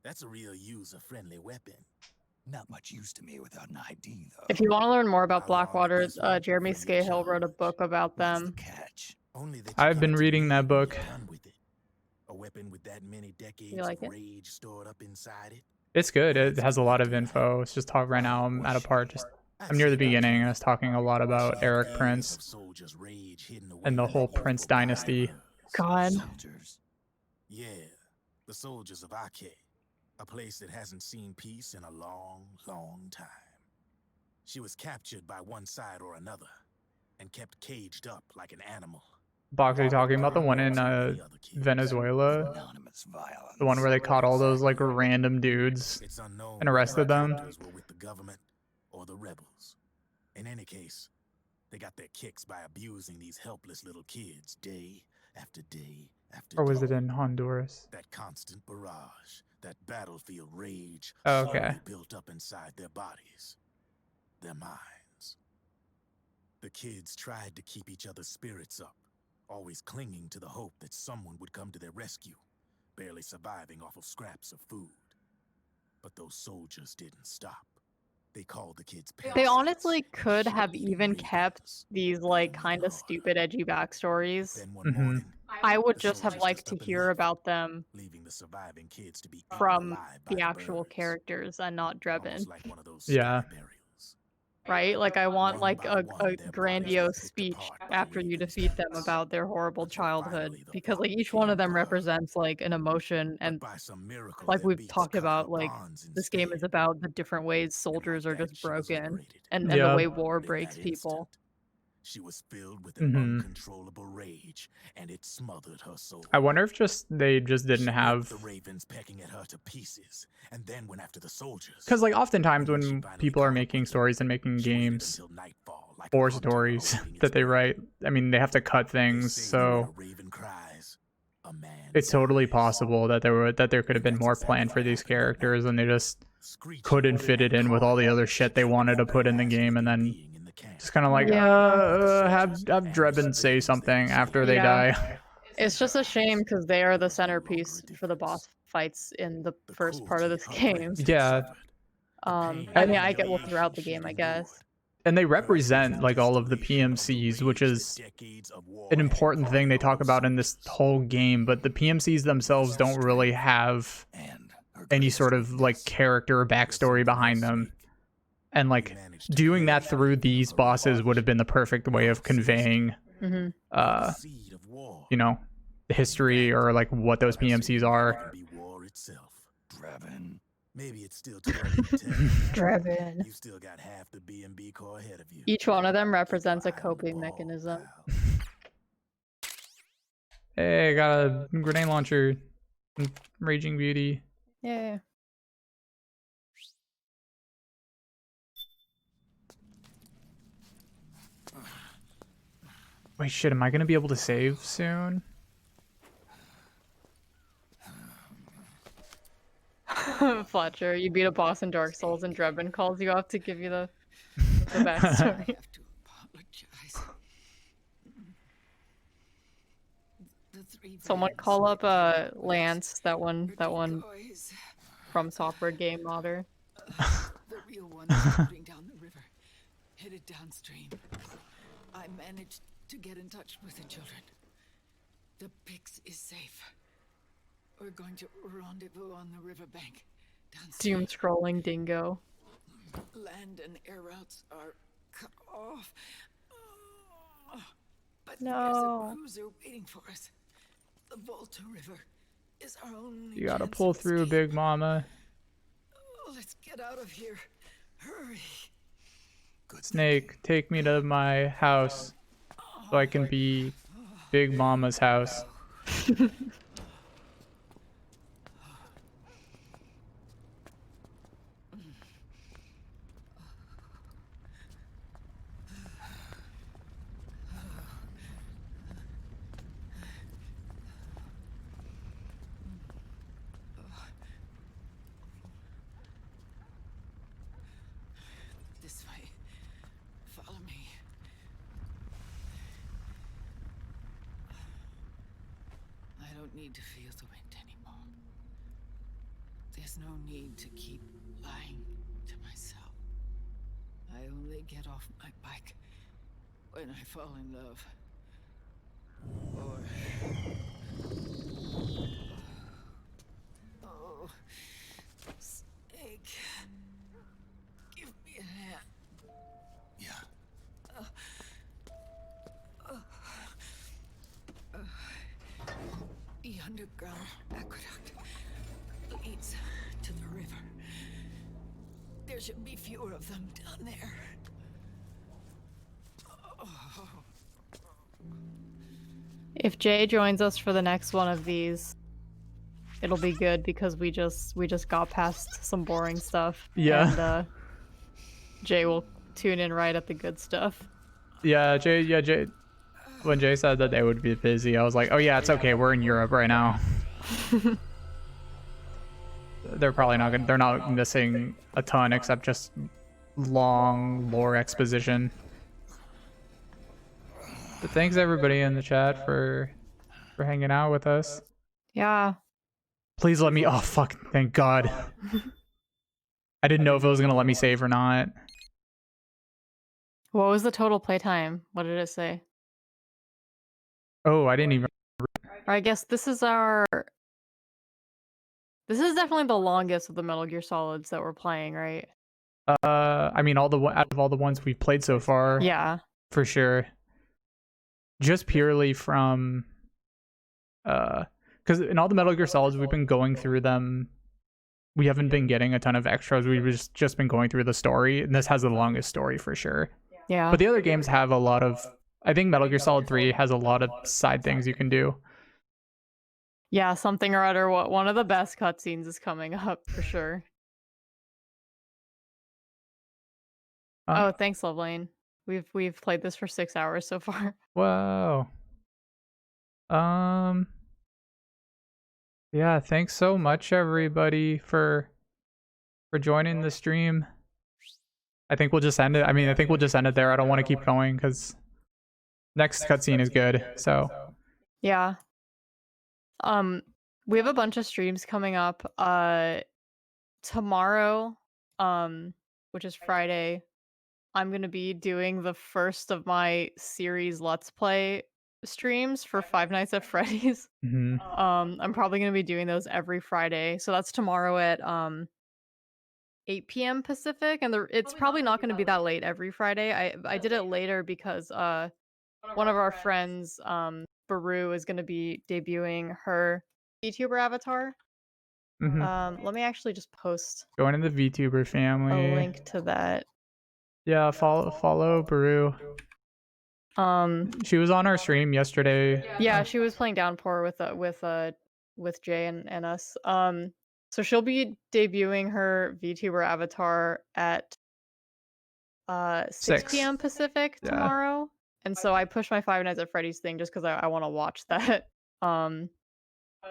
That's a real user-friendly weapon. Not much use to me without an ID, though. If you want to learn more about Blackwater, Jeremy Scahill wrote a book about them. I've been reading that book. A weapon with that many decades You like of it? rage stored up inside it. It's good. It has a lot of info. It's just talk right now. I'm at a part. I'm near the beginning. I was talking a lot about Eric Prince and the whole Prince dynasty. God. Yeah, the soldiers of Ake, a place that hasn't seen peace in a long, long time. She was captured by one side or another and kept caged up like an animal. Box, are you talking about the one in Venezuela? The one where they caught all those like random dudes and arrested them? With the government or the rebels. In any case, they got their kicks by abusing these helpless little kids day after day after day. Or was it in Honduras? That constant barrage, that battlefield rage, Okay. built up inside their bodies, their minds. The kids tried to keep each other's spirits up, always clinging to the hope that someone would come to their rescue, barely surviving off of scraps of food. But those soldiers didn't stop. They called the kids They parents. honestly could have Shouldn't even raid kept us. these like kind of stupid, edgy backstories. Then one morning, I would the just have soldiers liked just to up and hear left, about them leaving the surviving kids to be eaten from alive by the actual birds. characters and not Drebin, Almost like one of those Yeah. scary burials. right? Like I want One like by a one, their bodies were grandiose picked speech apart by the after you Raven's defeat them pets, about their horrible until childhood, finally the because like blood each one of became them blood. represents like an emotion, But and by some miracle, like their we've beaks talked cut about, her like bonds this game is instead. about the different ways And soldiers like are that, just she was broken, liberated. and Yeah. the way war In breaks that people. instant, she was filled with an Mhm. uncontrollable rage, and it smothered her soul. I wonder if they just didn't She ripped have, the ravens pecking at her to pieces, and then went after the soldiers. because like oftentimes And when she when finally people are caught up making with them, stories and making she waited games until nightfall, like a or hunter stories awaiting its that they prey. write, I mean they have to cut They things, say when so a raven cries, a man it's totally dies. possible that there could have been That's more exactly planned for what these happened that characters night. and they just Screeching couldn't fit it and in with all the clawing, other shit they killing wanted to every put in the last game, and living then being in the camp. just kind of like, Yeah. have Drebin say something after they die. It's just a shame because they are the centerpiece for the boss fights in the The first part of cruelty this her game. friends had Yeah. suffered, the pain I and mean, I get well humiliation throughout the she'd game, I endured. guess. And they Her represent like all of the distillation of the PMCs, which rage is that decades of war an had important thing they talk imprinted on about in this soldiers. whole game, but the PMCs themselves don't really have And her any greatest sort of like weakness character or was backstory something behind else, them. Snake. And You like managed to doing that create through faith in these her bosses revenge. would have been the perfect way of conveying Hmm. uh Seed of war. you know, the history or like what those PMCs are. Be war itself. Drebin. Maybe it's still too early to tell. Drebin. You still got half the B&B core ahead of you. Each one of them Keep represents a your eye on the coping ball, mechanism. pal. Hey, I got a grenade launcher. Raging Beauty. Yeah. Wait, shit, am I gonna be able to save soon? Fletcher, you beat a boss in Dark Souls and Drebin calls you up to give you the backstory. I have to apologize. The three Someone villains call up were Lance, that one decoys. from Software Game Modder. The real one is floating down the river, headed downstream. I managed to get in touch with the children. The Pix is safe. We're going to rendezvous on the riverbank. Downstream. Doom scrolling dingo. Land and air routes are cut off. But there's No. a cruiser waiting for us. The Volta River is our only You gotta chance pull of through, escape. Big Mama. Let's get out of here. Hurry. Snake, take me to my house so I can be Big Mama's house. This way. Follow me. I don't need to feel the wind anymore. There's no need to keep lying to myself. I only get off my bike when I fall in love. Or... Oh, Snake. Give me a hand. Yeah. The underground aqueduct leads to the river. There should be fewer of them down there. If Jay joins us for the next one of these, it'll be good because we just got past some boring stuff. Yeah. And Jay will tune in right at the good stuff. Yeah, Jay. When Jay said that they would be busy, I was like, oh yeah, it's okay. We're in Europe right now. They're probably not they're not missing a ton except just long lore exposition. But thanks everybody in the chat for hanging out with us. Yeah. Please let me. Oh fuck! Thank God. I didn't know if it was gonna let me save or not. What was the total playtime? What did it say? Oh, I didn't even. Or I guess this is our. This is definitely the longest of the Metal Gear Solids that we're playing, right? I mean, out of all the ones we've played so far, Yeah. for sure. Just purely from, because in all the Metal Gear Solids we've been going through them. We haven't been getting a ton of extras. We've just been going through the story, and this has the longest story for sure. Yeah. But the other games have a lot of. I think Metal Gear Solid 3 has a lot of side things you can do. Yeah, something or other. What one of the best cutscenes is coming up for sure. Oh, thanks, Lovelane. We've played this for 6 hours so far. Wow. Yeah, thanks so much everybody for joining the stream. I think we'll just end it. I mean, I think we'll just end it there. I don't want to keep going because next cutscene is good. So Yeah. We have a bunch of streams coming up. Tomorrow, which is Friday, I'm gonna be doing the first of my series Let's Play streams for Five Nights at Freddy's. I'm probably gonna be doing those every Friday. So that's tomorrow at 8 p.m. Pacific, and it's probably not gonna be that late every Friday. I did it later because one of our friends, Baru, is gonna be debuting her VTuber avatar. Let me actually just post joining the VTuber family. a link to that. Yeah, follow Baru. She was on our stream yesterday. Yeah, she was playing Downpour with Jay and us. So she'll be debuting her VTuber avatar at 6 p.m. Pacific tomorrow. And so I pushed my Five Nights at Freddy's thing just because I want to watch that.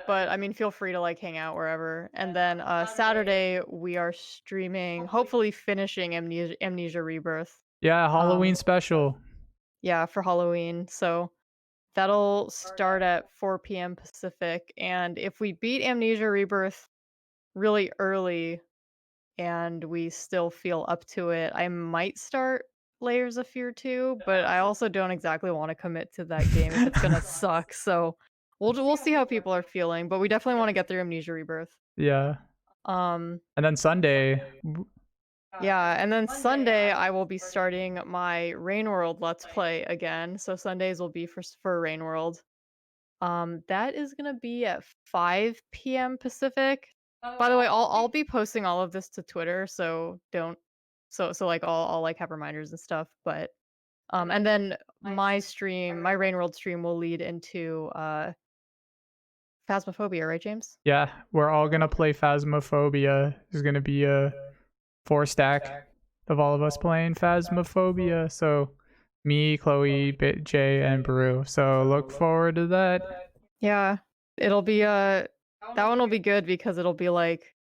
But I mean, feel free to like hang out wherever. And then Saturday we are streaming, hopefully finishing Amnesia Rebirth. Yeah, Halloween special. Yeah, for Halloween. So that'll start at 4 p.m. Pacific. And if we beat Amnesia Rebirth really early and we still feel up to it, I might start Layers of Fear 2, but I also don't exactly want to commit to that game if it's gonna suck. So we'll see how people are feeling, but we definitely want to get through Amnesia Rebirth. Yeah. And then Sunday. Yeah, and then Sunday I will be starting my Rain World Let's Play again. So Sundays will be for Rain World. That is gonna be at 5 p.m. Pacific. By the way, I'll be posting all of this to Twitter, so don't so like I'll like have reminders and stuff. But and then my Rain World stream will lead into Phasmophobia, right, James? Yeah, we're all gonna play Phasmophobia. There's gonna be a 4-stack of all of us playing Phasmophobia. So me, Chloe, Jay, and Baru. So look forward to that. Yeah, it'll be that one will be good because it'll be like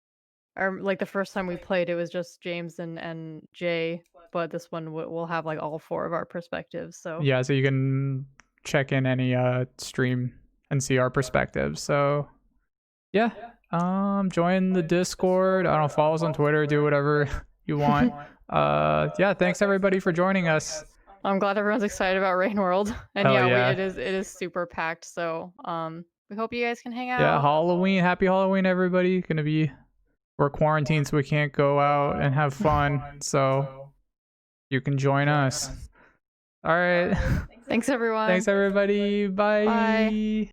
the first time we played, it was just James and Jay, but this one we'll have like all 4 of our perspectives. So yeah, so you can check in any stream and see our perspectives. So yeah, join the Discord. I don't know, follow us on Twitter, do whatever you want. Yeah, thanks everybody for joining us. I'm glad everyone's excited about Rain World. And it is super packed. So we hope you guys can hang out. Yeah, Halloween, happy Halloween everybody. We're quarantined, so we can't go out and have fun. So you can join us. All right. Thanks everyone. Thanks everybody. Bye. Bye.